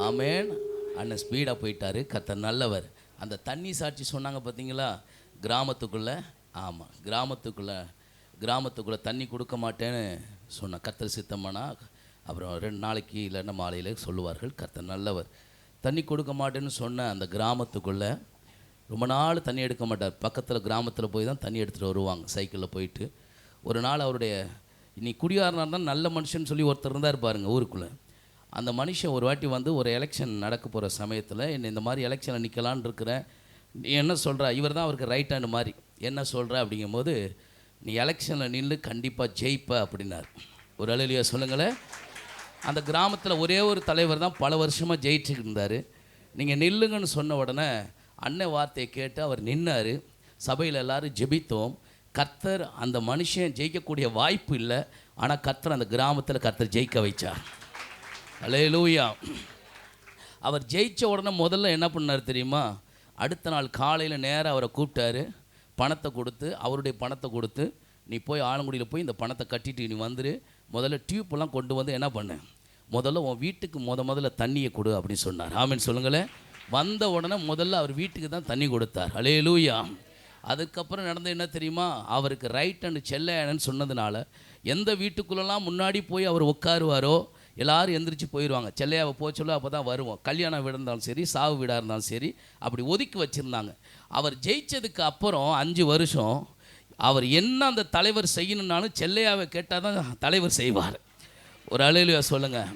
ஆமேன். அண்ணன் ஸ்பீடாக போயிட்டார். கர்த்தர் நல்லவர். அந்த தண்ணி சாட்சி சொன்னாங்க பார்த்தீங்களா, கிராமத்துக்குள்ளே. ஆமாம், கிராமத்துக்குள்ளே தண்ணி கொடுக்க மாட்டேன்னு சொன்ன கர்த்தர் சித்தமானா அப்புறம் 2 நாளைக்கு இல்லைன்னா மாலையில் சொல்லுவார்கள், கர்த்தர் நல்லவர். தண்ணி கொடுக்க மாட்டேன்னு சொன்ன அந்த கிராமத்துக்குள்ளே ரொம்ப நாள் தண்ணி எடுக்க மாட்டார். பக்கத்தில் கிராமத்தில் போய் தான் தண்ணி எடுத்துகிட்டு வருவாங்க சைக்கிளில் போயிட்டு. ஒரு நாள் அவருடைய இன்னைக்கு குடியாரனாக இருந்தால் நல்ல மனுஷன் சொல்லி ஒருத்தர் இருந்தார் பாருங்க ஊருக்குள்ளே. அந்த மனுஷன் ஒரு வாட்டி வந்து ஒரு எலெக்ஷன் நடக்க போகிற சமயத்தில் என்ன இந்த மாதிரி எலெக்ஷனில் நிற்கலான்னு இருக்கிறேன், நீ என்ன சொல்கிற, இவர் தான் அவருக்கு ரைட் ஹேண்டு மாதிரி, என்ன சொல்கிற அப்படிங்கும்போது, நீ எலெக்ஷனில் நின்று கண்டிப்பாக ஜெயிப்ப அப்படின்னார். ஒரு அலையிலையா சொல்லுங்களேன். அந்த கிராமத்தில் ஒரே ஒரு தலைவர் தான் பல வருஷமாக ஜெயிச்சுட்டு இருந்தார். நீங்கள் நில்லுங்கன்னு சொன்ன உடனே அண்ணன் வார்த்தையை கேட்டு அவர் நின்னார். சபையில் எல்லோரும் ஜெபித்தோம். கர்த்தர் அந்த மனுஷன் ஜெயிக்கக்கூடிய வாய்ப்பு இல்லை, ஆனால் கர்த்தர் அந்த கிராமத்தில் கர்த்தர் ஜெயிக்க வைச்சார். அல்லேலூயா. அவர் ஜெயித்த உடனே முதல்ல என்ன பண்ணார் தெரியுமா, அடுத்த நாள் காலையில் நேராக அவரை கூப்பிட்டாரு. பணத்தை கொடுத்து, அவருடைய பணத்தை கொடுத்து, நீ போய் ஆலங்குடியில் போய் இந்த பணத்தை கட்டிட்டு நீ வந்துரு, முதல்ல டியூப்லாம் கொண்டு வந்து என்ன பண்ண, முதல்ல உன் வீட்டுக்கு முதல்ல தண்ணியை கொடு அப்படின்னு சொன்னார். ஆமேன்னு சொல்லுங்களேன். வந்த உடனே முதல்ல அவர் வீட்டுக்கு தான் தண்ணி கொடுத்தார். அல்லேலூயா. அதுக்கப்புறம் நடந்து என்ன தெரியுமா, அவருக்கு ரைட் ஹேண்டு செல்லையானன்னு சொன்னதுனால எந்த வீட்டுக்குள்ளெல்லாம் முன்னாடி போய் அவர் உட்காருவாரோ எல்லோரும் எந்திரிச்சு போயிடுவாங்க. செல்லையாவை போக சொல்ல அப்போ தான் வருவோம். கல்யாண வீடாக இருந்தாலும் சரி, சாவு வீடாக இருந்தாலும் சரி, அப்படி ஒதுக்கி வச்சுருந்தாங்க. அவர் ஜெயித்ததுக்கு அப்புறம் 5 வருஷம் அவர் என்ன அந்த தலைவர் செய்யணுன்னாலும் செல்லையாவை கேட்டால் தான் தலைவர் செய்வார். ஒரு அல்லேலூயா சொல்லுங்கள்.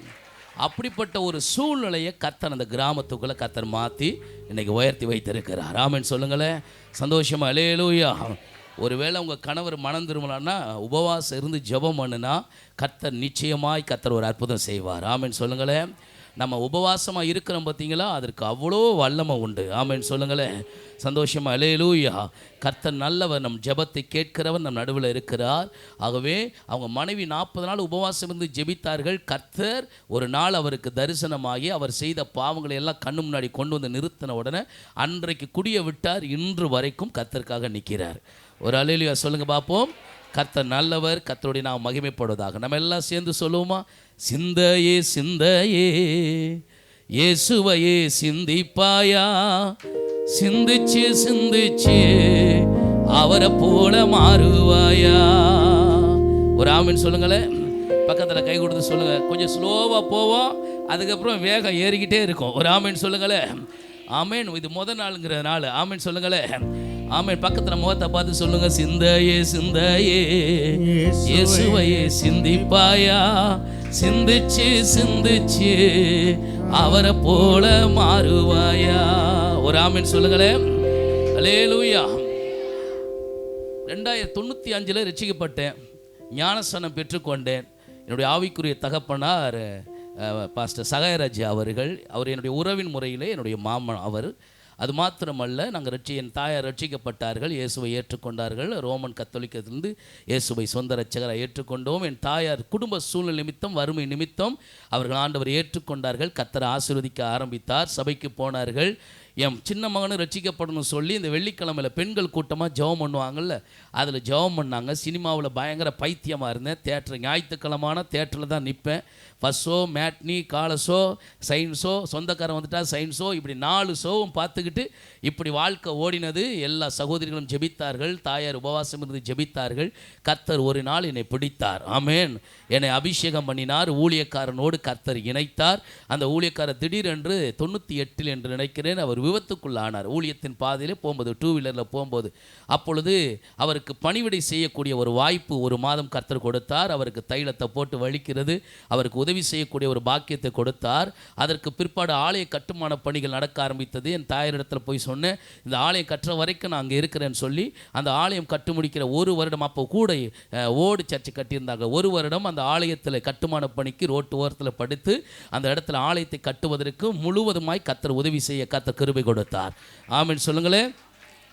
அப்படிப்பட்ட ஒரு சூழ்நிலையை கர்த்தர் அந்த கிராமத்துக்குள்ளே கர்த்தர் மாற்றி இன்றைக்கி உயர்த்தி வைத்திருக்கிறார். ஆமென் சொல்லுங்களேன். சந்தோஷமாக அல்லேலூயா. ஒருவேளை உங்கள் கணவர் மனம் திரும்பலான்னா உபவாசம் இருந்து ஜெபம் பண்ணுனா கர்த்தர் நிச்சயமாய் கர்த்தர் ஒரு அற்புதம் செய்வார். ஆமென் சொல்லுங்களேன். நம்ம உபவாசமாக இருக்கிறோம் பார்த்தீங்களா, அதற்கு அவ்வளோ வல்லமை உண்டு. ஆமென் சொல்லுங்களேன். சந்தோஷமாக அல்லேலூயா. கர்த்தர் நல்லவர், நம் ஜெபத்தை கேட்கிறவர் நம் நடுவில் இருக்கிறார். ஆகவே அவங்க மனைவி 40 நாள் உபவாசம் இருந்து ஜெபித்தார்கள். கர்த்தர் ஒரு நாள் அவருக்கு தரிசனமாகி அவர் செய்த பாவங்களை எல்லாம் கண்ணு முன்னாடி கொண்டு வந்து நிறுத்தின உடனே அன்றைக்கு குடிய விட்டார். இன்று வரைக்கும் கர்த்தருக்காக நிற்கிறார். ஒரு அல்லேலூயா சொல்லுங்கள் பார்ப்போம். கர்த்தர் நல்லவர். கர்த்தருடைய நாம் மகிமைப்படுவதாக. நம்ம எல்லாம் சேர்ந்து சொல்லுவோமா, சிந்தையே சிந்தையே இயேசுவையே சிந்திப்பாயா, சிந்திச்சு சிந்திச்சு அவரை போல மாறுவாயா. ஒரு ஆமென் சொல்லுங்களேன். பக்கத்தில் கை கொடுத்து சொல்லுங்கள். கொஞ்சம் ஸ்லோவாக போவோம், அதுக்கப்புறம் வேகம் ஏறிக்கிட்டே இருக்கும். ஒரு ஆமென் சொல்லுங்களேன். ஆமென். இது முதல் நாளுங்கிற நாள். ஆமென் சொல்லுங்களேன். ஆமென். பக்கத்தில் முகத்தை பார்த்து சொல்லுங்கள், சிந்தையே சிந்தையே இயேசுவையே சிந்திப்பாயா, சிந்திச்சு சிந்திச்சு அவரை போல மாறுவாயா. ஒரு ஆமென் சொல்லுங்களேன். அல்லேலூயா. 1995 ரட்சிக்கப்பட்டேன். ஞானஸ்நானம் பெற்றுக்கொண்டேன். என்னுடைய ஆவிக்குரிய தகப்பனார் பாஸ்டர் சகாயராஜ் அவர்கள். அவர் என்னுடைய உறவின் முறையிலே என்னுடைய மாமன் அவர். அது மாத்திரமல்ல, நாங்கள் என் தாயார் ரட்சிக்கப்பட்டார்கள், இயேசுவை ஏற்றுக்கொண்டார்கள். ரோமன் கத்தோலிக்கத்திலிருந்து இயேசுவை சொந்த ரட்சகராக ஏற்றுக்கொண்டோம். என் தாயார் குடும்ப சூழ்நிலை நிமித்தம், வறுமை நிமித்தம் அவர்கள் ஆண்டவர் ஏற்றுக்கொண்டார்கள். கர்த்தரை ஆசீர்வதிக்க ஆரம்பித்தார். சபைக்கு போனார்கள். என் சின்ன மகனும் ரட்சிக்கப்படணும்னு சொல்லி இந்த வெள்ளிக்கிழமையில் பெண்கள் கூட்டமாக ஜெபம் பண்ணுவாங்கள்ல, அதில் ஜெபம் பண்ணாங்க. சினிமாவில் பயங்கர பைத்தியமாக இருந்தேன். தேட்டர் ஞாயிற்றுக்கிழமான தேட்டரில் தான் நிற்பேன். ஃபஸ்ட் ஷோ, மேட்னி, கால ஷோ, சயின்ஸ் ஷோ, சொந்தக்காரன் வந்துட்டா சயின்ஸ் ஷோ, இப்படி 4 ஷோவும் பார்த்துக்கிட்டு இப்படி வாழ்க்கை ஓடினது. எல்லா சகோதரிகளும் ஜெபித்தார்கள். தாயார் உபவாசம் இருந்து ஜெபித்தார்கள். கர்த்தர் ஒரு நாள் என்னை பிடித்தார். ஆமென். என்னை அபிஷேகம் பண்ணினார். ஊழியக்காரனோடு கர்த்தர் இணைத்தார். அந்த ஊழியக்காரர் திடீரென்று 98 என்று நினைக்கிறேன் அவர் விபத்துக்குள்ளானார். ஊழியத்தின் பாதையிலே போகும்போது, 2 வீலரில் போகும்போது, அப்பொழுது அவருக்கு பணிவிடை செய்யக்கூடிய ஒரு வாய்ப்பு 1 மாதம் கர்த்தர் கொடுத்தார். அவருக்கு தைலத்தை போட்டு வலிக்கிறது, அவருக்கு உதவி செய்யக்கூடிய ஒரு பாக்கியத்தை கொடுத்தார். அதற்கு பிற்பாடு ஆலய கட்டுமான பணிகள் நடக்க ஆரம்பித்தது. என் தாயாரிடத்தில் போய் சொன்னேன், இந்த ஆலயம் கட்டுற வரைக்கும் நான் அங்கே இருக்கிறேன்னு சொல்லி. அந்த ஆலயம் கட்டு முடிக்கிற 1 வருடம், அப்போ கூட ஓடு சர்ச்சை கட்டியிருந்தாங்க. 1 வருடம் அந்த ஆலயத்தில் கட்டுமான பணிக்கு ரோட்டு ஓரத்தில் படுத்து அந்த இடத்துல ஆலயத்தை கட்டுவதற்கு முழுவதுமாய் கர்த்தர் உதவி செய்ய கர்த்தர் கிருபை கொடுத்தார். ஆமென் சொல்லுங்களேன்.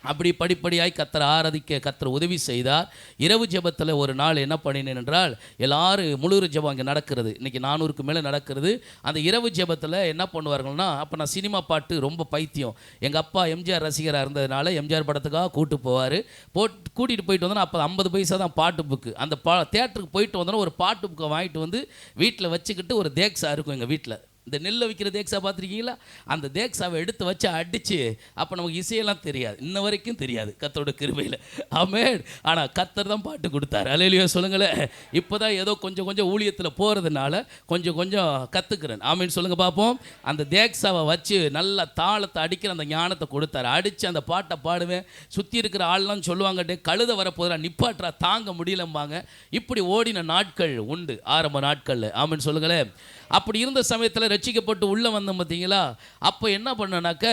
அப்படி படிப்படியாய் கர்த்தரை ஆராதிக்க கர்த்தர் உதவி செய்தார். இரவு ஜெபத்தில் ஒரு நாள் என்ன பண்ணினேன் என்றால், எல்லாரும் முழு ஜெபம் அங்கே நடக்கிறது. இன்றைக்கி 400க்கு மேலே நடக்கிறது. அந்த இரவு ஜெபத்தில் என்ன பண்ணுவார்கள்னா, அப்போ நான் சினிமா பாட்டு ரொம்ப பைத்தியம். எங்கள் அப்பா எம்ஜிஆர் ரசிகராக இருந்ததுனால எம்ஜிஆர் படத்துக்காக கூப்பிட்டு போவார். கூட்டிகிட்டு போயிட்டு வந்தோன்னா அப்போ 50 பைசா தான் பாட்டு புக்கு. அந்த தேட்டருக்கு போயிட்டு வந்தோன்னா ஒரு பாட்டு புக்கை வாங்கிட்டு வந்து வீட்டில் வச்சுக்கிட்டு, ஒரு தேக்ஸா இருக்கும் எங்கள் வீட்டில், இந்த நெல்லை விற்கிற தேக்ஸா பார்த்துருக்கீங்களா? அந்த தேக்ஸாவை எடுத்து வச்சு அடித்து, அப்போ நமக்கு இசையெல்லாம் தெரியாது, இன்ன வரைக்கும் தெரியாது கர்த்தரோட கிருபையில். ஆமென். ஆனால் கர்த்தர் தான் பாட்டு கொடுத்தாரு. அல்லேலூயா சொல்லுங்களேன். இப்போ தான் ஏதோ கொஞ்சம் கொஞ்சம் ஊழியத்தில் போகிறதுனால கொஞ்சம் கொஞ்சம் கற்றுக்கிறேன். ஆமென் சொல்லுங்கள் பார்ப்போம். அந்த தேக்ஸாவை வச்சு நல்ல தாளத்தை அடிக்கிற அந்த ஞானத்தை கொடுத்தாரு. அடித்து அந்த பாட்டை பாடுவேன். சுற்றி இருக்கிற ஆள்லாம் சொல்லுவாங்க, கழுத வரப்போதா நிப்பாட்டுறா, தாங்க முடியலம்பாங்க. இப்படி ஓடின நாட்கள் உண்டு ஆரம்ப நாட்களில். ஆமென் சொல்லுங்களேன். அப்படி இருந்த சமயத்தில் ரட்சிக்கப்பட்டு உள்ளே வந்தோம் பார்த்தீங்களா? அப்போ என்ன பண்ணனாக்க,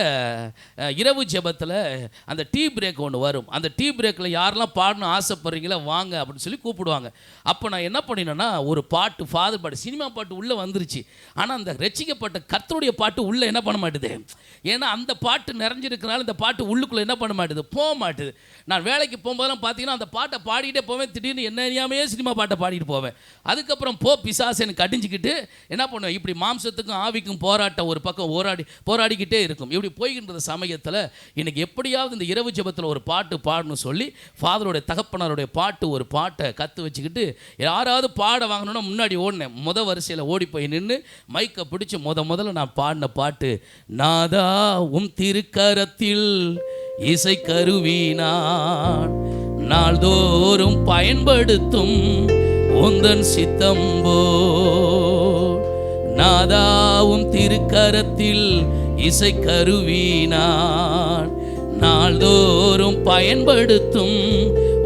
இரவு ஜெபத்தில் அந்த டீ பிரேக் ஒன்று வரும். அந்த டீ பிரேக்கில் யாரெல்லாம் பாடணும் ஆசைப்படுறீங்களா வாங்க அப்படின்னு சொல்லி கூப்பிடுவாங்க. அப்போ நான் என்ன பண்ணினேன்னா, ஒரு பாட்டு, ஃபாதர் பாட்டு, சினிமா பாட்டு உள்ளே வந்துருச்சு. ஆனால் அந்த ரட்சிக்கப்பட்ட கர்த்தருடைய பாட்டு உள்ளே என்ன பண்ண மாட்டுது. ஏன்னா அந்த பாட்டு நிறைஞ்சிருக்கிறனால இந்த பாட்டு உள்ளுக்குள்ளே என்ன பண்ண மாட்டுது, போக மாட்டுது. நான் வேலைக்கு போகும்போதெல்லாம் பார்த்தீங்கன்னா அந்த பாட்டை பாடிக்கிட்டே போவேன். திடீர்னு என்ன அறியாமே சினிமா பாட்டை பாடிட்டு போவேன். அதுக்கப்புறம் பிசாசு எனக்கு கடிஞ்சிக்கிட்டு என்ன பண்ணுவேன், இப்படி மாம்சத்துக்கும் ஆவிக்கும் போராட்டம் ஒரு பக்கம் போராடிக்கிட்டே இருக்கும். இப்படி போய்கின்ற சமயத்தில் இன்னைக்கு எப்படியாவது இந்த இரவு ஜெபத்தில் ஒரு பாட்டு பாடணும் சொல்லி ஃபாதருடைய தகப்பனாருடைய பாட்டு, ஒரு பாட்டை கற்று வச்சுக்கிட்டு யாராவது பாட வாங்கணும்னா முன்னாடி ஓடினேன். வரிசையில் ஓடி போய் நின்று மைக்கை பிடிச்சி முதல்ல நான் பாடின பாட்டு, நாதா உம் திருக்கரத்தில் இசை கருவி நான் நாள்தோறும் பயன்படுத்தும் உந்தன் சித்தம்போ, நாதாவும் திருக்கரத்தில் இசை கருவி நான் நாள்தோறும் பயன்படுத்தும்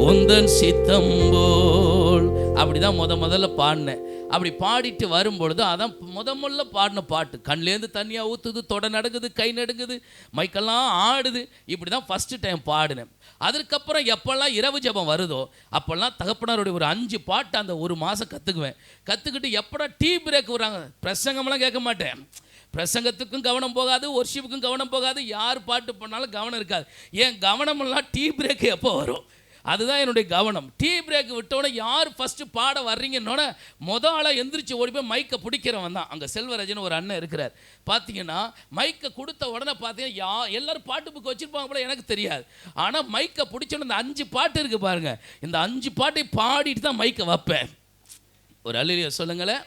உந்தன் சித்தம்போல். அப்படிதான் முதல்ல பாடினேன். அப்படி பாடிட்டு வரும்பொழுது அதான் முதல்ல பாடின பாட்டு. கண்லேருந்து தண்ணியாக ஊற்றுது, தொடை நடுங்குது, கை நடுங்குது, மைக்கெல்லாம் ஆடுது. இப்படி தான் ஃபஸ்ட்டு டைம் பாடினேன். அதற்கப்புறம் எப்போல்லாம் இரவு ஜெபம் வருதோ அப்போல்லாம் தகப்பனாருடைய ஒரு 5 பாட்டு அந்த ஒரு மாதம் கற்றுக்கிட்டு எப்படா டீ பிரேக் வராங்க, பிரசங்கமெல்லாம் கேட்க மாட்டேன். பிரசங்கத்துக்கும் கவனம் போகாது, ஒர்ஷிப்புக்கும் கவனம் போகாது, யார் பாட்டு பண்ணாலும் கவனம் இருக்காது. என் கவனமெல்லாம் டீ பிரேக் எப்போ வரும், அதுதான் என்னுடைய கவனம். டீ பிரேக் விட்டோன்னே யார் ஃபஸ்ட்டு பாட வர்றீங்கன்னோட ஆளாக எந்திரிச்சு ஓடி போய் மைக்கை பிடிக்கிறவன் தான். அங்கே செல்வராஜன் ஒரு அண்ணன் இருக்கிறார். பார்த்தீங்கன்னா மைக்கை கொடுத்த உடனே பார்த்தீங்கன்னா எல்லோரும் பாட்டு புக்கு வச்சுருப்பாங்க போல, எனக்கு தெரியாது. ஆனால் மைக்கை பிடிச்சோன்னு இந்த 5 பாட்டு இருக்குது பாருங்கள், இந்த 5 பாட்டை பாடிட்டு தான் மைக்கை வைப்பேன். ஒரு அல்லேலூயா சொல்லுங்களேன்.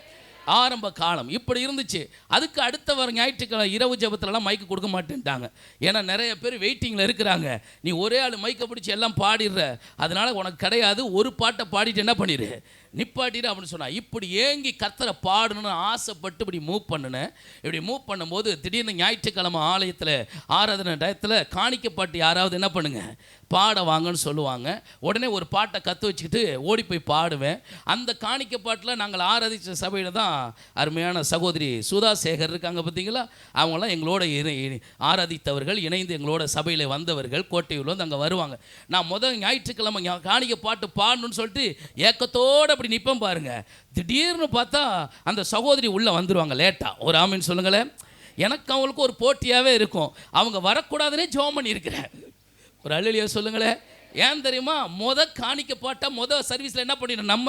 ஆரம்ப காலம் இப்படி இருந்துச்சு. அதுக்கு அடுத்த வர ஞாயிற்றுக்கிழமை இரவு ஜெபத்துலலாம் மைக்கு கொடுக்க மாட்டேன்ட்டாங்க. ஏன்னா நிறைய பேர் வெயிட்டிங்கில் இருக்கிறாங்க. நீ ஒரே ஆள் மைக்கை பிடிச்சி எல்லாம் பாடிடுற, அதனால் உனக்கு கிடையாது, ஒரு பாட்டை பாடிட்டு என்ன பண்ணிடு, நிப்பாட்டிடு அப்படின்னு சொன்னா. இப்படி ஏங்கி கர்த்தரை பாடணும்னு ஆசைப்பட்டு இப்படி மூவ் பண்ணினேன். இப்படி மூவ் பண்ணும்போது திடீர்னு ஞாயிற்றுக்கிழமை ஆலயத்தில் ஆராதனை டயத்தில் காணிக்கைப்பாட்டு யாராவது என்ன பண்ணுங்க பாட வாங்கன்னு சொல்லுவாங்க. உடனே ஒரு பாட்டை கற்று வச்சுக்கிட்டு ஓடி போய் பாடுவேன். அந்த காணிக்கைப்பாட்டில் நாங்கள் ஆராதித்த சபையில் தான் அருமையான சகோதரி சுதா சேகர் இருக்காங்க பார்த்தீங்களா, அவங்களாம் எங்களோட ஆராதித்தவர்கள், இணைந்து எங்களோட சபையில் வந்தவர்கள், கோட்டையூரில் வந்து அங்கே வருவாங்க. நான் ஞாயிற்றுக்கிழமை காணிக்கை பாட்டு பாடணும்னு சொல்லிட்டு ஏக்கத்தோடு அப்படி நிற்பேன் பாருங்க. திடீர்னு பார்த்தா அந்த சகோதரி உள்ளே வந்துடுவாங்க லேட்டாக. ஒரு ஆமீன் சொல்லுங்களேன். எனக்கு அவங்களுக்கு ஒரு போட்டியாகவே இருக்கும். அவங்க வரக்கூடாதுன்னே ஜெபம் பண்ணியிருக்கிறேன். ஒரு அல்லேலூயா சொல்லுங்களேன். ஏன் தெரியுமா, காணிக்க பாட்டால் சர்வீஸில் என்ன பண்ணிடணும், நம்ம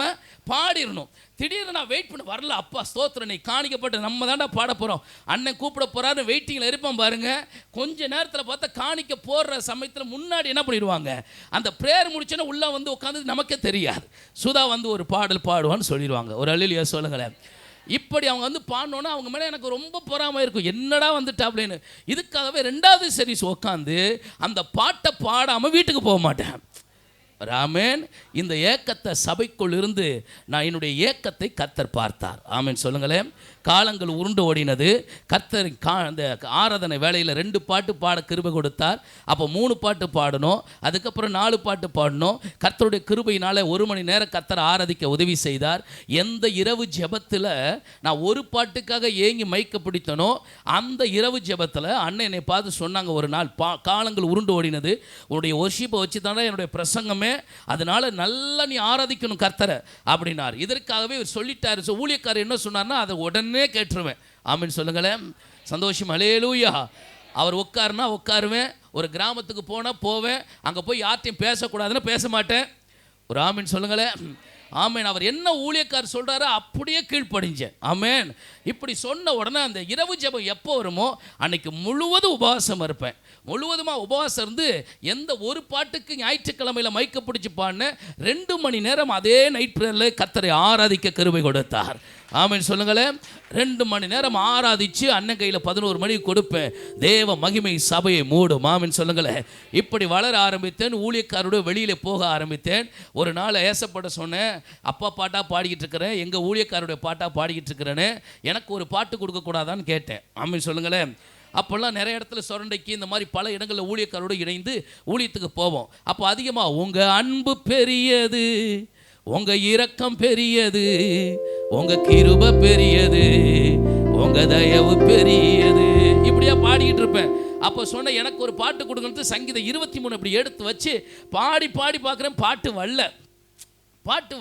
பாடிடணும். திடீர்னு நான் வெயிட் பண்ண வரல, அப்பா ஸ்தோத்திரம், நீ காணிக்கப்பட்ட நம்ம தாண்டா பாட போகிறோம், அண்ணன் கூப்பிட போகிறாரு, வெயிட்டிங்கில் இருப்போம் பாருங்கள். கொஞ்ச நேரத்தில் பார்த்தா காணிக்க போடுற சமயத்தில் முன்னாடி என்ன பண்ணிடுவாங்க, அந்த ப்ரேயர் முடிச்சோன்னா உள்ளே வந்து உட்காந்து நமக்கே தெரியாது, சுதா வந்து ஒரு பாடல் பாடுவான்னு சொல்லிடுவாங்க. ஒரு அல்லேலூயா சொல்லுங்களேன். இப்படி அவங்க வந்து பாடினோன்னா அவங்க மேலே எனக்கு ரொம்ப பொறாமை இருக்கும், என்னடா வந்துட்டா அப்படின்னு. இதுக்காகவே 2வது சர்வீஸ் உட்காந்து அந்த பாட்டை பாடாமல் வீட்டுக்கு போக மாட்டேன். ஆமென். இந்த ஏக்கத்தை சபைக்குள் இருந்து நான் என்னுடைய ஏக்கத்தை கர்த்தர் பார்த்தார். ஆமென் சொல்லுங்களேன். காலங்கள் உருண்டு ஓடினது. கர்த்தர் அந்த ஆராதனை வேளையில் 2 பாட்டு பாட கிருபை கொடுத்தார். அப்போ 3 பாட்டு பாடணும், அதுக்கப்புறம் 4 பாட்டு பாடணும். கர்த்தருடைய கிருபையினால் 1 மணி நேரம் கர்த்தர் ஆராதிக்க உதவி செய்தார். எந்த இரவு ஜெபத்தில் நான் ஒரு பாட்டுக்காக ஏங்கி மைக்க பிடித்தனோ அந்த இரவு ஜெபத்தில் அண்ணன் என்னை பார்த்து சொன்னாங்க ஒரு நாள், காலங்கள் உருண்டு ஓடினது, உன்னுடைய ஒர்ஷிப்பை வச்சு தானே என்னுடைய பிரசங்கமே, அதனால நல்லா நீ ஆராதிக்கணும் கர்த்தரை அப்படின்னார். இதற்காகவே இவர் சொல்லிட்டார். ஊழியக்காரர் என்ன சொன்னார்னா அதை உடனே கேட்டுருவேன். ஆமென் சொல்லுங்களேன். சந்தோஷம். அல்லேலூயா. அவர் உட்காருனா உட்காருவேன், ஒரு கிராமத்துக்கு போனால் போவேன், அங்கே போய் யார்ட்டையும் பேசக்கூடாதுன்னு பேச மாட்டேன். ஒரு ஆமென் சொல்லுங்களேன். ஆமேன். அவர் என்ன ஊழியக்காரர் சொல்கிறாரோ அப்படியே கீழ்ப்படிஞ்சேன். ஆமேன். இப்படி சொன்ன உடனே அந்த இரவு ஜெபம் எப்போ வருமோ அன்னைக்கு முழுவதும் உபவாசம் இருப்பேன். முழுவதுமாக உபவாசம் இருந்து எந்த ஒரு பாட்டுக்கு ஞாயிற்றுக்கிழமையில் மைக்க பிடிச்சி பாடின 2 மணி நேரம் அதே நைட் ப்ரேயரில் கர்த்தரை ஆராதிக்க கிருபை கொடுத்தார். ஆமேன் சொல்லுங்களேன். 2 மணி நேரம் ஆராதிச்சு அண்ணன் கையில் 11 மணிக்கு கொடுப்பேன். தேவ மகிமை சபையை மூடும். ஆமேன் சொல்லுங்களேன். இப்படி வளர ஆரம்பித்தேன். ஊழியக்காரோட வெளியில் போக ஆரம்பித்தேன். ஒரு நாள் ஏசப்பட சொன்னேன், அப்பா பாட்டாக பாடிக்கிட்டு இருக்கிறேன், எங்கள் ஊழியக்காரோடைய பாட்டாக பாடிக்கிட்டு இருக்கிறேன்னு, எனக்கு ஒரு பாட்டு கொடுக்கக்கூடாதான்னு கேட்டேன். ஆமேன் சொல்லுங்களேன். அப்போல்லாம் நிறைய இடத்துல சொரண்டைக்கு இந்த மாதிரி பல இடங்களில் ஊழியக்காரோடு இணைந்து ஊழியத்துக்கு போவோம். அப்போ அதிகமாக உங்கள் அன்பு பெரியது, உங்க இரக்கம் பெரியது, உங்க கிருபை பெரியது, உங்க தயவு பெரியது, இப்படியா பாடிக்கிட்டு இருப்பேன். அப்போ சொன்ன எனக்கு ஒரு பாட்டு கொடுக்கறது சங்கீதம் 23 இப்படி எடுத்து வச்சு பாடி பார்க்குறேன். பாட்டு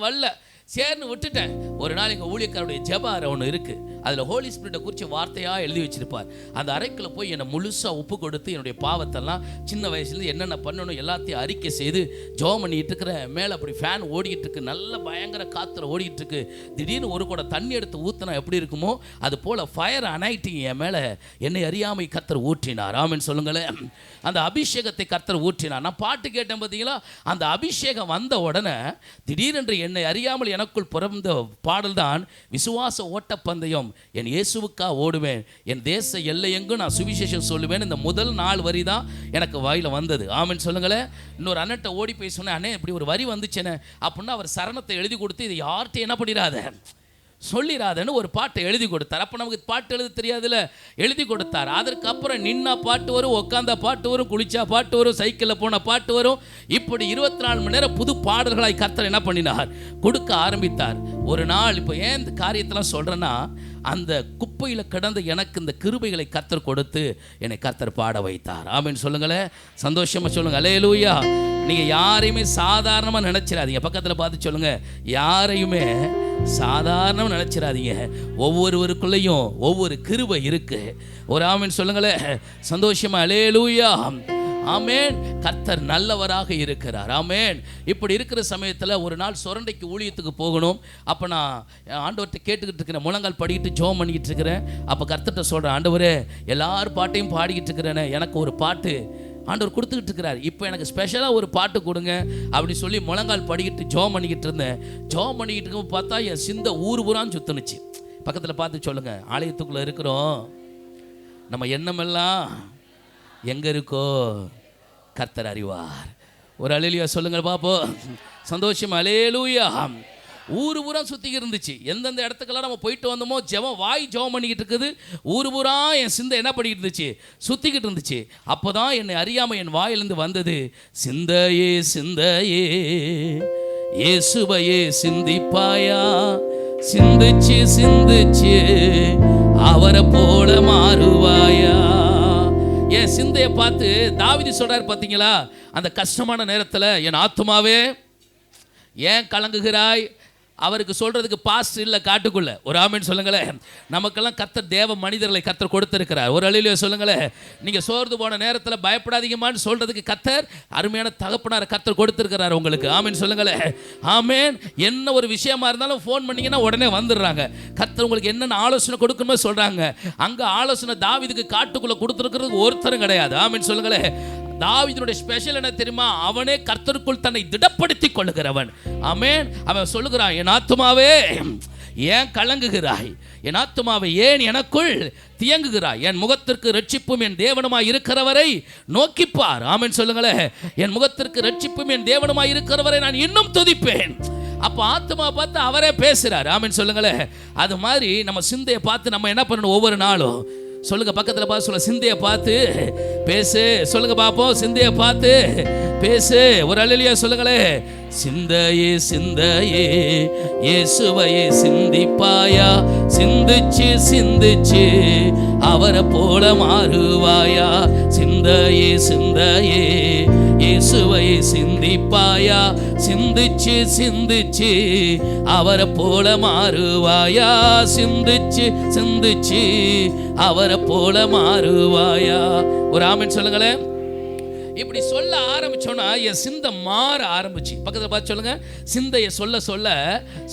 வரல சேர்னு விட்டுட்டேன். ஒரு நாள் எங்கள் ஊழியக்காருடைய ஜெப அறை ஒன்று இருக்குது. அதில் ஹோலி ஸ்பிரிட்டை குறித்து வார்த்தையாக எழுதி வச்சிருப்பார். அந்த அறைக்குள்ளே போய் என்னை முழுசாக ஒப்பு கொடுத்து என்னுடைய பாவத்தெல்லாம் சின்ன வயசுலேருந்து என்னென்ன பண்ணணும் எல்லாத்தையும் அறிக்கை செய்து ஜெபம் பண்ணிகிட்டு இருக்கிறேன். மேலே அப்படி ஃபேன் ஓடிக்கிட்டு இருக்கு, நல்ல பயங்கர காற்றுல ஓடிக்கிட்டு இருக்கு. திடீர்னு ஒரு கூட தண்ணி எடுத்து ஊற்றினா எப்படி இருக்குமோ அது போல் ஃபயர் அனைட்டிங் என் மேலே என்னை அறியாமை கர்த்தர் ஊற்றினார். ஆமென் சொல்லுங்களேன். அந்த அபிஷேகத்தை கர்த்தர் ஊற்றினார். நான் பாட்டு கேட்டேன் பார்த்தீங்களா, அந்த அபிஷேகம் வந்த உடனே திடீரென்று என்னை அறியாமல் எனக்குள் பிறந்த பாடல் தான் விசுவாச ஓட்டப்பந்தயம், என் இயேசுவுக்காக ஓடுவேன், என் தேச எல்லையெங்கும் நான் சுவிசேஷம் சொல்லுவேன். இந்த முதல் 4 வரி தான் எனக்கு வாயில் வந்தது. ஆமென் சொல்லுங்களேன். இன்னொரு அண்ணன்ட்ட ஓடி போய் சொன்னேன், அண்ணே இப்படி ஒரு வரி வந்துச்சேனே அப்படின்னா அவர் சரணத்தை எழுதி கொடுத்து இது யார்கிட்ட என்ன பண்ணிடாத சொல்லிடாதன்னு ஒரு பாட்டை எழுதி கொடுத்தார். அப்போ நமக்கு பாட்டு எழுத தெரியாதுல்ல, எழுதி கொடுத்தார். அதற்கப்புறம் நின்னா பாட்டு வரும், உட்காந்தா பாட்டு வரும், குளிச்சா பாட்டு வரும், சைக்கிளில் போன பாட்டு வரும். இப்படி 24 மணி நேரம் புது பாடல்களாய் கர்த்தர் என்ன பண்ணினார், கொடுக்க ஆரம்பித்தார். ஒரு நாள் இப்போ ஏன் இந்த காரியத்தெல்லாம் சொல்கிறேன்னா, அந்த குப்பையில் கிடந்த எனக்கு இந்த கிருபைகளை கர்த்தர் கொடுத்து என்னை கர்த்தர் பாட வைத்தார். ஆமென் சொல்லுங்களேன். சந்தோஷமாக சொல்லுங்கள் அல்லேலூயா. நீங்கள் யாரையுமே சாதாரணமாக நினச்சிடாதீங்க. பக்கத்தில் பார்த்து சொல்லுங்கள், யாரையுமே சாதாரணமாக நினச்சிடாதீங்க. ஒவ்வொருவருக்குள்ளேயும் ஒவ்வொரு கிருபை இருக்கு. ஒரு ஆமென் சொல்லுங்களேன். சந்தோஷமாக அல்லேலூயா. ஆமென். கர்த்தர் நல்லவராக இருக்கிறார். ஆமென். இப்படி இருக்கிற சமயத்தில் ஒரு நாள் சொரண்டைக்கு ஊழியத்துக்கு போகணும். அப்போ நான் ஆண்டவர்கிட்ட கேட்டுக்கிட்டு இருக்கிறேன், முழங்கால் படிக்கிட்டு ஜெபம் பண்ணிக்கிட்டு இருக்கிறேன். அப்போ கர்த்தர்கிட்ட சொல்கிறேன், ஆண்டவரே எல்லார் பாட்டையும் பாடிக்கிட்டு இருக்கிறேன்னு எனக்கு ஒரு பாட்டு ஆண்டவர் கொடுத்துக்கிட்டு இருக்கிறார், இப்போ எனக்கு ஸ்பெஷலாக ஒரு பாட்டு கொடுங்க அப்படி சொல்லி முழங்கால் படிக்கிட்டு ஜெபம் பண்ணிக்கிட்டு இருந்தேன். ஜெபம் பண்ணிக்கிட்டு இருக்கும் பார்த்தா என் சிந்தை ஊர் ஊரான்னு சுற்றுனுச்சு. பக்கத்தில் பார்த்து சொல்லுங்கள், ஆலயத்துக்குள்ளே இருக்கிறோம், நம்ம எண்ணமெல்லாம் எங்கே இருக்கோ கர்த்தர் அறிவார். ஒரு அல்லேலூயா சொல்லுங்கள் பாப்போம். சந்தோஷம் அல்லேலூயா. ஊர் ஊரா சுற்றி இருந்துச்சு. எந்தெந்த இடத்துக்கெல்லாம் நம்ம போயிட்டு வந்தோமோ வாய் ஜெபம் பண்ணிக்கிட்டு இருக்குது. ஊர் ஊரா என் சிந்தை என்ன பண்ணிக்கிட்டு இருந்துச்சு, சுற்றிக்கிட்டு இருந்துச்சு. அப்போ தான் என்னை அறியாமல் என் வாயிலிருந்து வந்தது, சிந்தையே சிந்தையே இயேசுவையே சிந்திப்பாயா, சிந்திச்சு சிந்திச்சு அவரை போல மாறுவாயா. என் சிந்தையை பார்த்து தாவீது சொல்றாரு பார்த்தீங்களா, அந்த கஷ்டமான நேரத்தில் என் ஆத்துமாவே ஏன் கலங்குகிறாய். அவருக்கு சொல்கிறதுக்கு பாஸ்ட் இல்லை காட்டுக்குள்ளே. ஒரு ஆமென் சொல்லுங்களேன். நமக்கெல்லாம் கர்த்தர் தேவ மனிதர்களை கர்த்தர் கொடுத்துருக்கிறார். ஒரு அல்லேலூயா சொல்லுங்களேன். நீங்கள் சோர்ந்து போன நேரத்தில் பயப்படாதீங்கம்மான்னு சொல்கிறதுக்கு கர்த்தர் அருமையான தகப்பனாரை கர்த்தர் கொடுத்துருக்கிறார் உங்களுக்கு. ஆமென் சொல்லுங்களேன். ஆமென். என்ன ஒரு விஷயமா இருந்தாலும் ஃபோன் பண்ணிங்கன்னா உடனே வந்துடுறாங்க. கர்த்தர் உங்களுக்கு என்னென்ன ஆலோசனை கொடுக்கணுமோ சொல்கிறாங்க. அங்கே ஆலோசனை தாவீதுக்கு காட்டுக்குள்ளே கொடுத்துருக்கிறதுக்கு ஒருத்தரும் கிடையாது. ஆமென் சொல்லுங்களேன். தாவீதுடைய ஸ்பெஷல் என்ன தெரியுமா, அவனே கர்த்தருக்குள் தன்னை திடப்படுத்திக் கொள்ளுகிறவன். ஆமென். அவன் சொல்லுகிறான், என் ஆத்துமாவே ஏன் கலங்குகிறாய், என் ஆத்துமாவை ஏன் எனக்குள் தியங்குகிறாய், என் முகத்திற்கு ரட்சிப்பும் என் தேவனுமாய் இருக்கிறவரை நோக்கிப்பார். ஆமென் சொல்லுங்களேன். என் முகத்திற்கு ரட்சிப்பும் என் தேவனுமாய் இருக்கிறவரை நான் இன்னும் துதிப்பேன். அப்போ ஆத்மா பார்த்து அவரே பேசுறார். ஆமென் சொல்லுங்களேன். அது மாதிரி நம்ம சிந்தையை பார்த்து நம்ம என்ன பண்ணணும், ஒவ்வொரு நாளும் சொல்லுங்க, பக்கத்தில் பார்த்து சொல்ல, சிந்தையை பார்த்து பேசு. சொல்லுங்க பாப்போம், சிந்தையை பார்த்து பேசு. ஒரு அல்லேலூயா சொல்லுங்களே. சிந்தையே சிந்தையே இயேசுவையே சிந்திப்பாயா, சிந்திச்சு சிந்திச்சு அவரை போல மாறுவாயா. சிந்தையே சிந்தையே இயேசுவையே சிந்திப்பாயா, சிந்திச்சு சிந்திச்சு அவரை போல மாறுவாயா. சிந்திச்சு சிந்திச்சு அவரை போல மாறுவாயா. ஒரு ஆமென் சொல்லுங்களேன். இப்படி சொல்ல ஆரம்பிச்சோன்னா என் சிந்தை மாற ஆரம்பிச்சு. பக்கத்தில் பார்த்து சொல்லுங்க, சிந்தையை சொல்ல சொல்ல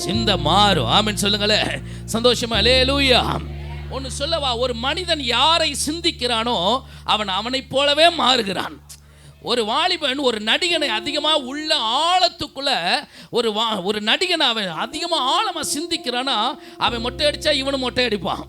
சிந்தை மாறும். ஆமென் சொல்லுங்களே சந்தோஷமா. அல்லேலூயா. ஒன்று சொல்லவா, ஒரு மனிதன் யாரை சிந்திக்கிறானோ அவன் அவனை போலவே மாறுகிறான். ஒரு வாலிபன் ஒரு நடிகனை அதிகமாக உள்ள ஆழத்துக்குள்ள ஒரு நடிகனை அவன் அதிகமாக ஆழமாக சிந்திக்கிறானா, அவன் மொட்டை அடித்தா இவனும் மொட்டை அடிப்பான்.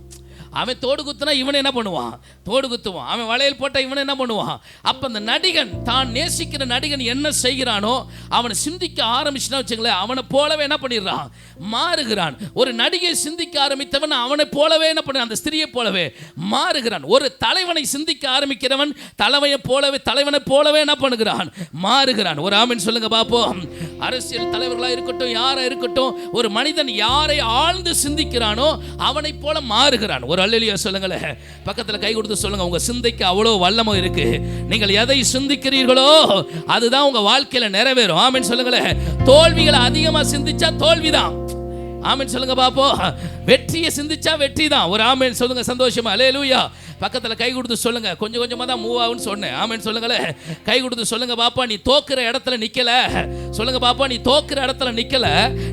அவன் தோடு குத்துனா இவனை என்ன பண்ணுவான், தோடு குத்துவான். அவன் வளையல் போட்டால் இவனை என்ன பண்ணுவான். அப்போ அந்த நடிகன், தான் நேசிக்கிற நடிகன் என்ன செய்கிறானோ அவனை சிந்திக்க ஆரம்பிச்சுன்னா வச்சுங்களேன், அவனை போலவே என்ன பண்ணிடுறான், மாறுகிறான். ஒரு நடிகை சிந்திக்க ஆரம்பித்தவன் அவனை போலவே என்ன பண்ண, அந்த ஸ்திரியை போலவே மாறுகிறான். ஒரு தலைவனை சிந்திக்க ஆரம்பிக்கிறவன் தலைவனை போலவே என்ன பண்ணுகிறான், மாறுகிறான். ஒரு ஆமென் சொல்லுங்க பாப்போம். அரசியல் தலைவர்களாக இருக்கட்டும், யாரா இருக்கட்டும், ஒரு மனிதன் யாரை ஆழ்ந்து சிந்திக்கிறானோ அவனை போல மாறுகிறான். ஒரு அல்லேலூயா சொல்லுங்களேன். பக்கத்தில் கை கொடுத்து சொல்லுங்க, உங்க சிந்தைக்கு அவ்வளோ வல்லமை இருக்கு. நீங்கள் எதை சிந்திக்கிறீர்களோ அதுதான் உங்க வாழ்க்கையில நிறைவேறும். ஆமென் சொல்லுங்களேன். தோல்விகளை அதிகமா சிந்திச்சா தோல்விதான். ஆமென் சொல்லுங்க பாப்போம். வெற்றியை சிந்திச்சா வெற்றி தான். ஒரு ஆமென் சொல்லுங்க சந்தோஷமா. அல்லேலூயா. பக்கத்தில் கை கொடுத்து சொல்லுங்க, கொஞ்சம் கொஞ்சமாக தான் மூவ் ஆகுன்னு சொன்னேன். ஆமென் சொல்லுங்களேன். கை கொடுத்து சொல்லுங்க பாப்பா, நீ தோக்குற இடத்துல நிக்கல. சொல்லுங்க பாப்பா, நீ தோக்குற இடத்துல நிக்கல,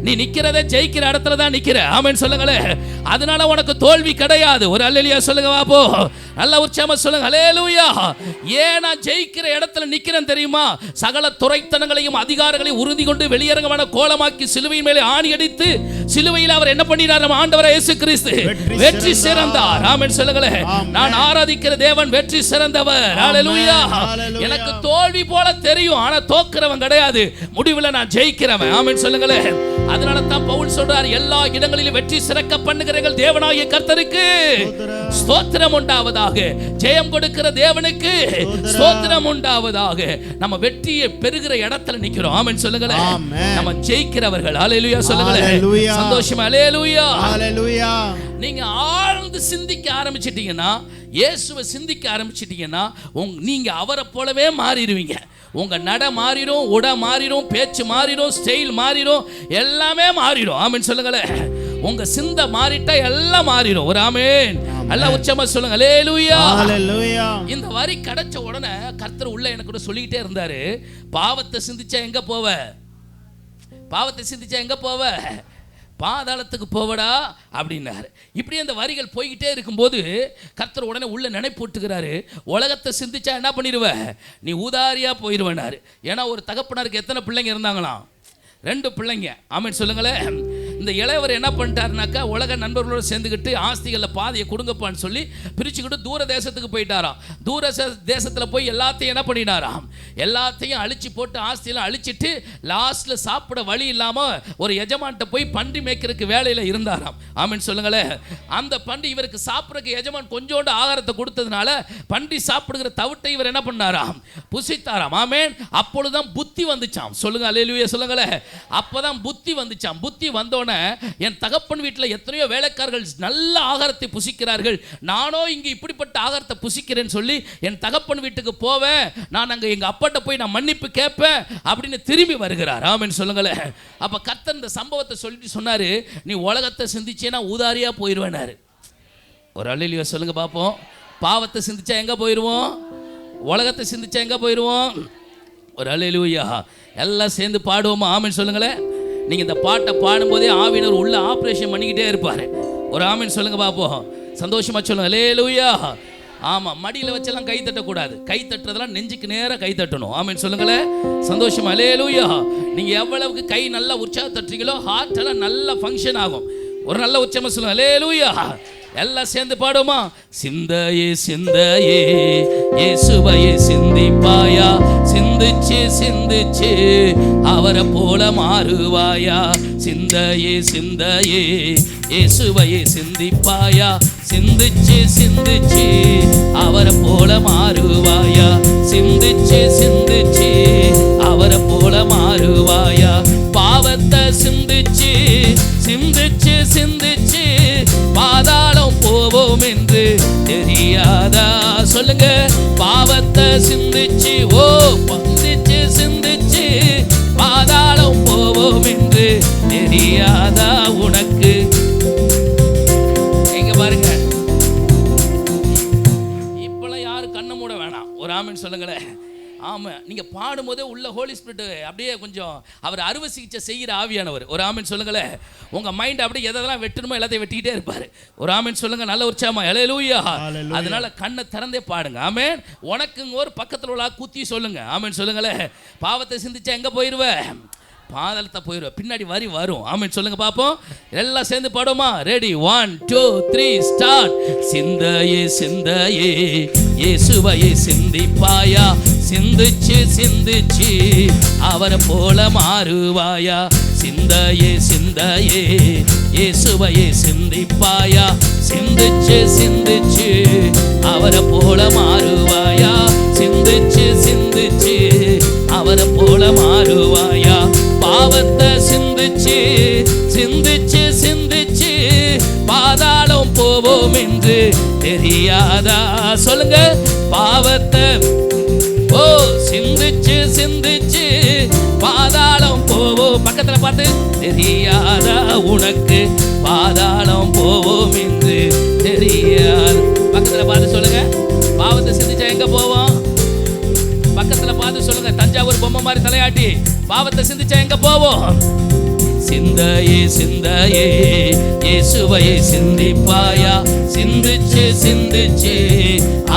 நீ நிக்கிறதே ஜெயிக்கிற இடத்துல தான் நிக்கிற. ஆமென் சொல்லுங்களேன். அதனால உனக்கு தோல்வி கிடையாது. ஒரு அல்லேலூயா சொல்லுங்க பாப்போ. நல்ல உற்சாகமா சொல்லுங்க அல்லேலூயா. ஏன் நான் ஜெயிக்கிற இடத்துல நிக்கிறேன் தெரியுமா? சகல துரைத்தனங்களையும் அதிகாரங்களையும் உறுதி கொண்டு வெளியரங்கமான கோலமாக்கி சிலுவையின் மேலே ஆணி அடித்து சிலுவையில் அவர் என்ன பண்ணினார்? நம்ம ஆண்டவர் இயேசு கிறிஸ்து வெற்றி சிறந்தார். ஆமென் சொல்லுங்களேன். நான் ஆராதிக்கிற தேவன் வெற்றி சிறந்தவர். ஹல்லேலூயா. எனக்கு தோல்வி போல தெரியும், ஆனா தோக்குறவன் கிடையாது. முடிவுல நான் ஜெயிக்கிறவன். ஆமென் சொல்லுங்களேன். அதனால தான் பவுல் சொல்றார், எல்லா இடங்களிலும் வெற்றி சிறக்க பண்ணுகிறீர்கள் தேவனாகிய கர்த்தருக்கு ஸ்தோத்திரம் உண்டாவதாக. ஜெயம் கொடுக்கிற தேவனுக்கு ஸ்தோத்திரம் உண்டாவதாக. நம்ம வெற்றியை பெறுகிற இடத்துல நிக்கிறோம். ஆமென் சொல்லுங்களேன். நம்ம ஜெயிக்கிறவர்கள். ஹல்லேலூயா சொல்லுங்களேன். சந்தோஷமா. அல்லேலூயா. ஹல்லேலூயா. நீங்க ஆழ்ந்து சிந்திக்க ஆரம்பிச்சிட்டீங்கன்னா, இயேசுவை சிந்திக்க ஆரம்பிச்சிட்டீங்கன்னா, நீங்க அவரை போலவே மாறிடுவீங்க. உங்க நட மாறிடும், உடை மாறிடும், பேச்சு மாறிடும், ஸ்டைல் மாறிடும், எல்லாமே மாறிடும். ஆமென் சொல்லுங்களேன். உங்க சிந்தை மாறிட்டா எல்லாம் மாறிடும். ஒரு ஆமென். நல்லா உச்சமா சொல்லுங்க அல்லேலூயா. ஹல்லேலூயா. இந்த வரி கிடைச்ச உடனே கர்த்தர் உள்ள எனக்கு கூட சொல்லிக்கிட்டே இருந்தாரு, பாவத்தை சிந்திச்சா எங்க போவ, பாவத்தை சிந்திச்சா எங்க போவ, பாதாளத்துக்கு போவடா அப்படின்னாரு. இப்படி அந்த வரிகள் போய்கிட்டே இருக்கும்போது கர்த்தர் உடனே உள்ள நினைப்பூட்டுகிறாரு, உலகத்தை சிந்திச்சா என்ன பண்ணிடுவ, நீ ஊதாரியா போயிடுவேனாரு. ஏன்னா ஒரு தகப்பனாருக்கு எத்தனை பிள்ளைங்க இருந்தாங்களாம்? 2 பிள்ளைங்க. ஆமென் சொல்லுங்களேன். இந்த இளையவர் என்ன பண்ணிட்டாருனாக்கா, உலக நண்பர்களோடு சேர்ந்துக்கிட்டு ஆஸ்திகளில் பாதியை கொடுங்கப்பான்னு சொல்லி பிரிச்சுக்கிட்டு தூர தேசத்துக்கு போயிட்டாராம். தூர தேசத்தில் போய் எல்லாத்தையும் என்ன பண்ணினாராம், எல்லாத்தையும் அழிச்சு போட்டு ஆஸ்தியெல்லாம் அழிச்சிட்டு லாஸ்ட்டில் சாப்பிட வழி இல்லாமல் ஒரு எஜமான்கிட்ட போய் பன்றி மேய்க்கிறதுக்கு வேலையில் இருந்தாராம். ஆமென் சொல்லுங்களேன். அந்த பன்றி இவருக்கு சாப்பிட்றதுக்கு எஜமான் கொஞ்சோண்டு ஆகாரத்தை கொடுத்ததுனால பன்றி சாப்பிடுகிற தவிட்டை இவர் என்ன பண்ணாராம், புசித்தாராம். ஆமென். அப்பொழுதுதான் புத்தி வந்துச்சாம். சொல்லுங்க அல்லேலூயா சொல்லுங்களேன். அப்போதான் புத்தி வந்துச்சாம். புத்தி வந்தோடனே, என் தகப்பன் வீட்டில் எத்தனையோ வேலைக்காரர்கள் நல்ல ஆகாரத்தை புசிக்கிறார்கள், நானோ இங்கே இப்படிப்பட்ட ஆகாரத்தை புசிக்கிறேன்னு சொல்லி என் தகப்பன் வீட்டுக்கு போவேன், நான் அங்கே எங்கள் அப்பாட்ட போய் நான் மன்னிப்பு கேட்பேன் அப்படின்னு திரும்பி வருகிறார். ஆமென் சொல்லுங்களேன். அப்போ கர்த்தர் இந்த சம்பவத்தை சொல்லிட்டு சொன்னார், நீ உலகத்தை சிந்திச்சேன்னா ஊதாரியா போயிடுவேனாரு. ஒரு அல்லேலூயா சொல்லுங்க பார்ப்போம். பாவத்தை சிந்திச்சா எங்கே போயிடுவோம், உலகத்தை சிந்திச்சா எங்கே போயிடுவோம்? ஒரு அல்லேலூயா. எல்லாம் சேர்ந்து பாடுவோமா? ஆமென் சொல்லுங்களேன். நீங்கள் இந்த பாட்டை பாடும்போதே ஆவியினர் உள்ள ஆப்ரேஷன் பண்ணிக்கிட்டே இருப்பார். ஒரு ஆமென் சொல்லுங்க பார்ப்போம். சந்தோஷமா சொல்லுங்க அல்லேலூயா. ஆமாம், மடியில் வச்செல்லாம் கை தட்டக்கூடாது. கை தட்டுறதெல்லாம் நெஞ்சுக்கு நேராக கை தட்டணும். ஆமென் சொல்லுங்களேன். சந்தோஷமா அல்லேலூயா. நீங்கள் எவ்வளவுக்கு கை நல்லா உற்சாகம் தட்டுறீங்களோ ஹார்ட் எல்லாம் நல்லா ஃபங்க்ஷன் ஆகும். ஒரு நல்ல உச்சமா சொல்லுங்க அல்லேலூயா. எல்லாம் சேர்ந்து பாடுமா? சிந்தையே சிந்தையே இயேசுவையே சிந்திப்பாயா, சிந்திச்சு சிந்திச்சு அவரை போல மாறுவாயா. சிந்தையே சிந்தையே இயேசுவையே சிந்திப்பாயா, சிந்திச்சு சிந்திச்சு அவரை போல மாறுவாயா. சிந்திச்சு சிந்திச்சு அவரை போல மாறுவாயா. பாவத்தை சிந்திச்சு சிந்திச்சு சிந்திச்சு பாதாளம் போவோம் என்று தெரியாதா? சொல்லுங்க. பாவத்தை சிந்திச்சு சிந்திச்சு சிந்திச்சு பாதாளம் போவோம் என்று தெரியாதா உனக்கு? எங்க பாருங்க, இப்பெல்லாம் யாரும் கண்ணை மூட வேணாம். ஒரு ஆமென் சொல்லுங்களேன். ஆமாம், நீங்கள் பாடும்போதே உள்ள ஹோலி ஸ்பிரிட் அப்படியே கொஞ்சம் அவர் அறுவை சிகிச்சை செய்கிற ஆவியானவர். ஒரு ஆமீன் சொல்லுங்களேன். உங்கள் மைண்ட் அப்படியே எதெல்லாம் வெட்டணுமோ எல்லாத்தையும் வெட்டிக்கிட்டே இருப்பார். ஒரு ஆமீன் சொல்லுங்கள். நல்ல உற்சாகமா ஹல்லேலூயா. அதனால கண்ணை திறந்தே பாடுங்க. ஆமேன். உனக்குங்க ஒரு பக்கத்தில் உள்ள குத்தி சொல்லுங்க. ஆமீன் சொல்லுங்களேன். பாவத்தை சிந்திச்சா எங்கே போயிடுவேன்? பாதளத்தை போயிடுவேன். பின்னாடி வரி வரும். ஆமீன் சொல்லுங்க பார்ப்போம். எல்லாம் சேர்ந்து பாடுமா? Ready, 1 2 3 start. சிந்தையே சிந்தையே இயேசுவையே சிந்திப்பாயா, சிந்திச்சு சிந்திச்சு அவரை போல மாறுவாயா. சிந்தையே சிந்தையே இயேசுவையே சிந்திப்பாயா, சிந்திச்சு சிந்திச்சு அவரை போல மாறுவாயா. சிந்திச்சு சிந்திச்சு அவரை போல மாறுவாயா. பாவத்தை சிந்திச்சு சிந்திச்சு சிந்திச்சு பாதாளம் போவோம் என்று தெரியாதா? சொல்லுங்க. பாவத்தை சிந்திச்சு சிந்திச்சு பாதாளம் போவோம். பக்கத்துல பார்த்து, தெரியாதா உனக்கு பாதாளம் போவோம் என்று தெரியாது. பக்கத்துல பார்த்து சொல்லுங்க. பாவத்தை சிந்திச்சா எங்க போவோம்? பக்கத்துல பார்த்து சொல்லுங்க. தஞ்சாவூர் பொம்மை மாதிரி தலையாட்டி, பாவத்தை சிந்திச்சா எங்க போவோம்? சிந்தையே சிந்தையே இயேசுவையே சிந்திப்பாயா, சிந்திச்சு சிந்திச்சு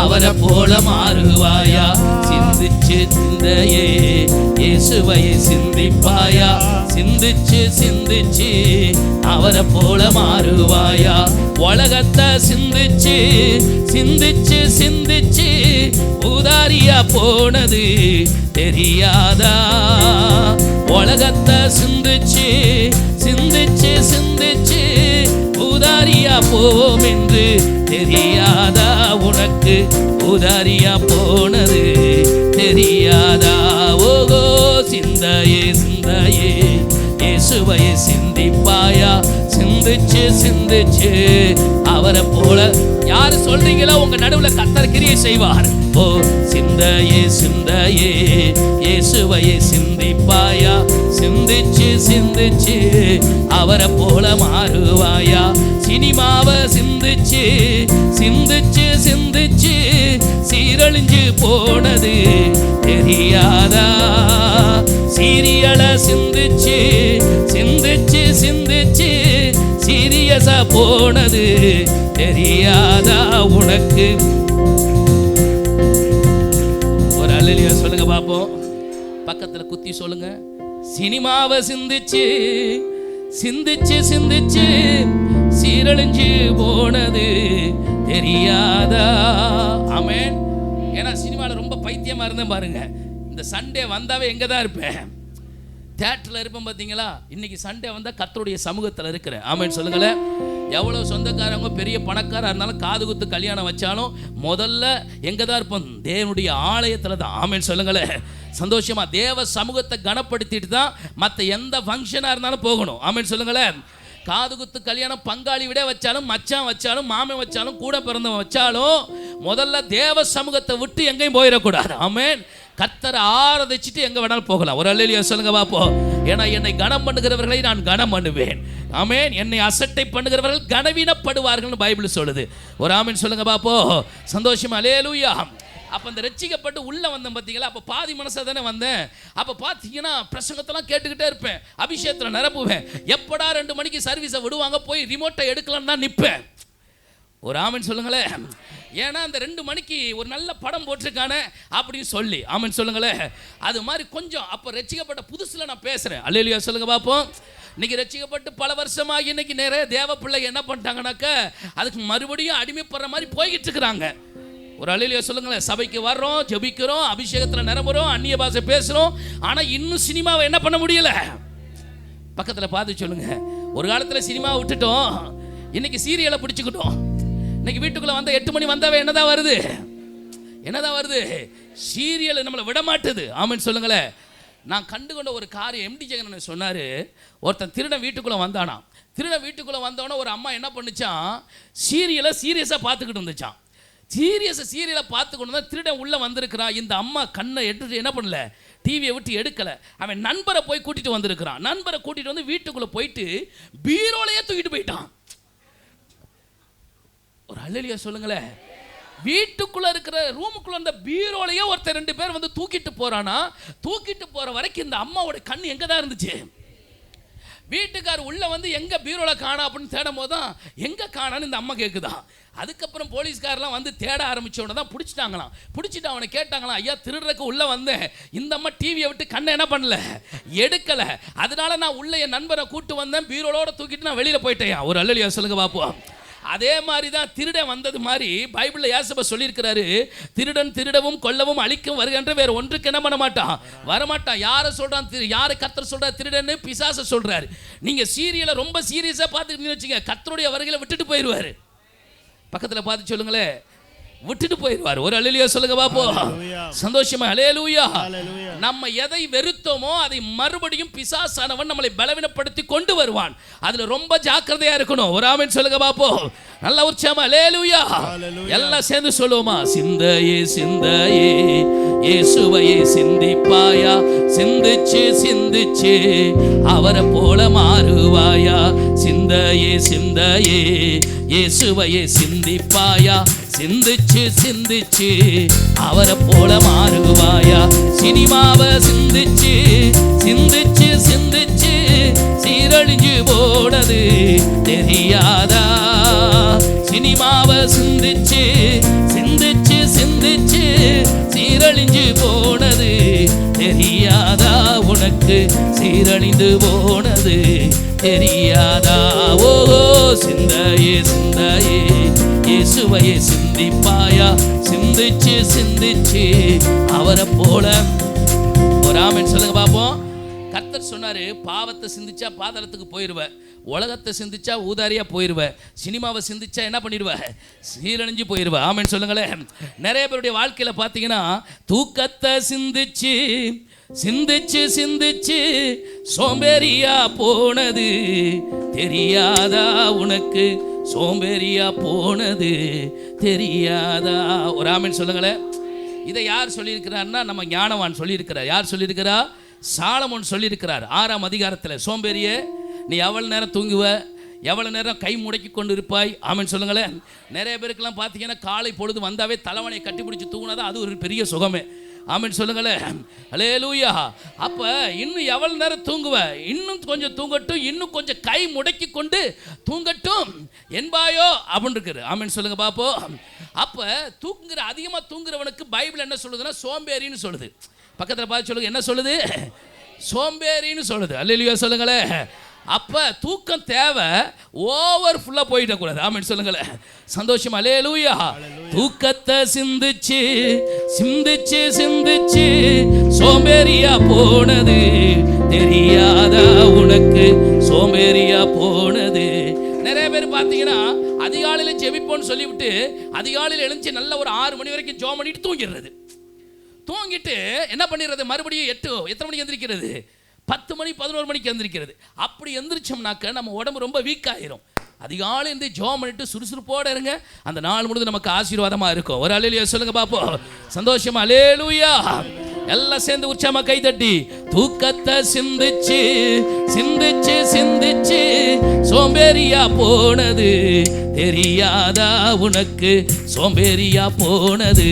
அவரை போல மாறுவாயா. சிந்திச்சு சிந்தையே இயேசுவையே சிந்திப்பாயா, சிந்திச்சு சிந்திச்சு அவரை போல மாறுவாயா. உலகத்தை சிந்திச்சு சிந்திச்சு சிந்திச்சு உதாரியா போனது தெரியாதா? உலகத்தை சிந்திச்சு சிந்திச்சு சிந்திச்சு உதாரியா போவோம் என்று தெரியாதா? உனக்கு உதாரியா போனது தெரியாதா? ஓகோ சிந்தையே சிந்தையே இயேசுவையே சிந்திப்பாயா, சிந்திச்சு சிந்திச்சு அவரை போல. யாரு சொல்றீங்களோ உங்க நடுவுல கர்த்தர் கிரியை செய்வார். ஓ சிந்தையே சிந்தையே இயேசுவையே சிந்திப்பாயா, சிந்திச்சு சிந்திச்சு அவரை போல மாறுவாயா. சினிமாவை சிந்திச்சு சிந்திச்சு சிந்திச்சு சீரழிஞ்சு போனது தெரியாதா? சீரியலை சிந்திச்சு சிந்திச்சு சிந்திச்சு சீரியஸா போனது தெரியாதா? உனக்கு ஒரு அல்லேலூயா சொல்லுங்க பாப்போம். பக்கத்துல குத்தி சொல்லுங்க. சினிமாவை சிந்திச்சு சிந்திச்சு சிந்திச்சு சீரழிஞ்சு போனது தெரியாதா? ஆமென். ஏன்னா சினிமாவில் ரொம்ப பைத்தியமா இருந்தேன் பாருங்க. இந்த சண்டே வந்தாவே எங்கே தான் இருப்பேன்? தியேட்டரில் இருப்பேன். பார்த்தீங்களா? இன்னைக்கு சண்டே வந்தால் கர்த்தருடைய சமூகத்தில் இருக்கிறேன். ஆமென் சொல்லுங்களேன். எவ்வளோ சொந்தக்காரங்க பெரிய பணக்காராக இருந்தாலும் காது குத்து கல்யாணம் வச்சாலும் முதல்ல எங்கே தான் இருப்போம்? தேவனுடைய ஆலயத்தில் தான். ஆமென் சொல்லுங்களேன். சந்தோஷமா தேவ சமூகத்தை கனப்படுத்திட்டு தான் மற்ற எந்த ஃபங்க்ஷனாக இருந்தாலும் போகணும். ஆமென் சொல்லுங்களேன். காது குத்து கல்யாணம் பங்காளி விட வச்சாலும், மச்சான் வச்சாலும், மாமன் வச்சாலும், கூட பிறந்தவன் வச்சாலும் முதல்ல தேவ சமூகத்தை விட்டு எங்கேயும் போயிடக்கூடாது. ஆமென். கர்த்தரை ஆராதிச்சுட்டு எங்க வேணாலும் போகலாம். ஒரு அல்லேலூயா சொல்லுங்க பாப்போம். ஏன்னா என்னை கனம் பண்ணுகிறவர்களை நான் கனம் பண்ணுவேன். ஆமென். என்னை அசட்டை பண்ணுகிறவர்கள் கனவீனப்படுவார்கள் பைபிள் சொல்லுது. ஒரு ஆமென் சொல்லுங்க பாப்போம். சந்தோஷமா அல்லேலூயா. அப்போ இந்த ரட்சிக்கப்பட்டு உள்ளே வந்தேன் பார்த்தீங்களா? அப்போ பாதி மனசாக தானே வந்தேன். அப்போ பார்த்தீங்கன்னா பிரசங்கத்தெல்லாம் கேட்டுக்கிட்டே இருப்பேன், அபிஷேகத்தில் நிரப்புவேன். எப்படா 2 மணிக்கு சர்வீஸை விடுவாங்க போய் ரிமோட்டை எடுக்கலான்னு தான் நிற்பேன். ஒரு ஆமென் சொல்லுங்களேன். ஏன்னா அந்த 2 மணிக்கு ஒரு நல்ல படம் போட்டிருக்கானே அப்படின்னு சொல்லி. ஆமென் சொல்லுங்களேன். அது மாதிரி கொஞ்சம் அப்போ ரட்சிக்கப்பட்ட புதுசில் நான் பேசுகிறேன். அல்லேலூயா சொல்லுங்க பார்ப்போம். இன்னைக்கு ரட்சிக்கப்பட்டு பல வருஷமாக இன்னைக்கு நிறைய தேவ பிள்ளை என்ன பண்ணிட்டாங்கனாக்க அதுக்கு மறுபடியும் அடிமைப்படுற மாதிரி போய்கிட்டு இருக்கிறாங்க. ஒரு அல்லேலூயா சொல்லுங்களேன். சபைக்கு வர்றோம், ஜெபிக்கிறோம், அபிஷேகத்தில் நிரம்புறோம், அந்நிய பாஷை பேசுகிறோம். ஆனால் இன்னும் சினிமாவை என்ன பண்ண முடியல? பக்கத்தில் பார்த்து சொல்லுங்க. ஒரு காலத்தில் சினிமாவை விட்டுட்டோம், இன்னைக்கு சீரியலை பிடிச்சிக்கிட்டோம். இன்னைக்கு வீட்டுக்குள்ளே வந்தால் 8 மணி வந்தாவே என்னதான் வருது? என்னதான் வருது? சீரியல் நம்மளை விட மாட்டுது. ஆமென் சொல்லுங்களேன். நான் கண்டுகொண்ட ஒரு காரியம் எம்டி ஜெகன் சொன்னார். ஒருத்தன் திருடன் வீட்டுக்குள்ளே வந்தானா. திருடன் வீட்டுக்குள்ளே வந்தோடனே ஒரு அம்மா என்ன பண்ணுச்சான்? சீரியலை சீரியஸாக பார்த்துக்கிட்டு இருந்துச்சான். சீரியலை பார்த்து கொண்டு தான் திருடன் உள்ளே வந்திருக்கிறான். இந்த அம்மா கண்ணை எடுத்துட்டு என்ன பண்ணல? டிவியை விட்டு எடுக்கலை. அவன் நண்பரை போய் கூட்டிகிட்டு வந்திருக்கிறான். நண்பரை கூட்டிகிட்டு வந்து வீட்டுக்குள்ளே போயிட்டு பீரோலையே தூக்கிட்டு போயிட்டான். ஒரு அல்லேலூயா சொல்லுங்களேன். வீட்டுக்குள்ள இருக்கிற ரூமுக்குள்ள அந்த பீரோலையே ஒருத்தர் 2 பேர் வந்து தூக்கிட்டு போறானா. தூக்கிட்டு போற வரைக்கும் இந்த அம்மாவோட கண் எங்க தான் இருந்துச்சு. வீட்டுக்கார் உள்ள வந்து எங்க பீரோல காணா அப்படின்னு தேடும் போது தான் எங்க காணான்னு இந்த அம்மா கேட்குதான். அதுக்கப்புறம் போலீஸ்காரெலாம் வந்து தேட ஆரம்பிச்சோன்னு தான் பிடிச்சிட்டாங்களாம். பிடிச்சிட்டு அவனை கேட்டாங்களாம், ஐயா திருடுறக்கு உள்ளே வந்தேன், இந்த அம்மா டிவியை விட்டு கண்ணை என்ன பண்ணல எடுக்கலை, அதனால நான் உள்ள என் நண்பரை கூட்டு வந்தேன், பீரோலோட தூக்கிட்டு நான் வெளியில் போயிட்டேன். ஒரு அல்லலியா சொல்லுங்க பார்ப்போம். அதே மாதிரி தான் திருடன் வந்தது மாதிரி பைபிளில் இயேசு சொல்லியிருக்கிறாரு, திருடன் திருடவும் கொல்லவும் அழிக்கும் வருகின்ற வேற ஒன்றுக்கு என்ன பண்ண மாட்டான், வரமாட்டான். யாரை சொல்றான், யாரை கர்த்தர் சொல்றாரு திருடன்னு? பிசாசை சொல்றாரு. நீங்க சீரியலை ரொம்ப சீரியஸா பார்த்துக்கிட்டீங்கன்னு வச்சுங்க, கர்த்தருடைய வருகையில விட்டுட்டு போயிடுவாரு. பக்கத்தில் பார்த்து சொல்லுங்களேன், விட்டுட்டு போயிடுவார். ஒரு அல்லேலூயா சொல்லுங்க பாப்போம். சந்தோஷமா அல்லேலூயா. நம்ம எதை வெறுத்தோமோ அதை மறுபடியும் பிசாசானவன் நம்மளை பலவீனப்படுத்தி கொண்டு வருவான். அதுல ரொம்ப ஜாக்கிரதையா இருக்கணும். ஒரு ஆமென் சொல்லுங்க பாப்போம். நல்ல உற்சாகமா அல்லேலூயா எல்லாம் சேர்ந்து சொல்லுவோமா? சிந்தையே சிந்தையே இயேசுவையே சிந்திப்பாயா, சிந்திச்சு சிந்திச்சு அவரை போல மாறுவாயா. சிந்தையே சிந்தையே இயேசுவையே சிந்திப்பாயா, சிந்திச்சு சிந்திச்சு அவரை போல மாறுவாயா. சினிமாவை சிந்திச்சு சிந்திச்சு சிந்திச்சு சீரழிஞ்சு போனது தெரியாதா? சினிமாவை சிந்திச்சு சிந்திச்சு சிந்திச்சு சீரழிஞ்சு போனது தெரியாதா? உனக்கு சீரழிந்து போனது தெரியாதா? ஓ சிந்தையே சிந்தையே இயேசுவையே சிந்திப்பாயா, சிந்திச்சு சிந்திச்சு அவரை போல. ஒரு ஆமென் சொல்லுங்க பாப்போம். கர்த்தர் சொன்னாரு, பாவத்தை சிந்திச்சா பாதாளத்துக்கு போயிடுவ, உலகத்தை சிந்திச்சா ஊதாரியா போயிடுவ, சினிமாவை சிந்திச்சா என்ன பண்ணிடுவ, சீரழிஞ்சு போயிடுவ. ஆமென் சொல்லுங்களேன். நிறைய பேருடைய வாழ்க்கையில பார்த்தீங்கன்னா தூக்கத்தை சிந்திச்சு சிந்திச்சு சிந்திச்சு சோம்பேறியா போனது தெரியாதா? உனக்கு சோம்பேறியா போனது தெரியாதா? ஒரு ஆமென் சொல்லுங்களேன். இதை யார் சொல்லியிருக்கிறார்னா நம்ம ஞானவான் சொல்லியிருக்கிறார். யார் சொல்லியிருக்கிறா? சாலமோன் சொல்லியிருக்கிறார் 6ஆம் அதிகாரத்தில். சோம்பேறியே, நீ எவ்வளவு நேரம் தூங்குவ, எவ்வளவு நேரம் கை முடக்கி கொண்டு இருப்பாய். ஆமென் சொல்லுங்களேன். நிறைய பேருக்கெல்லாம் பார்த்தீங்கன்னா காலை பொழுது வந்தாவே தலைவனை கட்டிப்பிடிச்சு தூங்கினாதான் அது ஒரு பெரிய சுகமே. ஆமென் சொல்லுங்களேன். அல்லேலூயா. அப்ப இன்னும் எவ்வளவு நேரம் தூங்குவ, இன்னும் கொஞ்சம் தூங்கட்டும், இன்னும் கொஞ்சம் கை முடக்கி கொண்டு தூங்கட்டும் என்பாயோ அப்படின்னு இருக்குது. ஆமென் சொல்லுங்க பாப்போம். அப்ப தூங்குற அதிகமா தூங்குறவனுக்கு பைபிள் என்ன சொல்லுதுன்னா சோம்பேறின்னு சொல்லுது. பக்கத்தில் பார்த்து சொல்லுங்க, என்ன சொல்லுது? சோம்பேறின்னு சொல்லுது. அல்லேலூயா சொல்லுங்களேன். அப்ப தூக்கம் தேவை, ஓவர் ஃபுல்லா போயிடக்கூடாது. ஆமென் சொல்லுங்களேன். சந்தோஷம். அல்லேலூயா. தூக்கத்தை சிந்திச்சு சிந்திச்சு சிந்திச்சு சோம்பேறியா போனது தெரியாதா? உனக்கு சோம்பேறியா போனது. நிறைய பேர் பார்த்தீங்கன்னா அதிகாலையில ஜெபிப்போன்னு சொல்லிவிட்டு அதிகாலையில் எழுந்து நல்ல ஒரு 6 மணி வரைக்கும் ஜெபம் பண்ணிட்டு தூங்கிடுறது. தூங்கிட்டு என்ன பண்ணிடுறது, மறுபடியும் எத்தனை மணிக்கு எந்திரிக்கிறது, 10 மணி 11 மணிக்கு எந்திரிக்கிறது. அப்படி எந்திரிச்சோம்னாக்க நம்ம உடம்பு ரொம்ப வீக் ஆயிரும். அதிகாலை இருந்து ஜெபம் பண்ணிட்டு சுறுசுறுப்போட இருங்க, அந்த நாள் முழுது நமக்கு ஆசீர்வாதமா இருக்கும். ஒரு அல்லேலூயா சொல்லுங்க பாப்போம். சந்தோஷமா அல்லேலூயா. எல்லாம் சேர்ந்து உற்சாகமா கை தட்டி. தூக்கத்தை சிந்திச்சு சிந்திச்சு சிந்திச்சு சோம்பேறியா போனது தெரியாதா? உனக்கு சோம்பேறியா போனது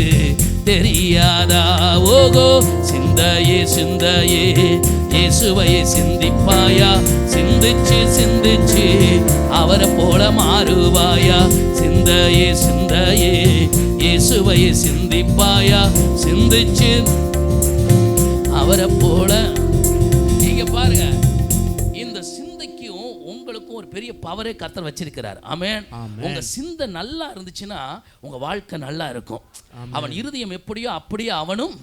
தெரியாதா? ஓகோ சிந்தையே சிந்தையே இயேசுவையே சிந்திப்பாயா, சிந்திச்சு சிந்திச்சு அவரை போல மாறுவாயா. சிந்தையே சிந்தையே இயேசுவையே சிந்திப்பாயா, சிந்திச்சு அவரை போல. நீங்க பாருங்க, இந்த சிந்தைக்கும் உங்களுக்கும் ஒரு பெரிய பவரே கர்த்தர் வச்சிருக்கிறார். ஆமென். உங்க சிந்தை நல்லா இருந்துச்சுன்னா உங்க வாழ்க்கை நல்லா இருக்கும். அவன் இருதயம் எப்படியோ அப்படியே அவனும்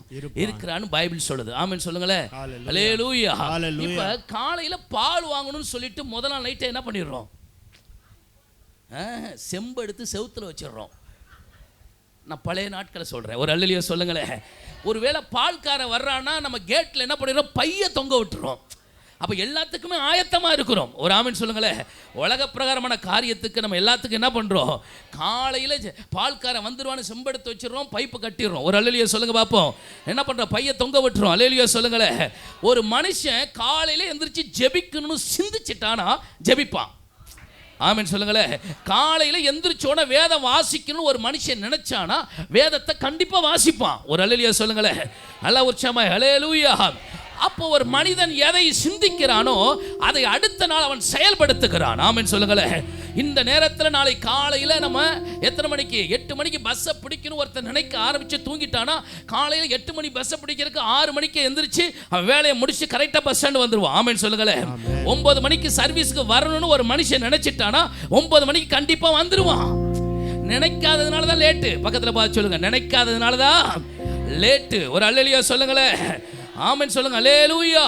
இருக்கிறான்னு பைபிள் சொல்லுது. ஆமென் சொல்லுங்களேன். அல்லேலூயா. இப்ப காலையில பால் வாங்கணும்னு சொல்லிட்டு முதல் நாள் நைட்டை என்ன பண்ணிடுறோம், செம்பு எடுத்து செவுத்துல வச்சிடுறோம். நான் பழைய நாட்களை சொல்றேன். ஒரு அல்லேலூயா சொல்லுங்களேன். ஒருவேளை பால்கார வர்றான்னா நம்ம கேட்ல என்ன பண்ணிடுறோம், பைய தொங்க விட்டுறோம். அப்போ எல்லாத்துக்குமே ஆயத்தமாக இருக்கிறோம். ஒரு ஆமென் சொல்லுங்களேன். உலக பிரகாரமான காரியத்துக்கு நம்ம எல்லாத்துக்கும் என்ன பண்ணுறோம், காலையில் பால்காரன் வந்துடுவான்னு செம்பெடுத்து வச்சிடறோம், பைப்பை கட்டிடுறோம். ஒரு அல்லேலூயா சொல்லுங்க பார்ப்போம். என்ன பண்ணுறோம், பையை தொங்க விட்டுறோம். அல்லேலூயா சொல்லுங்களேன். ஒரு மனுஷன் காலையில் எந்திரிச்சு ஜெபிக்கணும்னு சிந்திச்சிட்டானா ஜெபிப்பான். ஆமென் சொல்லுங்களேன். காலையில் எந்திரிச்சோட வேதம் வாசிக்கணும்னு ஒரு மனுஷன் நினைச்சானா வேதத்தை கண்டிப்பா வாசிப்பான். ஒரு அல்லேலூயா சொல்லுங்களேன். நல்லா உற்சாகமா ஹல்லேலூயா. அப்போ ஒரு மனிதன் எதை சிந்திக்கிறானோ அதை அடுத்த நாள் அவன் செயல்படுத்துகிறான். ஆமென் சொல்லுங்களேன். இந்த நேரத்தில் நாளை காலையில் நம்ம எத்தனை மணிக்கு 8 மணிக்கு பஸ்ஸை பிடிக்கணும் ஒருத்தர் நினைக்க ஆரம்பிச்சு தூங்கிட்டானா காலையில் 8 மணி பஸ்ஸை பிடிக்கிறதுக்கு 6 மணிக்கு எந்திரிச்சு அவன் வேலையை முடிச்சு கரெக்டாக பஸ் ஸ்டாண்டு வந்துடுவான். ஆமென் சொல்லுங்களேன். 9 மணிக்கு சர்வீஸுக்கு வரணும்னு ஒரு மனுஷன் நினைச்சிட்டானா 9 மணிக்கு கண்டிப்பாக வந்துடுவான். நினைக்காததுனால தான் லேட்டு. பக்கத்தில் பார்த்து சொல்லுங்க, நினைக்காததுனால தான் லேட்டு. ஒரு அல்லேலூயா சொல்லுங்களேன். ஆமென் சொல்லுங்க. அல்லேலூயா.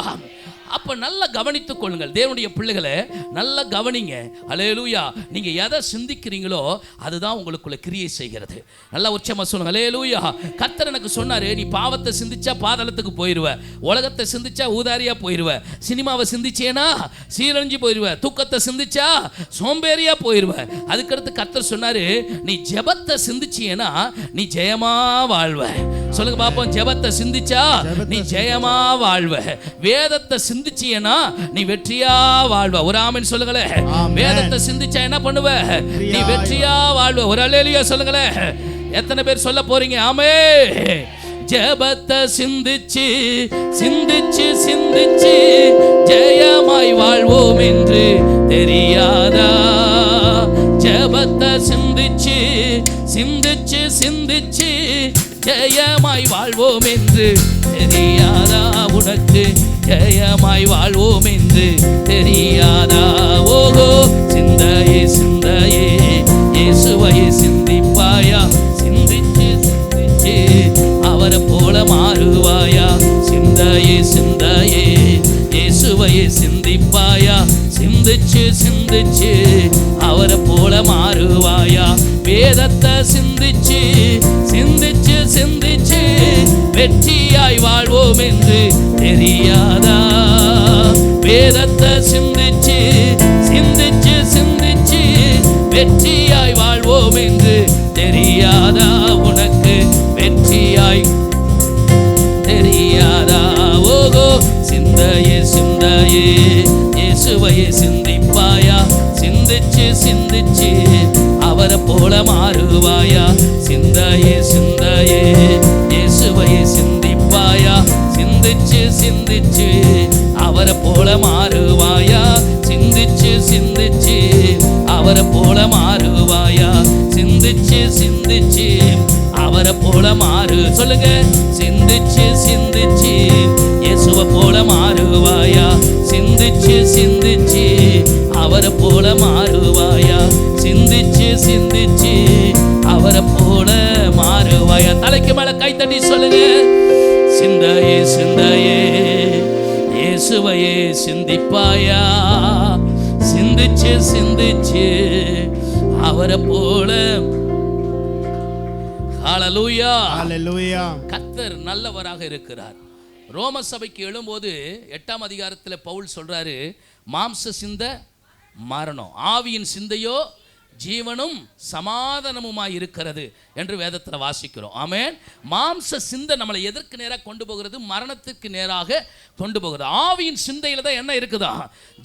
அப்ப நல்லா கவனித்துக் கொள்ளுங்கள் தேவனுடைய பிள்ளைகளை, நல்லா கவனிங்க. அல்லேலூயா. நீங்க எதை சிந்திக்கிறீங்களோ அதுதான் உங்களுக்குள்ள கிரியை செய்கிறது. நல்லா உச்சமா சொல்லுங்க அல்லேலூயா. கர்த்தர் எனக்கு சொன்னாரு, நீ பாவத்தை சிந்திச்சா பாதாளத்துக்கு போயிடுவ, உலகத்தை சிந்திச்சா ஊதாரியா போயிடுவ, சினிமாவை சிந்திச்சேனா சீரழிஞ்சு போயிடுவ, தூக்கத்தை சிந்திச்சா சோம்பேறியா போயிடுவ. அதுக்கடுத்து கர்த்தர் சொன்னாரு, நீ ஜெபத்தை சிந்திச்சேனா நீ ஜெயமா வாழ்வ. சொல்லுங்க பாப்போம். ஜெபத்தை சிந்திச்சா நீ ஜெயமா வாழ்வ. வேதத்தை சிந்திச்சியனா நீ வெற்றியா வாழ்வ. ஒரு ஆமென் சொல்லுங்களேன். வேதத்தை சிந்திச்சா என்ன பண்ணுவ? நீ வெற்றியா வாழ்வ. ஒரு அல்லேலூயா சொல்லுங்களேன். எத்தனை பேர் சொல்ல போறீங்க? ஆமென். ஜெபத்தை சிந்திச்சு சிந்திச்சு சிந்திச்சு ஜெயமாய் வாழ்வோம் என்று தெரியாதா? ஜெபத்தை சிந்திச்சு சிந்திச்சு சிந்திச்சு ஜெயமாய் வாழ்வோம் என்று தெரியாதா? உனக்கு ஜெயமாய் வாழ்வோம் என்று தெரியாதா? ஓகோ சிந்தையே சிந்தையே இயேசுவையே சிந்திப்பாயா? சிந்திச்சு சிந்திச்சு அவரை போல மாறுவாயா? சிந்தையே சிந்தையே இயேசுவையே சிந்திப்பாயா? சிந்திச்சு சிந்திச்சு அவரை போல மாறுவாயா? வேதத்தை சிந்திச்சு சிந்திச்சு சிந்திச்சு வெற்றியாய் வாழ்வோம் என்று தெரியாதா? வேதத்தை சிந்திச்சு சிந்திச்சு சிந்திச்சு வெற்றியாய் வாழ்வோம் என்று தெரியாதா? உனக்கு வெற்றியாய் தெரியாதா? ஓகோ சிந்தையே சிந்தையே இயேசுவையே சிந்திப்பாயா? சிந்திச்சு சிந்திச்சு அவரை போல மாறுவாயா? சிந்தையே சிந்தையே இயேசுவையே சிந்திப்பாயா? சிந்திச்சு சிந்திச்சு அவரை போல மாறுவாயா? சிந்திச்சு சிந்திச்சு அவரை போல மாறுவாயா? சிந்திச்சு சிந்திச்சு அவரை போல மாறு. சொல்லுங்க. சிந்திச்சு சிந்திச்சு இயேசுவை போல மாறுவாயா? சிந்திச்சு சிந்திச்சு அவரை போல மாறுவாயா? சிந்திச்சு சிந்திச்சு அவரை போல மாறுவாயா? தலைக்கு மேல கை தட்டி சொல்லுங்க. சிந்தையே சிந்தையே இயேசுவையே சிந்திப்பாயா? சிந்திச்சு சிந்திச்சு அவரை போல. ஹல்லேலூயா. ஹல்லேலூயா. கர்த்தர் நல்லவராக இருக்கிறார். ரோம சபைக்கு எழும்போது 8ஆம் அதிகாரத்தில் பவுல் சொல்றாரு, மாம்ச சிந்த மரணம், ஆவியின் சிந்தையோ ஜீவனும் சமாதானமுமாய் இருக்கிறது என்று வேதத்தில் வாசிக்கிறோம். ஆமென். மாம்ச சிந்தை நம்மளை எதற்கு நேராக கொண்டு போகிறது? மரணத்துக்கு நேராக கொண்டு போகிறது. ஆவியின் சிந்தையில் தான் என்ன இருக்குதா?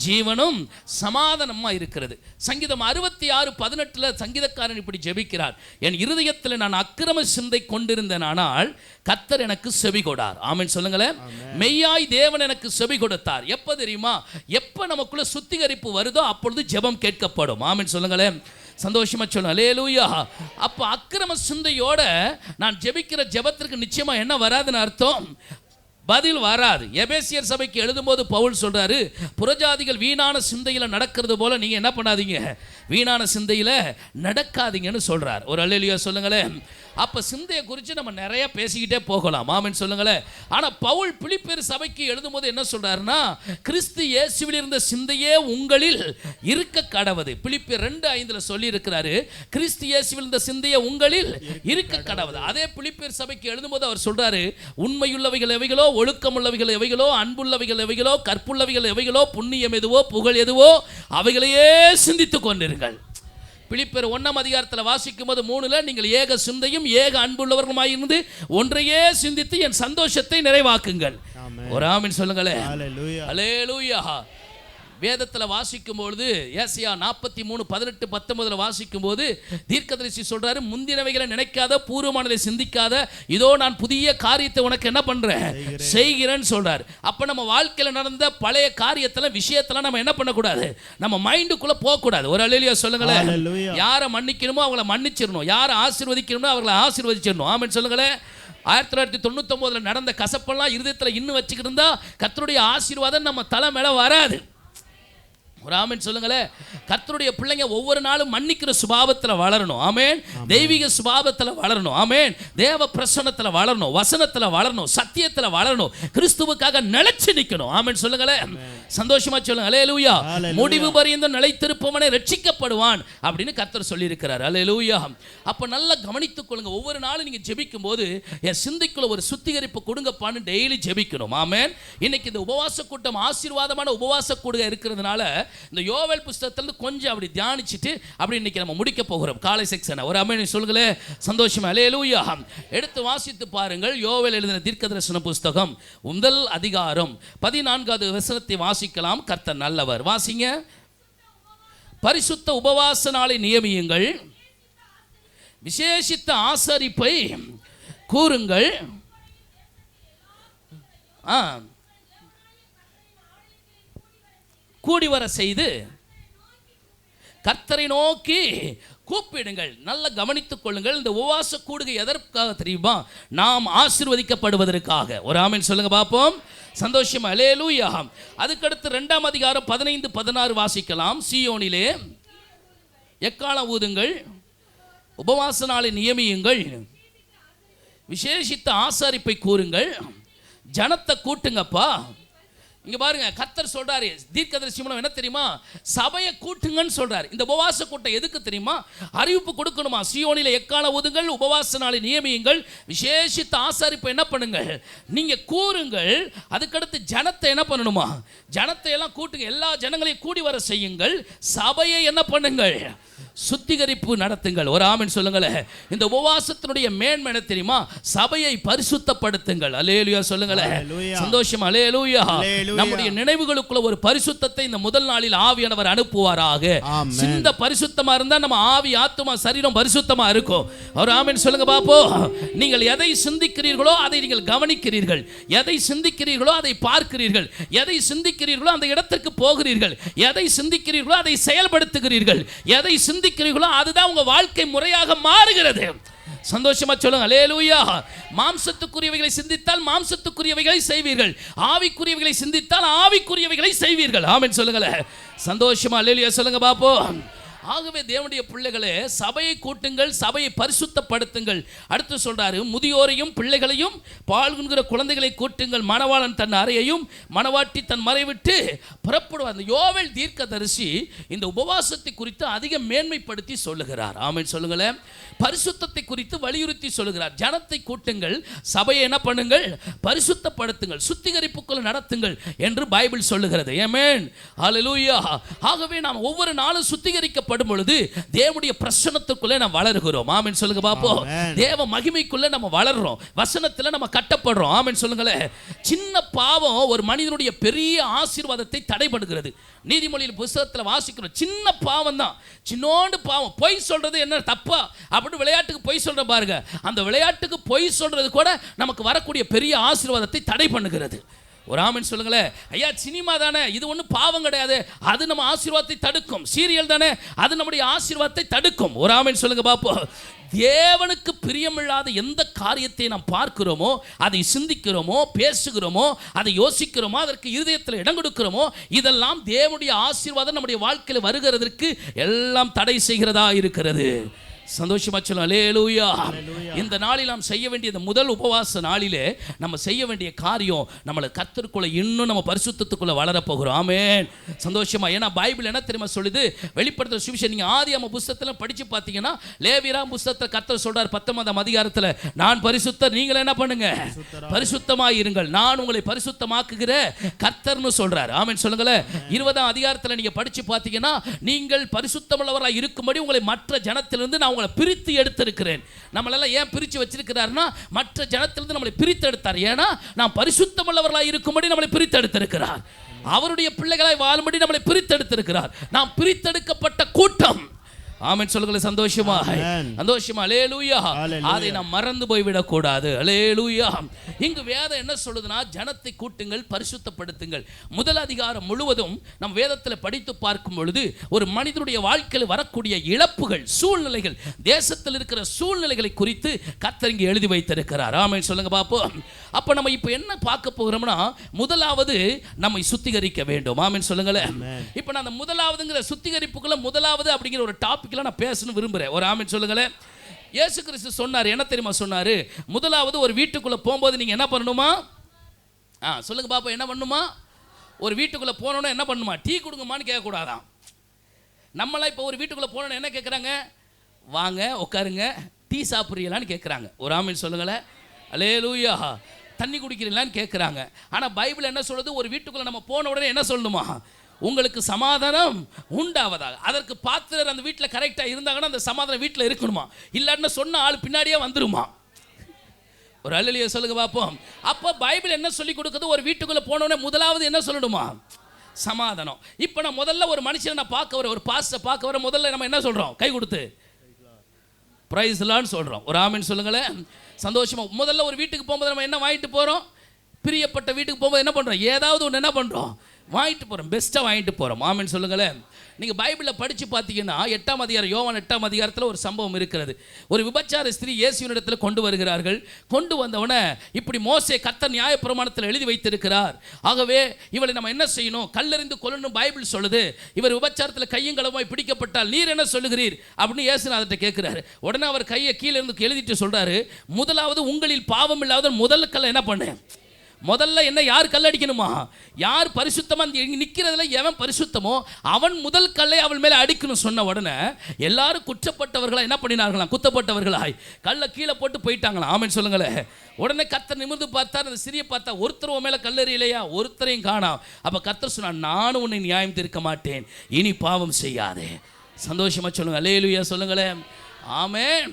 ஜீவனும் சமாதானமாக இருக்கிறது. சங்கீதம் 66:18 சங்கீதக்காரன் இப்படி ஜெபிக்கிறார், என் இருதயத்தில் நான் அக்கிரம சிந்தை கொண்டிருந்தேன், ஆனால் கர்த்தர் எனக்கு செவி கொடார். ஆமென் சொல்லுங்களேன். மெய்யாய் தேவன் எனக்கு செவி கொடுத்தார். எப்போ தெரியுமா? எப்போ நமக்குள்ள சுத்திகரிப்பு வருதோ அப்பொழுது ஜெபம் கேட்கப்படும். ஆமென் சொல்லுங்களேன். சந்தோஷமா சொல்லுங்க அல்லேலூயா. அப்போ அக்கிரம சிந்தையோட நான் ஜெபிக்கிற ஜெபத்திற்கு நிச்சயமா என்ன வராதுன்னு அர்த்தம்? பதில் வராது. எபேசியர் சபைக்கு எழுதும்போது பவுல் சொல்றாரு, புறஜாதிகள் வீணான சிந்தையில நடக்கிறது போல நீங்க என்ன பண்ணாதீங்க, வீணான சிந்தையில நடக்காதீங்கன்னு சொல்றார். ஒரு அல்லேலூயா சொல்லுங்களேன். அப்ப சிந்தையை குறித்து நம்ம நிறைய பேசிக்கிட்டே போகலாம். ஆமென் சொல்லுங்களேன். ஆனா பவுல் பிலிப்பியர் சபைக்கு எழுதும்போது என்ன சொல்றாருன்னா, கிறிஸ்து இயேசுவில் இருந்த சிந்தையே உங்களில் இருக்க கடவது. பிலிப்பியர் 2:5 சொல்லி இருக்கிறாரு, கிறிஸ்து இயேசுவில் இருந்த சிந்தையே உங்களில் இருக்க கடவது. அதே பிலிப்பியர் சபைக்கு எழுதும்போது அவர் சொல்றாரு, உண்மையுள்ளவைகள் எவைகளோ, ஒழுக்கமுள்ளவைகள் எவைகளோ, அன்புள்ளவைகள் எவைகளோ, கற்புள்ளவைகள் எவைகளோ, புண்ணியம் எதுவோ, புகழ் எதுவோ அவைகளையே சிந்தித்துக் கொண்டிருங்கள். பிலிப்பியர் 1ஆம் அதிகாரத்தில் வாசிக்கும் போது 3ல் நீங்கள் ஏக சிந்தையும் ஏக அன்புள்ளவர்களுமாயிருந்து ஒன்றையே சிந்தித்து என் சந்தோஷத்தை நிறைவாக்குங்கள். ஒரு ஆமென் சொல்லுங்களேன். அல்லேலூயா. வேதத்தில் வாசிக்கும் பொழுது ஏசாயா 43:18-19 வாசிக்கும் போது தீர்க்கதரிசி சொல்றாரு, முந்தினவைகளை நினைக்காத, பூர்வமானதை சிந்திக்காத, இதோ நான் புதிய காரியத்தை உனக்கு என்ன பண்றேன், செய்கிறேன்னு சொல்றாரு. அப்ப நம்ம வாழ்க்கையில் நடந்த பழைய காரியத்துல விஷயத்துல நம்ம என்ன பண்ணக்கூடாது, நம்ம மைண்டுக்குள்ள போகக்கூடாது. ஒரு அல்லேலூயா சொல்லுங்களேன். யாரை மன்னிக்கணுமோ அவங்கள மன்னிச்சிடணும், யாரை ஆசீர்வதிக்கணுமோ அவங்களை ஆசீர்வதிச்சிடணும். ஆமென் சொல்லுங்களேன். 1999 நடந்த கசப்பெல்லாம் இருதயத்தில் இன்னும் வச்சுக்கிட்டு இருந்தா கர்த்தருடைய ஆசீர்வாதம் நம்ம தலை மேல வராது. ஒரு ஆமென் சொல்லுங்களேன். கர்த்தருடைய பிள்ளைங்க ஒவ்வொரு நாளும் மன்னிக்கிற சுபாவத்தில் வளரணும். ஆமென். தெய்வீக சுபாவத்தில் வளரணும். ஆமென். தேவ பிரசன்னத்தில் வளரணும், வசனத்தில் வளரணும், சத்தியத்தில் வளரணும், கிறிஸ்துவுக்காக நிலைச்சு நிற்கணும். ஆமென் சொல்லுங்களேன். சந்தோஷமா சொல்லுங்க அல்லேலூயா. முடிவு பரியந்தம் நிலைத்திருப்பவனே ரட்சிக்கப்படுவான் அப்படின்னு கர்த்தர் சொல்லியிருக்கிறார். அல்லேலூயா. அப்ப நல்லா கவனித்துக் கொள்ளுங்க. ஒவ்வொரு நாளும் நீங்க ஜெபிக்கும் போது என் சிந்தைக்குள்ள ஒரு சுத்திகரிப்பு கொடுங்கப்பான்னு டெய்லி ஜெபிக்கணும். ஆமென். இன்னைக்கு இந்த உபவாச கூட்டம் ஆசீர்வாதமான உபவாச கூடுகை இருக்கிறதுனால இந்த யோவேல் புத்தகத்திலிருந்து கொஞ்சம் அப்படி தியானிச்சுட்டு அப்படி இன்னைக்கு நம்ம முடிக்க போகிறோம் காலை செக்ஷனை. ஒரு ஆமென் சொல்லுங்களே. சந்தோஷமா அல்லேலூயா. எடுத்து வாசித்து பாருங்கள். யோவேல் எழுதின தீர்க்கதரிசன புத்தகம் 1 அதிகாரம் 14வது வசனத்தை வாசிக்கலாம். கர்த்தர் நல்லவர். வாசிங்க. பரிசுத்த உபவாச நாளை நியமியுங்கள், விசேஷித்த ஆசரிப்பை கூறுங்கள், கூடி வர செய்து கர்த்தரை நோக்கி கூப்பிடுங்கள். நல்ல கவனித்துக் கொள்ளுங்கள். இந்த உபவாச கூடுகை எதற்காக தெரியுமா? நாம் ஆசீர்வதிக்கப்படுவதற்காக. ஒரு ஆமென் சொல்லுங்க பார்ப்போம். சந்தோஷம் அல்லேலூயா. அதுக்கடுத்து 2 அதிகாரம் 15-16 வாசிக்கலாம். சீயோனிலே எக்காளம் ஊதுங்கள், உபவாச நாளை நியமியுங்கள், விசேஷித்த ஆசரிப்பை கூறுங்கள், ஜனத்தை கூட்டுங்கப்பா. இங்க பாருங்க, கர்த்தர் சொல்றாரு தீர்க்கதரிசி மூலம் என்ன தெரியுமா, சபையை கூட்டுங்கன்னு சொல்றாரு. இந்த உபவாச கூட்டம் எதுக்கு தெரியுமா? அறிவிப்பு கொடுக்கணுமா. சீயோனிலே எக்காளம் ஊதுங்கள், உபவாச நாளை நியமியுங்கள், விசேஷித்த ஆசரிப்பை என்ன பண்ணுங்கள், நீங்க கூறுங்கள். அதுக்கடுத்து ஜனத்தை என்ன பண்ணணுமா, ஜனத்தை எல்லாம் கூட்டுங்க, எல்லா ஜனங்களையும் கூடி வர செய்யுங்கள், சபையை என்ன பண்ணுங்கள், சுத்திகரிப்பு நடத்துங்கள். ஒரு ஆமென் சொல்லுங்களேன். இந்த உபவாசத்தினுடைய மேன்மை என்ன தெரியுமா? சபையை பரிசுத்தப்படுத்துங்கள். அல்லேலூயா சொல்லுங்களேன். சந்தோஷம் அல்லேலூயா. நம்முடைய நினைவுகளுக்குள்ள ஒரு பரிசுத்தத்தை இந்த முதல் நாளில் ஆவியானவர் அனுப்புவாராக. சிந்த பரிசுத்தமா இருந்தா நம்ம ஆவி, ஆத்துமா, சரீரம் பரிசுத்தமா இருக்கும். ஒரு ஆமென் சொல்லுங்க பாப்போம். நீங்கள் எதை சிந்திக்கிறீர்களோ அதை நீங்கள் கவனிக்கிறீர்கள், எதை சிந்திக்கிறீர்களோ அதை பார்க்கிறீர்கள், எதை சிந்திக்கிறீர்களோ அந்த இடத்திற்கு போகிறீர்கள், எதை சிந்திக்கிறீர்களோ அதை செயல்படுத்துகிறீர்கள், எதை சிந்திக்கிறீர்களோ அதுதான் உங்க வாழ்க்கை முறையாக மாறுகிறது. சந்தோஷமா சொல்லுங்க அல்லேலூயா. மாம்சத்துக்குரியவைகளை சிந்தித்தால் மாம்சத்துக்குரியவைகளை செய்வீர்கள், ஆவிக்குரியவைகளை சிந்தித்தால் ஆவிக்குரியவைகளை செய்வீர்கள். ஆமென் சொல்லுங்களேன். சந்தோஷமா அல்லேலூயா சொல்லுங்க பாப்போம். ஆகவே தேவனுடைய பிள்ளைகளே, சபையை கூட்டுங்கள், சபையை பரிசுத்தப்படுத்துங்கள். அடுத்து சொல்றாரு, முதியோரையும் பிள்ளைகளையும் பால்கிற குழந்தைகளை கூட்டுங்கள், மணவாளன் தன் அறையையும் மணவாட்டி தன் மறை விட்டு புறப்படுவார். அந்த யோவேல் தீர்க்கதரிசி இந்த உபவாசத்தை குறித்து அதிக மேன்மைப்படுத்தி சொல்லுகிறார். ஆமென் சொல்லுங்களேன். பரிசுத்தத்தை குறித்து வலியுறுத்தி சொல்லுகிறார். ஜனத்தை கூட்டுங்கள், சபையை என்ன பண்ணுங்கள், பரிசுத்தப்படுத்துங்கள், சுத்திகரிப்புக்குள் நடத்துங்கள் என்று பைபிள் சொல்லுகிறது. ஆமென் ஹல்லேலூயா. ஆகவே நாம் ஒவ்வொரு நாளும் சுத்திகரிக்க பொழுது தேவனுடைய பிரசன்னத்துக்குள்ளே நாம் வளருகிறோம். ஆமென் சொல்லுங்க பாப்போம். தேவ மகிமைக்குள்ளே நம்ம வளர்றோம், வசனத்தில் நம்ம கட்டப்படுறோம். ஆமென் சொல்லுங்களேன். சின்ன பாவம் ஒரு மனிதனுடைய பெரிய ஆசீர்வாதத்தை தடைபடுகிறது. நீதிமொழியில் புத்தகத்தில் வாசிக்கிறோம், சின்ன பாவம் தான், சின்னோண்டு பாவம். பொய் சொல்றது என்ன தப்பா அப்படின்னு விளையாட்டுக்கு பொய் சொல்ற பாருங்க, அந்த விளையாட்டுக்கு பொய் சொல்றது கூட நமக்கு வரக்கூடிய பெரிய ஆசீர்வாதத்தை தடை பண்ணுகிறது. ஒரு ஆமென் சொல்லுங்களேன். ஐயா சினிமா தானே, இது ஒன்றும் பாவம் கிடையாது, அது நம்ம ஆசீர்வாதத்தை தடுக்கும். சீரியல் தானே, அது நம்முடைய ஆசீர்வாதத்தை தடுக்கும். ஒரு ஆமென் சொல்லுங்க பாப்போம். தேவனுக்கு பிரியமில்லாத எந்த காரியத்தை நாம் பார்க்கிறோமோ, அதை சிந்திக்கிறோமோ, பேசுகிறோமோ, அதை யோசிக்கிறோமோ, அதற்கு இருதயத்தில் இடம் கொடுக்கிறோமோ, இதெல்லாம் தேவனுடைய ஆசீர்வாதம் நம்முடைய வாழ்க்கையில் வருகிறதற்கு எல்லாம் தடை செய்கிறதா இருக்கிறது. சந்தோஷமா சொல்லுங்க அல்லேலூயா. இந்த நாளில் நாம் செய்ய வேண்டிய இந்த முதல் உபவாச நாளிலே நம்ம செய்ய வேண்டிய காரியம், நம்மளை கர்த்தருக்குள்ள இன்னும் நம்ம பரிசுத்தத்துக்குள்ள வளர போகிறோம். ஆமென் சந்தோஷமா. ஏன்னா பைபிள் என்ன தெரியுமா சொல்லுது, வெளிப்படுத்துற சுவிசேஷம் நீங்க ஆதியாகம புத்தகத்துல படிச்சு பார்த்தீங்கன்னா, லேவியராம் புத்தகத்தில் கர்த்தர் சொல்றார் 19ஆம் அதிகாரத்தில், நான் பரிசுத்தர், நீங்கள் என்ன பண்ணுங்க, பரிசுத்தமாய் இருங்கள், நான் உங்களை பரிசுத்தமாக்குகிற கர்த்தர்னு சொல்றார். ஆமென் சொல்லுங்களேன். 20ஆம் அதிகாரத்தில் நீங்க படிச்சு பார்த்தீங்கன்னா, நீங்கள் பரிசுத்தமுள்ளவராய் இருக்கும்படி உங்களை மற்ற ஜனத்திலிருந்து நான் பிரித்து எடுத்திருக்கிறேன். நம்மளெல்லாம் ஏன் பிரித்து வச்சிருக்கிறார்னா, மற்ற ஜனத்திலிருந்து நம்மளை பிரித்து எடுத்தார். ஏன்னா நாம் பரிசுத்தமுள்ளவர்களாக இருக்கும்படி நம்மளை பிரித்து எடுத்திருக்கிறார். அவருடைய பிள்ளைகளாய் வாழும்படி நம்மளை பிரித்தெடுத்திருக்கிறார். நாம் பிரித்தெடுக்கப்பட்ட கூட்டம். ஆமென் சொல்லுங்களேன். சந்தோஷமா சந்தோஷமா. அல்லேலூயா. அதை நாம் மறந்து போய்விடக் கூடாது. அல்லேலூயா. இங்கு வேதம் என்ன சொல்லுதுன்னா, ஜனத்தை கூட்டுங்கள், பரிசுத்தப்படுத்துங்கள். முதல் அதிகாரம் முழுவதும் நம் வேதத்தில் படித்து பார்க்கும் பொழுது ஒரு மனிதனுடைய வாழ்க்கையில் வரக்கூடிய இழப்புகள், சூழ்நிலைகள், தேசத்தில் இருக்கிற சூழ்நிலைகளை குறித்து கர்த்தர் இங்கே எழுதி வைத்திருக்கிறார். ஆமென் சொல்லுங்க பாப்போம். அப்ப நம்ம இப்ப என்ன பார்க்க போகிறோம்னா, முதலாவது நம்மை சுத்திகரிக்க வேண்டும். ஆமென் சொல்லுங்களேன். இப்ப நான் அந்த முதலாவதுங்கிற சுத்திகரிப்புக்குள்ள முதலாவது அப்படிங்கிற ஒரு டாபிக் நான் பேசணும் விரும்புறேன். ஒரு ஆமென் சொல்லுங்களேன். இயேசு கிறிஸ்து சொன்னார், என்ன தெரியுமா சொன்னாரு? முதலாவது ஒரு வீட்டுக்குள்ள போகும்போது நீங்க என்ன பண்ணணுமா? சொல்லுங்க பாப்பா, என்ன பண்ணுமா? ஒரு வீட்டுக்குள்ள போனோன்னா என்ன பண்ணுமா? டீ கொடுங்கம்மான்னு கேட்கக்கூடாதான். நம்மளாம் இப்போ ஒரு வீட்டுக்குள்ள போனோன்னு என்ன கேட்குறாங்க? வாங்க உட்காருங்க, டீ சாப்பிட்றீங்களான்னு கேட்குறாங்க. ஒரு ஆமென் சொல்லுங்களேன். அல்லேலூயா. தண்ணி குடிக்கிறீங்களான்னு கேட்குறாங்க. ஆனால் பைபிள் என்ன சொல்லுது? ஒரு வீட்டுக்குள்ள நம்ம போன உடனே என்ன சொல்லணுமா? உங்களுக்கு சமாதானம் உண்டாவதாக. அதற்கு பாத்திரர் அந்த வீட்டில் கரெக்டாக இருந்தாங்கன்னா அந்த சமாதானம் வீட்டில் இருக்கணுமா? இல்லாட்டினா சொன்ன ஆள் பின்னாடியே வந்துருமா? ஒரு அல்லேலூயா சொல்லுங்க பார்ப்போம். அப்போ பைபிள் என்ன சொல்லி கொடுக்குது? ஒரு வீட்டுக்குள்ளே போனோடனே முதலாவது என்ன சொல்லணுமா? சமாதானம். இப்போ நான் முதல்ல ஒரு மனுஷனை நான் பார்க்க வர, ஒரு பாஸ்டரை பார்க்க வர, முதல்ல நம்ம என்ன சொல்கிறோம்? கை கொடுத்து பிரைஸ் லான்னு சொல்கிறோம். ஒரு ஆமென் சொல்லுங்களேன். சந்தோஷமா. முதல்ல ஒரு வீட்டுக்கு போகும்போது நம்ம என்ன வாங்கிட்டு போகிறோம்? பிரியப்பட்ட வீட்டுக்கு போகும்போது என்ன பண்ணுறோம்? ஏதாவது ஒன்று என்ன பண்ணுறோம்? வாங்கிட்டு போகிறோம். பெஸ்ட்டாக வாங்கிட்டு போகிறோம். ஆமென் சொல்லுங்களேன். நீங்கள் பைபிளில் படித்து பார்த்தீங்கன்னா 8ஆம் அதிகாரம், யோவான் 8ஆம் அதிகாரத்தில் ஒரு சம்பவம் இருக்கிறது. ஒரு விபச்சார ஸ்திரீ இயேசுவினிடத்தில் கொண்டு வருகிறார்கள். கொண்டு வந்தவனை இப்படி மோசே கர்த்தர் நியாயப்பிரமாணத்தில் எழுதி வைத்திருக்கிறார், ஆகவே இவளை நம்ம என்ன செய்யணும்? கல்லெறிந்து கொல்லணும் பைபிள் சொல்லுது. இவர் விபச்சாரத்தில் கையும் களவுமாய் பிடிக்கப்பட்டால் நீர் என்ன சொல்லுகிறீர் அப்படின்னு இயேசுநாதர்கிட்ட கேட்குறாரு. உடனே அவர் கையை கீழே இருந்து எழுதிட்டு சொல்கிறாரு, முதலாவது உங்களில் பாவம் இல்லாத முதல் கல்லை என்ன பண்ணு? முதல்ல என்ன? யார் கல்லடிக்கணுமா? யார் பரிசுத்தமாக நிற்கிறதுல எவன் பரிசுத்தமோ அவன் முதல் கல்லை அவள் மேலே அடிக்கணும் சொன்ன உடனே எல்லாரும் குற்றப்பட்டவர்களா என்ன பண்ணினார்களாம்? குத்தப்பட்டவர்களாய் கல்லை கீழே போட்டு போயிட்டாங்களாம். ஆமென் சொல்லுங்களேன். உடனே கர்த்தர் நிமிர்ந்து பார்த்தார், அந்த சிறிய பார்த்தா, ஒருத்தர் உன் மேலே கல்லறி இல்லையா? ஒருத்தரையும் காணோம். அப்போ கர்த்தர் சொன்னார், நானும் உன்னை நியாயம் தீர்க்க மாட்டேன், இனி பாவம் செய்யாதே. சந்தோஷமா சொல்லுங்க. அல்லேலூயா சொல்லுங்களேன். ஆமென்.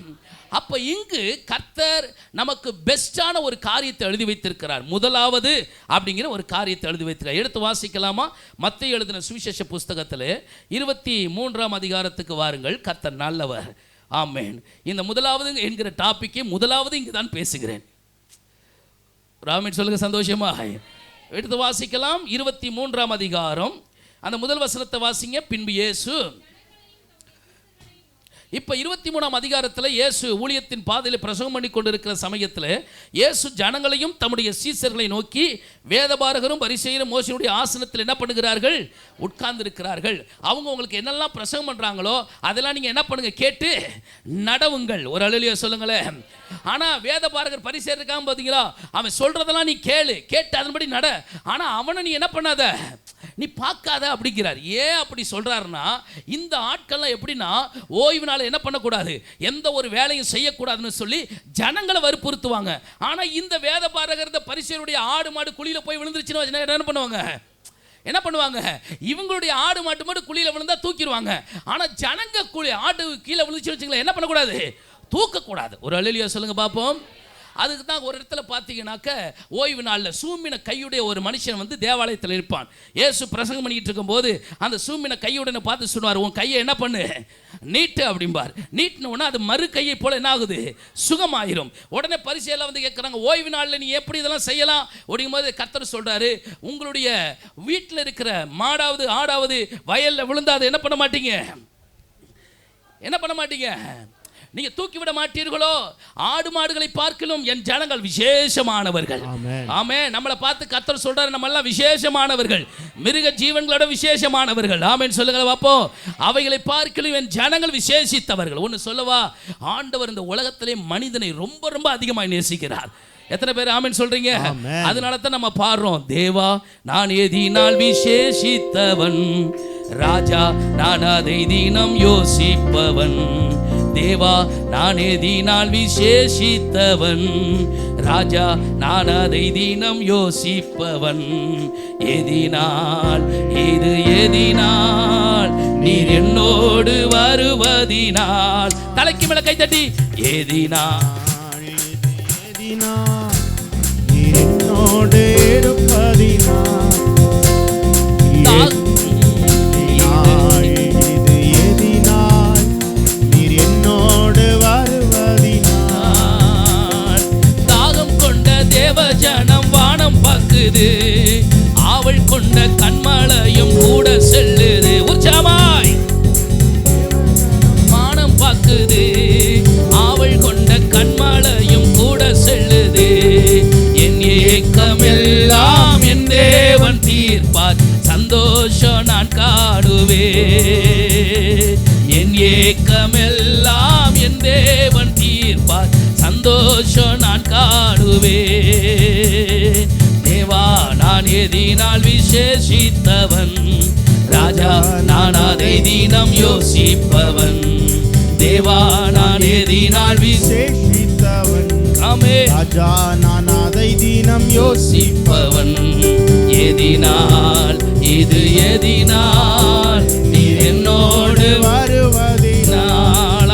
அப்போ இங்கு கர்த்தர் நமக்கு பெஸ்டான ஒரு காரியத்தை எழுதி வைத்திருக்கிறார். முதலாவது அப்படிங்கிற ஒரு காரியத்தை எழுதி வைத்திருக்கிறார். எடுத்து வாசிக்கலாமா? மத்தேயு எழுதின சுவிசேஷ புஸ்தகத்தில் 23ஆம் அதிகாரத்துக்கு வாருங்கள். கர்த்தர் நல்லவர். ஆமென். இந்த முதலாவது என்கிற டாபிக்கை முதலாவது இங்கு தான் பேசுகிறேன். ஆமென் சொல்லுங்க. சந்தோஷமா எடுத்து வாசிக்கலாம். 23ஆம் அதிகாரம் அந்த முதல் வசனத்தை வாசிங்க. பின்பு இயேசு, இப்போ 23ஆம் அதிகாரத்தில் இயேசு ஊழியத்தின் பாதையில் பிரசங்கம் பண்ணி கொண்டிருக்கிற சமயத்தில் இயேசு ஜனங்களையும் தம்முடைய சீசர்களை நோக்கி, வேதபாரகரும் பரிசேயரும் மோசேயுடைய ஆசனத்தில் என்ன பண்ணுகிறார்கள்? உட்கார்ந்திருக்கிறார்கள். அவங்க உங்களுக்கு என்னெல்லாம் பிரசங்கம் பண்ணுறாங்களோ அதெல்லாம் நீங்கள் என்ன பண்ணுங்க? கேட்டு நடவுங்கள். ஒரு அல்லேலூயா சொல்லுங்களேன். ஆனால் வேதபாரகர் பரிசேயர் இருக்காங்க பார்த்தீங்களா, அவன் சொல்கிறதெல்லாம் நீ கேளு, கேட்டு அதன்படி நட. ஆனால் அவனை நீ என்ன பண்ணாத? நீ பார்க்காத அப்படிங்கிறார். ஏன் அப்படி சொல்றாருன்னா, இந்த ஆட்கள்லாம் எப்படின்னா ஓய்வு நாள் என்ன பண்ணக்கூடாது? எந்த ஒரு வேலையும் செய்யக்கூடாதுன்னு சொல்லி ஜனங்களை வற்புறுத்துவாங்க. ஆனால் இந்த வேதபாரகர், இந்த பரிசேயருடைய ஆடு மாடு குழியில் போய் விழுந்துருச்சுன்னு என்ன பண்ணுவாங்க? என்ன பண்ணுவாங்க? இவங்களுடைய ஆடு மாட்டு மட்டும் குழியில் விழுந்தா தூக்கிடுவாங்க. ஆனால் ஜனங்க ஆடு கீழே விழுந்துச்சு வச்சுங்களேன், என்ன பண்ணக்கூடாது? தூக்கக்கூடாது. ஒரு அல்லேலூயா சொல்லுங்க பார்ப்போம். அதுக்கு தான் ஒரு இடத்துல பார்த்தீங்கன்னாக்க ஓய்வு நாளில் சூமின கையுடைய ஒரு மனுஷன் வந்து தேவாலயத்தில் இருப்பான். இயேசு பிரசங்கம் பண்ணிட்டு இருக்கும்போது அந்த சூமின கையுடனே பார்த்து சொன்னார், உன் கையை என்ன பண்ணு? நீட்டு அப்படிம்பார். நீட்டினோன்னா அது மறு கையை போல என்ன ஆகுது? சுகமாயிரும். உடனே பரிசேயெல்லாம் வந்து கேட்குறாங்க, ஓய்வு நாளில் நீ எப்படி இதெல்லாம் செய்யலாம் அப்படிங்கும்போது கர்த்தர் சொல்கிறாரு, உங்களுடைய வீட்டில் இருக்கிற மாடாவது ஆடாவது வயலில் விழுந்தாது என்ன பண்ண மாட்டீங்க? என்ன பண்ண மாட்டீங்க? நீங்க தூக்கி விட மாட்டீர்களோ? ஆடு மாடுகளை பார்க்கலும் என் ஜனங்கள் விசேஷமானவர்கள். ஆமென். நம்மளை பார்த்து கர்த்தர் சொல்றாரு, நம்ம எல்லாம் விசேஷமானவர்கள், மிருக ஜீவன்களோட விசேஷமானவர்கள். ஆமென் சொல்லுங்க பாப்போம். அவைகளை பார்க்கலும் என் ஜனங்கள் விசேஷித்தவர்கள். ஒன்று சொல்லவா, ஆண்டவர் இந்த உலகத்திலே மனிதனை ரொம்ப ரொம்ப அதிகமாக நேசிக்கிறார். எத்தனை பேர் ஆமென் சொல்றீங்க? அதனால தான் நம்ம பாடுறோம், தேவா நான் எதினால் விசேஷித்தவன், ராஜா நான் அதை தினம் யோசிப்பவன், தேவா நான் எதினால் விசேஷித்தவன், ராஜா நான் அதை தினம் யோசிப்பவன், எதினால் இது எதினால் நீர் என்னோடு வருவதினால், தலைக்கு மேல கை தட்டி, எதினால் எதினால் நீர் என்னோடு இருப்பதினால், பார்க்குது, அவள் கொண்ட கண்மலையும் கூட செல்லுது. உற்சாகமாய் வானம் பார்க்குது, அவள் கொண்ட கண்மலையும் கூட செல்லுது. என் ஏக்கமெல்லாம் என் தேவன் தீர்ப்பார், சந்தோஷம் நான் காணுவேன். என் ஏக்கமெல்லாம் என் தேவன் தீர்ப்பார், சந்தோஷம் நான் காணுவேன். தேவா நான் எதினால் விசேஷித்தவன், ராஜா நான் அதை தினம் யோசிப்பவன். தேவா நான் எதினால் விசேஷித்தவன், ராஜா நான் அதை தினம் யோசிப்பவன். எதினால் இது எதினால் நீர் என்னோடு வருவதினால்,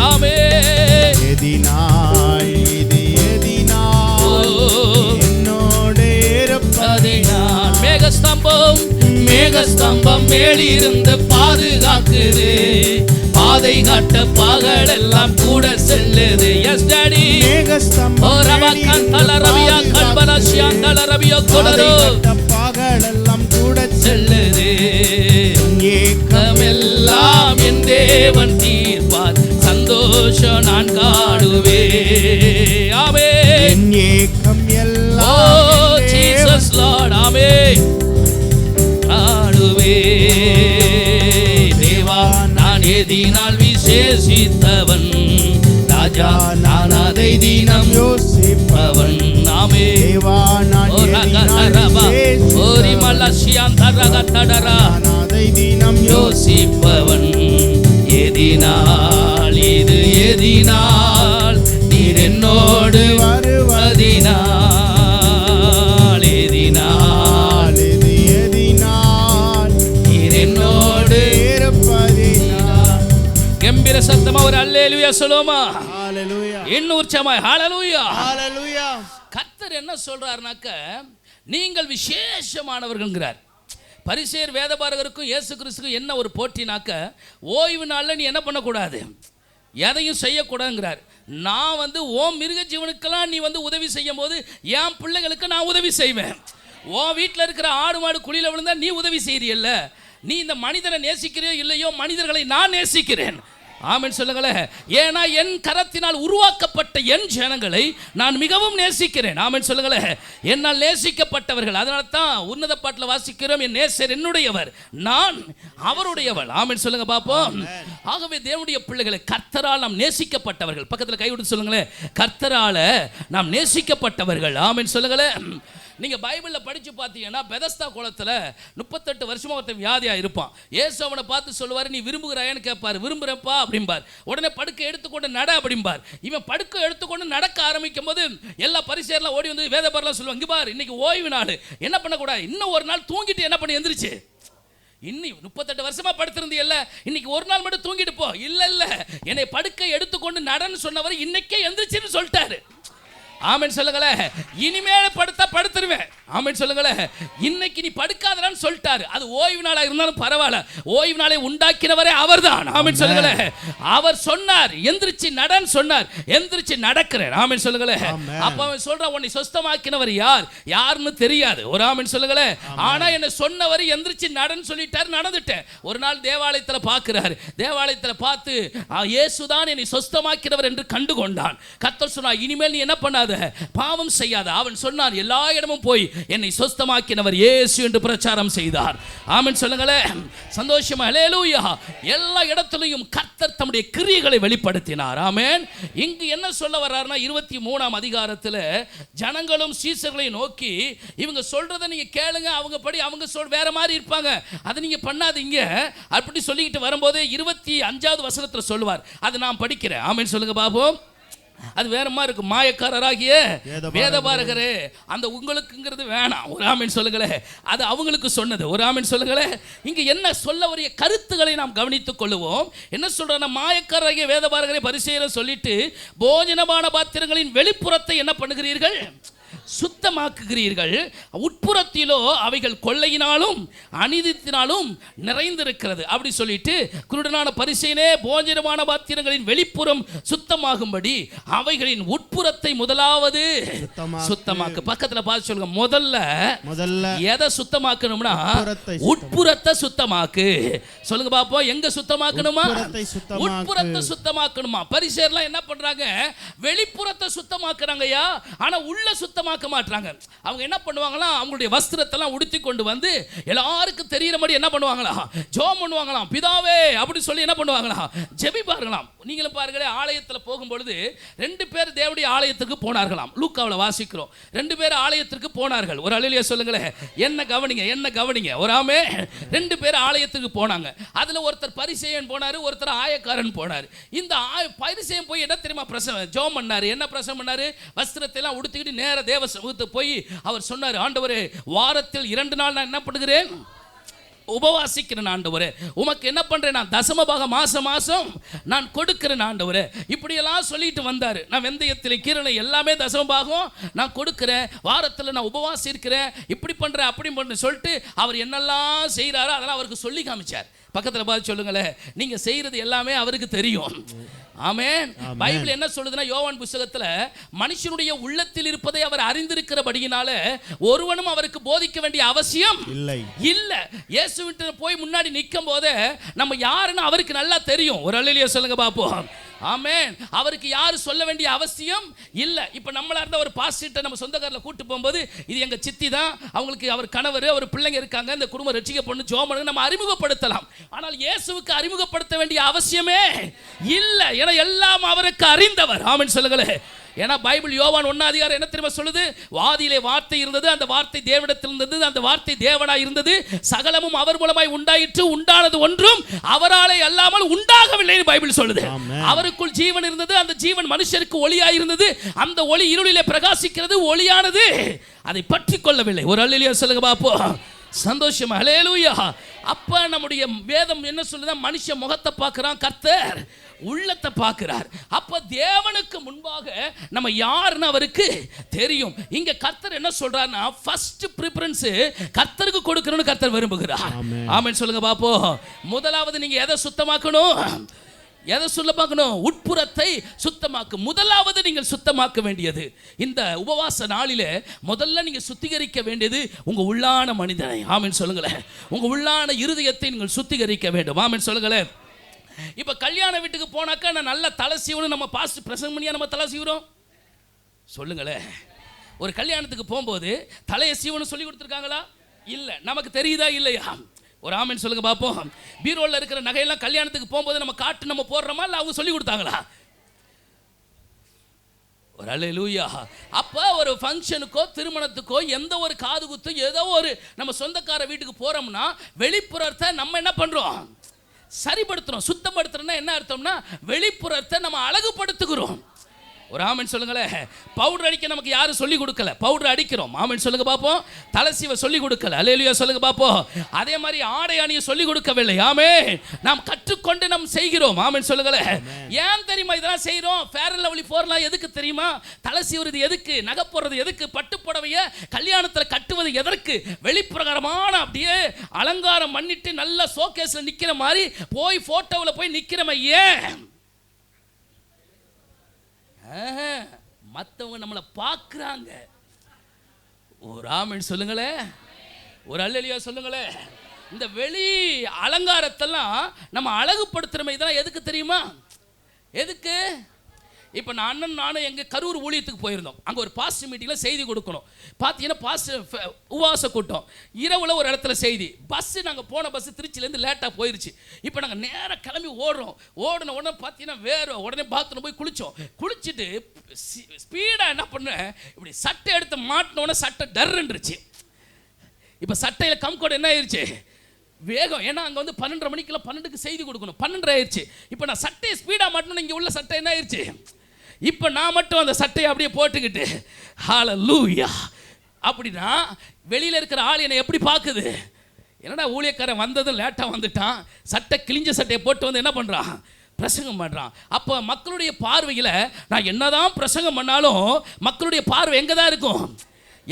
எதினால் இது எதினால் என்னோடு இருப்பதினால். மேகஸ்தம்பம் மேலிருந்து பாதுகாக்குது, பாதை காட்ட பகலெல்லாம் கூட செல்லுது. Yes daddy. பகலெல்லாம் கூட செல்லுது. ஏக்கமெல்லாம் என் தேவன் தீர்ப்பார், சந்தோஷம் நான் காணுவேன். ஆமென். ஏக்கம் எல்லாம் ஓ ஜீசஸ் லார்ட். ஆமென். காணுவேன். தேவா நான் எதினால் விசேஷித்தவன், ராஜா நான் அதை தினம் யோசிப்பவன். ஆமே. தேவா நான் அதை தினம் யோசிப்பவன். எதினால் இது எதினால் நீர் என்னோடு வருவதினால், எதினால் இது எதினால் நீர் என்னோடு இருப்பதினால். கம்பீர சத்தமா ஒரு அல்லேலூயா சொல்லுமா? ஹalleluya. இன்னும் உற்சாகமாய் ஹalleluya. ஹalleluya. கர்த்தர் என்ன சொல்றாருனாக்க, நீங்கள் விசேஷமானவர்கள்ங்கிறார். பரிசேயர் வேதபாரகருக்கும் இயேசு கிறிஸ்துக்கும் என்ன ஒரு போட்டினாக்க, ஓய்வு நாளில் நீ என்ன பண்ணக்கூடாது, எதையும் செய்யக்கூடாதுங்கிறார். நான் ஓம் மிருக ஜீவனுக்கெல்லாம் நீ உதவி செய்யும் போது என் பிள்ளைகளுக்கு நான் உதவி செய்வேன். உன் வீட்டில் இருக்கிற ஆடு மாடு குழியில் விழுந்தா நீ உதவி செய்யறியல்ல. நீ இந்த மனிதனை நேசிக்கிறியோ இல்லையோ, மனிதர்களை நான் நேசிக்கிறேன். ஆமென் சொல்லுங்களேன். ஏன்னா என் கரத்தினால் உருவாக்கப்பட்ட என் ஜனங்களை நான் மிகவும் நேசிக்கிறேன். ஆமென் சொல்லுங்களேன். என்னால் நேசிக்கப்பட்டவர்கள். அதனால தான் உன்னத பாட்டில் வாசிக்கிறோம், என் நேசர் என்னுடையவர், நான் அவருடையவள். ஆமென் சொல்லுங்க பாப்போம். ஆகவே தேவனுடைய பிள்ளைகளை, கர்த்தரால் நாம் நேசிக்கப்பட்டவர்கள். பக்கத்தில் கை விட்டு சொல்லுங்களேன், கர்த்தரால நாம் நேசிக்கப்பட்டவர்கள். ஆமென் சொல்லுங்களேன். நீங்கள் பைபிளில் படித்து பார்த்தீங்கன்னா, பெதஸ்தா குளத்தில் 38 வருஷமாக ஒருத்தன் வியாதியாக இருப்பான். ஏசு அவனை பார்த்து சொல்லுவார், நீ விரும்புகிறாயான்னு கேட்பார். விரும்புகிறப்பா அப்படிம்பார். உடனே படுக்கை எடுத்துக்கொண்டு நட அப்படிம்பார். இவன் படுக்கை எடுத்துக்கொண்டு நடக்க ஆரம்பிக்கும் போது எல்லா பரிசேயர்லாம் ஓடி வந்து வேதபாரலாம் சொல்லுவாங்க, இங்கே பார் இன்னைக்கு ஓய்வு நாள், என்ன பண்ணக்கூடாது, இன்னும் ஒரு நாள் தூங்கிட்டு என்ன பண்ணி எந்திரிச்சு, இன்னும் 38 வருஷமா படுத்திருந்தீல்ல, இன்னைக்கு ஒரு நாள் மட்டும் தூங்கிட்டு போ. இல்லை என்னை படுக்கை எடுத்துக்கொண்டு நடன்னு சொன்னவர் இன்னைக்கே எந்திரிச்சுன்னு சொல்லிட்டாரு. ஆமென் சொல்லுங்களேன். இனிமேல் படுத்தா படுத்துருவேன். ஆமென் சொல்லுங்களேன். இன்னைக்கு நீ படுக்காதன்னு சொல்லிட்டாரு. அது ஓய்வு நாளா இருந்தாலும் பரவாயில்ல, ஓய்வு நாளை உண்டாக்கினவரே அவர்தான். ஆமென் சொல்லுங்களேன். அவர் சொன்னார் எந்திரிச்சு நடன்னு சொன்னார், எந்திரிச்சு நடக்கிறேன். ஆமென் சொல்லுங்களேன். அப்ப அவன் சொல்றான், உன்னை சொஸ்தமாக்கினவர் யாருன்னு தெரியாது. ஒரு ஆமென் சொல்லுங்களேன். ஆனா என்ன சொன்னவர் எந்திரிச்சு நடன்னு சொல்லிட்டாரு, நடந்துட்டேன். ஒரு நாள் தேவாலயத்தில் பார்க்கிறாரு. தேவாலயத்தில் பார்த்து இயேசுதான் என்னை சொஸ்தமாக்கினவர் என்று கண்டு கொண்டான். கர்த்தர் சொன்னார், இனிமேல் நீ என்ன பண்ணாத, பாவம் செய்யாத. அவன் சொன்னான், எல்லா இடமும் போய் என்னை சொஸ்தமாக்கினவர் இயேசு என்று பிரச்சாரம் செய்தார். ஆமென் சொல்லுங்களேன். சந்தோஷமா ஹல்லேலூயா. எல்லா இடத்திலும் கர்த்தர் தம்முடைய கிரியைகளை வெளிப்படுத்தினார். ஆமென். இங்கு என்ன சொல்ல வர்றாருன்னா, 23ஆம் அதிகாரத்தில் ஜனங்களும் சீசர்களையும் நோக்கி, இவங்க சொல்றதை நீங்க கேளுங்க, அவங்க படி அவங்க வேற மாதிரி இருப்பாங்க, அதை நீங்க பண்ணாதீங்க அப்படி சொல்லிக்கிட்டு வரும்போது 25வது வசனத்தில் சொல்லுவார். அதை நான் படிக்கிறேன். ஆமென் சொல்லுங்க பாப்போம். அது வேற மாதிரி இருக்கும். மாயக்காரராகிய வேதபாரகரே, அந்த உங்களுக்குங்கிறது வேணாம். ஒரு ஆமென் சொல்லுங்களே. அது அவங்களுக்கு சொன்னது. ஒரு ஆமென் சொல்லுங்களே. இங்க என்ன சொல்ல வரிய கருத்துக்களை நாம் கவனித்துக் கொள்ளுவோம். என்ன சொல்றாங்க, மாயக்காரராகிய வேதபாரகரே பரிசேயரை சொல்லிட்டு, போஜனபான பாத்திரங்களின் வெளிப்புறத்தை என்ன பண்ணுகிறீர்கள், சுத்தமாக்குகிறீர்கள், உட்புறத்திலோ அவைகள் கொள்ளையினாலும் அநீதியினாலும் நிறைந்திருக்கிறது. அப்படி சொல்லிட்டு குருடனான பரிசேயனே, போஜனமான பாத்திரங்களின் வெளிப்புறம் சுத்தமாகும்படி அவைகளின் உட்புறத்தை முதலாவது சுத்தமாக்கு. பக்கத்துல பார்த்து சொல்லுங்க, முதல்ல எதை சுத்தமாக்கணும்னா உட்புறத்தை சுத்தமாக்கு. சொல்லுங்க பாப்போம், எங்க சுத்தமாக்கணுமா? உட்புறத்தை சுத்தமாக்கணுமா? பரிசேயர்லாம் என்ன பண்றாங்க? வெளிப்புறத்தை சுத்தமாக்குறாங்கயா, ஆனா உள்ள சுத்தமாக்க மாட்டாங்க. அவங்க என்ன பண்ணுவாங்களா, அவங்களுடைய வஸ்திரத்தெல்லாம் உடுத்தி கொண்டு வந்து எல்லாருக்கும் தெரிகிற மாதிரி என்ன பண்ணுவாங்களா, ஜெபம் பண்ணுவாங்களாம். பிதாவே அப்படி சொல்லி என்ன பண்ணுவாங்களா, ஜெபிப்பார்களாம். நீங்களும் பாருங்களே, ஆலயத்தில் போகும்பொழுது 2 பேர் தேவனுடைய ஆலயத்துக்கு போனார்களாம். லூக்காவில் வாசிக்கிறோம். 2 பேர் ஆலயத்திற்கு போனார்கள். ஒரு அல்லேலூயா சொல்லுங்களேன். என்ன கவனிங்க. ஒரு ஆமே. 2 பேர் ஆலயத்துக்கு போனாங்க. அதுல ஒருத்தர் பரிசேயன் போனாரு, ஒருத்தர் ஆயக்காரன் போனார். இந்த பரிசேயன் போய் என்ன தெரியுமா ஜெபம் பண்ணாரு? என்ன பிரசவம் பண்ணாரு? வஸ்திரத்தை எல்லாம் உடுத்திக்கிட்டு நேர தேவ சமூகத்துக்கு போய் அவர் சொன்னார், ஆண்டவரே, வாரத்தில் 2 நாள் நான் என்ன பண்ணுகிறேன்? உபவாசிக்கிறேன் ஆண்டவரே. உமக்கு என்ன பண்றேன்? நான் தசமபாக மாசம் நான் கொடுக்கிறேன் ஆண்டவரே. இப்படியெல்லாம் சொல்லிட்டு வந்தாரு. நான் வெந்தயத்தில் கீரனை எல்லாமே தசமபாகம் நான் கொடுக்கிறேன், வாரத்தில் நான் உபவாசி இருக்கிறேன், இப்படி பண்றேன் அப்படி பண்றேன் சொல்லிட்டு அவர் என்னெல்லாம் செய்யறாரோ அதெல்லாம் அவருக்கு சொல்லி காமிச்சார். பக்கத்தில் பார்த்து சொல்லுங்களேன், நீங்க செய்யறது எல்லாமே அவருக்கு தெரியும். ஆமென். பைபிள் என்ன சொல்லுதுன்னா, யோவான் புத்தகத்துல மனுஷனுடைய உள்ளத்தில் இருப்பதை அவர் அறிந்திருக்கிறபடியினால ஒருவனும் அவருக்கு போதிக்க வேண்டிய அவசியம் இல்லை. இயேசுவிட்ட போய் முன்னாடி நிற்கும் போதே நம்ம யாருன்னு அவருக்கு நல்லா தெரியும். ஒரு அல்லேலூயா சொல்லுங்க பாப்போம். ஆமென். அவருக்கு யாரு சொல்ல வேண்டிய அவசியம் இல்லை. இப்போ நம்மளா இருந்த ஒரு பாஸ்டர் நம்ம சொந்தக்காரில் கூட்டு போகும்போது, இது எங்க சித்தி தான், அவங்களுக்கு அவர் கணவர் ஒரு பிள்ளைங்க இருக்காங்க, இந்த குடும்பம் ரட்சிக்கப்படணும் ஜெபம் நம்ம அறிமுகப்படுத்தலாம். ஆனால் இயேசுவுக்கு அறிமுகப்படுத்த வேண்டிய அவசியமே இல்லை. ஏன்னா எல்லாம் அவருக்கு அறிந்தவர். ஆமென் சொல்லுங்களேன். ஏன்னா பைபிள் யோவான் 1 அதிகாரம் என்ன தெரியுமா சொல்லுது? வாதியிலே வார்த்தை இருந்தது, அந்த வார்த்தை தேவனிடத்தில் இருந்தது, அந்த வார்த்தை தேவனாய் இருந்தது, சகலமும் அவர் மூலமாய் உண்டாயிற்று, உண்டானது ஒன்றும் அவராலே அல்லாமல் உண்டாகவில்லை பைபிள் சொல்லுது. அவருக்குள் ஜீவன் இருந்தது, அந்த ஜீவன் மனுஷருக்கு ஒளியாய் இருந்தது, அந்த ஒளி இருளிலே பிரகாசிக்கிறது, ஒளியானது அதை பற்றி கொள்ளவில்லை. ஒரு அல்லேலூயா சொல்லுங்க பாப்போம். சந்தோஷமா ஹல்லேலூயா. அப்ப நம்முடைய வேதம் என்ன சொல்லுதா? மனுஷ முகத்தை பார்க்கிறான், கர்த்தர் உள்ளத்தை பார்க்கிறார். அப்ப தேவனுக்கு முன்பாக நம்ம யாருன்னு அவருக்கு தெரியும். இங்க கர்த்தர் என்ன சொல்றாருன்னா, ஃபர்ஸ்ட் பிரிஃபரன்ஸ் கர்த்தருக்கு கொடுக்கணும்னு கர்த்தர் விரும்புகிறார். ஆமென் சொல்லுங்க பாப்போம். முதலாவது நீங்க எதை சுத்தமாக்கணும்? எதை சொல்ல பார்க்கணும்? உட்புறத்தை சுத்தமாக்கு. முதலாவது நீங்கள் சுத்தமாக்க வேண்டியது, இந்த உபவாச நாளிலே முதல்ல நீங்க சுத்திகரிக்க வேண்டியது உங்க உள்ளான மனிதனை. ஆமென் சொல்லுங்களேன். உங்க உள்ளான இருதயத்தை நீங்கள் சுத்திகரிக்க வேண்டும். ஆமென் சொல்லுங்களேன். இப்ப கல்யாண வீட்டுக்கு போனாக்கா நான் நல்ல தலை சீவனும் நம்ம பாஸ்ட் பிரசங்கம் பண்ணியா நம்ம தலை சீவுறோம்? சொல்லுங்களேன். ஒரு கல்யாணத்துக்கு போகும்போது தலையை சீவனும் சொல்லி கொடுத்துருக்காங்களா? இல்லை. நமக்கு தெரியுதா இல்லையா? ஒரு ஆமென் சொல்லுங்க பாப்போம். பீரோல இருக்கிற நகையெல்லாம் கல்யாணத்துக்கு போகும்போது நம்ம காட்டு நம்ம போடுறோமா, இல்லை அவங்க சொல்லி கொடுத்தாங்களா? ஒரு அல்லேலூயா. அப்போ ஒரு ஃபங்க்ஷனுக்கோ திருமணத்துக்கோ எந்த ஒரு காது குத்து ஏதோ ஒரு நம்ம சொந்தக்கார வீட்டுக்கு போகிறோம்னா வெளிப்புறத்தை நம்ம என்ன பண்ணுறோம்? சரிப்படுத்துகிறோம். சுத்தப்படுத்துறோம்னா என்ன அர்த்தம்னா வெளிப்புறத்தை நம்ம அழகுபடுத்துகிறோம். ஒரு ஆமென் சொல்லுங்களேன். பவுடர் அடிக்க நமக்கு யாரும் சொல்லிக் கொடுக்கல, பவுடர் அடிக்கிறோம். ஆமென் சொல்லுங்க பாப்போம். தலைசீவை சொல்லிக் கொடுக்கல. அல்லேலூயா சொல்லுங்க பாப்போம். அதே மாதிரி ஆடை அணியை சொல்லிக் கொடுக்கவில்லை. ஆமென். நாம் கற்றுக்கொண்டு நாம் செய்கிறோம். ஆமென் சொல்லுங்களேன். ஏன் தெரியுமா இதெல்லாம் செய்கிறோம்? ஃபேர் அண்ட் லவ்லி போறலாம் எதுக்கு தெரியுமா? தலை சீவுறது எதுக்கு? நகை போடுறது எதுக்கு? பட்டு புடவைய கல்யாணத்தில் கட்டுவது எதற்கு? வெளிப்பிரகாரமான அப்படியே அலங்காரம் பண்ணிட்டு நல்ல ஷோகேஸ்ல நிக்கிற மாதிரி போய் போட்டோவில் போய் நிக்கிறமே. ஏன்? மற்றவங்க நம்மளை பார்க்குறாங்க. ஒரு ஆமென் சொல்லுங்களேன். ஒரு அல்லேலூயா சொல்லுங்களேன். இந்த வெளி அலங்காரத்தெல்லாம் நம்ம அழகுபடுத்துகிறோமே, இதெல்லாம் எதுக்கு தெரியுமா? எதுக்கு? இப்போ நானும் எங்கள் கரூர் ஊழியத்துக்கு போயிருந்தோம். அங்கே ஒரு பாஸ்ட் மீட்டிங்கில் செய்தி கொடுக்கணும். பார்த்தீங்கன்னா பாஸ்ட் உபவாச கூட்டம். இரவில் ஒரு இடத்துல செய்தி. பஸ்ஸு நாங்கள் போன பஸ்ஸு திருச்சியிலேருந்து லேட்டாக போயிடுச்சு. இப்போ நாங்கள் நேராக கிளம்பி ஓடின உடனே பார்த்தீங்கன்னா உடனே பாத்ரூம் போய் குளிச்சுட்டு ஸ்பீடாக என்ன பண்ணேன், இப்படி சட்டை எடுத்து மாட்டினோடனே சட்டை டர்ன்றுச்சு. இப்போ சட்டையில் கம்கோடு என்ன ஆயிடுச்சு? வேகம். ஏன்னா அங்கே வந்து 12:30 மணிக்கெல்லாம் 12க்கு செய்தி கொடுக்கணும். 12:30 ஆயிடுச்சு. இப்போ நான் சட்டையை ஸ்பீடாக மாட்டணும். இங்கே உள்ள சட்டை என்ன ஆயிடுச்சு? இப்போ நான் மட்டும் அந்த சட்டையை அப்படியே போட்டுக்கிட்டு ஹல்லேலூயா அப்படின்னா வெளியில் இருக்கிற ஆள் என்னை எப்படி பார்க்குது? என்னடா ஊழியக்காரன் வந்ததும் லேட்டாக வந்துட்டான், சட்டை கிழிஞ்ச சட்டையை போட்டு வந்து என்ன பண்ணுறான்? பிரசங்கம் பண்ணுறான். அப்போ மக்களுடைய பார்வையில் நான் என்னதான் பிரசங்கம் பண்ணாலும் மக்களுடைய பார்வை எங்கே தான் இருக்கும்?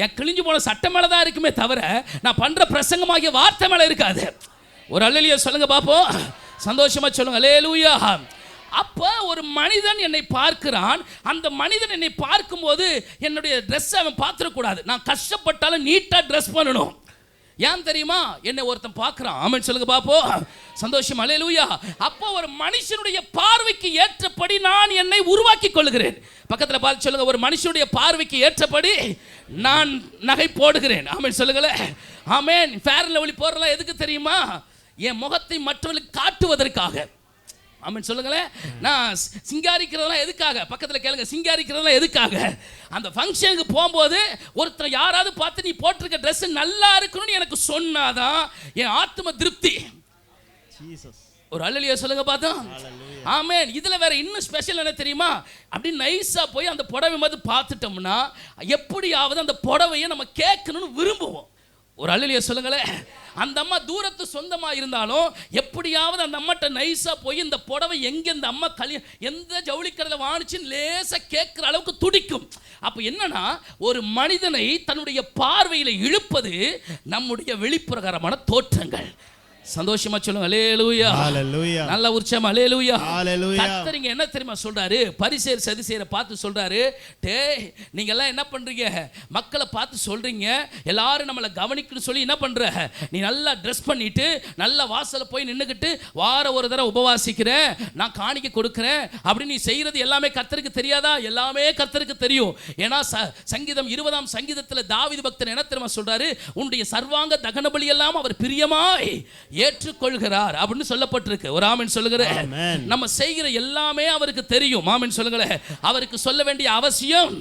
என் கிழிஞ்சு போன சட்டை மேலே தான் இருக்குமே தவிர நான் பண்ணுற பிரசங்கமாகிய வார்த்தை மேலே இருக்காது. ஒரு அல்லேலூயா சொல்லுங்க பார்ப்போம். சந்தோஷமா சொல்லுங்க அல்லேலூயா. அப்போ ஒரு மனிதன் என்னை பார்க்கிறான். அந்த மனிதன் என்னை பார்க்கும்போது என்னுடைய ட்ரெஸ்ஸை அவன் பார்த்துடக்கூடாது. நான் கஷ்டப்பட்டாலும் நீட்டாக ட்ரெஸ் பண்ணணும். ஏன் தெரியுமா? என்னை ஒருத்தன் பார்க்குறான். ஆமென் சொல்லுங்க பார்ப்போம். சந்தோஷம் அல்லேலூயா. அப்போ ஒரு மனுஷனுடைய பார்வைக்கு ஏற்றபடி நான் என்னை உருவாக்கி கொள்கிறேன். பக்கத்தில் பார்த்து சொல்லுங்க, ஒரு மனுஷனுடைய பார்வைக்கு ஏற்றபடி நான் நகை போடுகிறேன். ஆமென் சொல்லுங்களேன். ஆமென். ஃபேர் அண்ட் லவ்லி போடுறலாம் எதுக்கு தெரியுமா? என் முகத்தை மற்றவர்களுக்கு காட்டுவதற்காக. ஆமென் சொல்லுங்களேன். நான் சிங்காரிக்கிறதெல்லாம் எதுக்காக? பக்கத்தில் கேளுங்க, சிங்காரிக்கிறதெல்லாம் எதுக்காக? அந்த ஃபங்க்ஷனுக்கு போகும்போது ஒருத்தர் யாராவது பார்த்து நீ போட்டிருக்க ட்ரெஸ் நல்லா இருக்கணும்னு எனக்கு சொன்னாதான் என் ஆத்ம திருப்தி. ஒரு அல்லேலூயா சொல்லுங்க பார்த்தோம். ஆமென். இதில் வேற இன்னும் ஸ்பெஷல் என்ன தெரியுமா? அப்படி நைஸாக போய் அந்த புடவை மாதிரி பார்த்துட்டோம்னா எப்படியாவது அந்த புடவையை நம்ம கேட்கணும்னு விரும்புவோம். ஒரு அல்லேலூயா சொல்லுங்களேன். அந்த அம்மா தூரத்து சொந்தமாக இருந்தாலும் எப்படியாவது அந்த அம்மாட்ட நைஸாக போய் இந்த புடவை எங்கே இந்த அம்மா எந்த ஜவுளிக்கடையில் வாணிச்சின்னு லேசாக கேட்குற அளவுக்கு துடிக்கும். அப்போ என்னன்னா, ஒரு மனிதனை தன்னுடைய பார்வையில் இழுப்பது நம்முடைய வெளிப்பிரகாரமான தோற்றங்கள். சந்தோஷமா சொல்லுங்க அல்லேலூயா. ஹalleluya. நல்ல உற்சாகம் அல்லேலூயா. ஹalleluya. கர்த்தர் என்ன தெரியுமா சொல்றாரு? பரிசேயர் சதுசேயரை பார்த்து சொல்றாரு, டேய் நீங்க எல்லாம் என்ன பண்றீங்க? மக்களை பார்த்து சொல்றீங்க எல்லாரும் நம்மளை கவனிக்கணும்னு சொல்லி என்ன பண்ற? நீ நல்லா ட்ரெஸ் பண்ணிட்டு நல்ல வாசல்ல போய் நின்னுக்கிட்டு வார ஒரு தடவை உபவாசிக்கிறேன், நான் காணிக்கை கொடுக்கிறேன் அப்படின்னு நீ செய்யறது எல்லாமே கர்த்தருக்கு தெரியாதா? எல்லாமே கர்த்தருக்கு தெரியும். ஏன்னா சங்கீதம் 20ஆம் சங்கீதத்தில் தாவீது பக்தன் என்ன தெரியுமா சொல்றாரு? உன்னுடைய சர்வாங்க தகன பலி எல்லாம் அவர் பிரியமாய் ஏற்றுக்கொள்கிறார் அப்படின்னு சொல்லப்பட்டிருக்கு. ஒரு ஆமென் சொல்லுகிறேன். நம்ம செய்கிற எல்லாமே அவருக்கு தெரியும். ஆமென் சொல்லுங்களேன். அவருக்கு சொல்ல வேண்டிய அவசியம்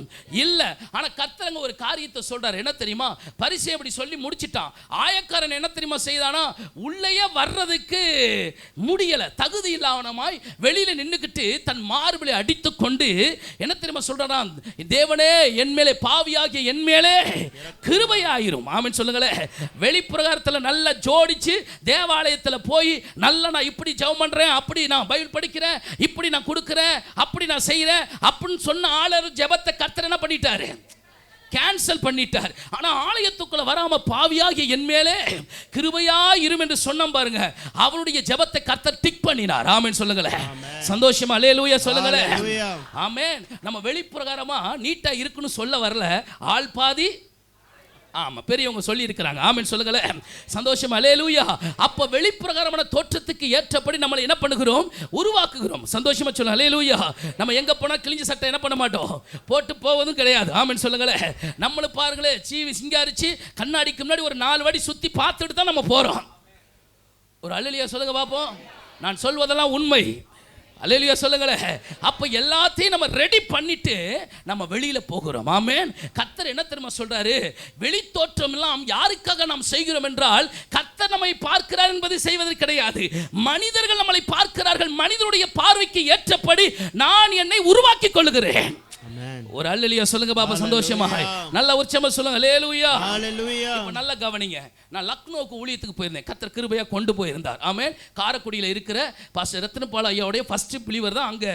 இல்லை. ஆனா கர்த்தர் ஒரு காரியத்தை சொல்றாரு. என்ன தெரியுமா? பரிசேயன் அப்படி சொல்லி முடிச்சிட்டான். ஆயக்காரன் என்ன தெரியுமா செய்தானா? உள்ளேயே வர்றதுக்கு முடியல, தகுதி இல்லாதவனாய் வெளியில நின்னுக்கிட்டு தன் மார்பிலை அடித்து கொண்டு என்ன தெரியுமா சொல்றான்? தேவனே என் மேலே பாவியாகிய என் மேலே கிருபையாயிரும். ஆமென் சொல்லுங்களேன். வெளிப்பிரகாரத்தில் நல்லா ஜோடிச்சு தேவாலயத்தில் போய் நல்லா நான் இப்படி ஜெபம் பண்றேன், அப்படி நான் பைபிள் படிக்கிறேன், இப்படி நான் கொடுக்கிறேன், அப்படி நான் செய்கிறேன் அப்படின்னு சொன்ன ஆளர் ஜெபத்தை கர்த்தர் என்ன பண்ணிட்டாரு? கேன்சல் பண்ணிட்டார். ஆனா ஆலயத்துக்குள்ள வராம பாவியாகிய என் மேலே கிருபையா இரும் என்று சொன்னோம் பாருங்க, அவருடைய ஜெபத்தை கர்த்தர் டிக் பண்ணினார். ஆமென் சொல்லுங்களேன். சந்தோஷமா அல்லேலூயா சொல்லுங்களேன். ஆமென். நம்ம வெளிப்பிரகாரமா நீட்டா இருக்குன்னு சொல்ல வரல, ஆள் பாதி ஆமாம் பெரியவங்க சொல்லி இருக்கிறாங்க. ஆமென் சொல்லுங்களேன். சந்தோஷமா அல்லேலூயா. அப்போ வெளிப்பிரகாரமான தோற்றத்துக்கு ஏற்றபடி நம்மளை என்ன பண்ணுகிறோம்? உருவாக்குகிறோம். சந்தோஷமா சொல்லுங்க அல்லேலூயா. நம்ம எங்கே போனால் கிழிஞ்ச சட்டை என்ன பண்ண மாட்டோம், போட்டு போவதும் கிடையாது. ஆமென் சொல்லுங்களேன். நம்மளும் பாருங்களேன், சீவி சிங்காரிச்சு கண்ணாடிக்கு முன்னாடி ஒரு 4 வாட்டி சுற்றி பார்த்துட்டு தான் நம்ம போகிறோம். ஒரு அல்லேலூயா சொல்லுங்க பார்ப்போம். நான் சொல்வதெல்லாம் உண்மை. அல்லேலூயா சொல்லுங்களேன். அப்போ எல்லாத்தையும் நம்ம ரெடி பண்ணிட்டு நம்ம வெளியில போகிறோம். ஆமென். கர்த்தர் என்ன தெரியுமா சொல்றாரு? வெளி தோற்றம் எல்லாம் யாருக்காக நாம் செய்கிறோம் என்றால், கர்த்தர் நம்மை பார்க்கிறார் என்பதை செய்வதற்கு கிடையாது. மனிதர்கள் நம்மளை பார்க்கிறார்கள். மனிதனுடைய பார்வைக்கு ஏற்றபடி நான் என்னை உருவாக்கி கொள்கிறேன். ஒரு அல்லேலூயா சொல்லுங்க பாப்பா. சந்தோஷமா நல்ல உற்சாகமா சொல்லுங்க அல்லேலூயா. ஹalleluya. இப்ப நல்ல கவனிங்க. நான் லக்னோவுக்கு ஊழியத்துக்கு போயிருந்தேன். கர்த்தர் கிருபையா கொண்டு போயிருந்தார். ஆமென். காரக்குடியில் இருக்கிற பாஸ்டர் ரத்னபால் ஐயாவுடைய ஃபர்ஸ்ட் பிலீவர் தான் அங்க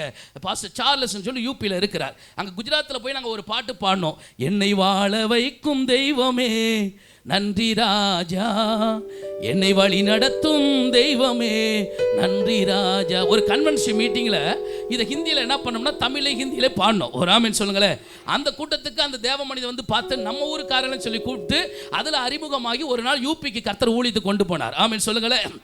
பாஸ்டர் சார்லஸ்னு சொல்லி யூபியில் இருக்கிறார். அங்க குஜராத்தில் போய் நாங்கள் ஒரு பாட்டு பாடினோம். என்னை வாழ வைக்கும் தெய்வமே நன்றி ராஜா, என்னை வழி நடத்தும் தெய்வமே நன்றி ராஜா. ஒரு கன்வென்ஷன் மீட்டிங்கில் இதை ஹிந்தியில் என்ன பண்ணோம்னா தமிழை ஹிந்தியிலே பாடினோம். ஒரு ஆமென் சொல்லுங்களேன். அந்த கூட்டத்துக்கு அந்த தேவ மனிதன் வந்து பார்த்து நம்ம ஊருக்காரன்னு சொல்லி கூப்பிட்டு அதில் அறிமுகமாகி ஒரு நாள் யூபிக்கு கர்த்தர் ஊழியத்துக்கு கொண்டு போனார். ஆமென் சொல்லுங்களேன்.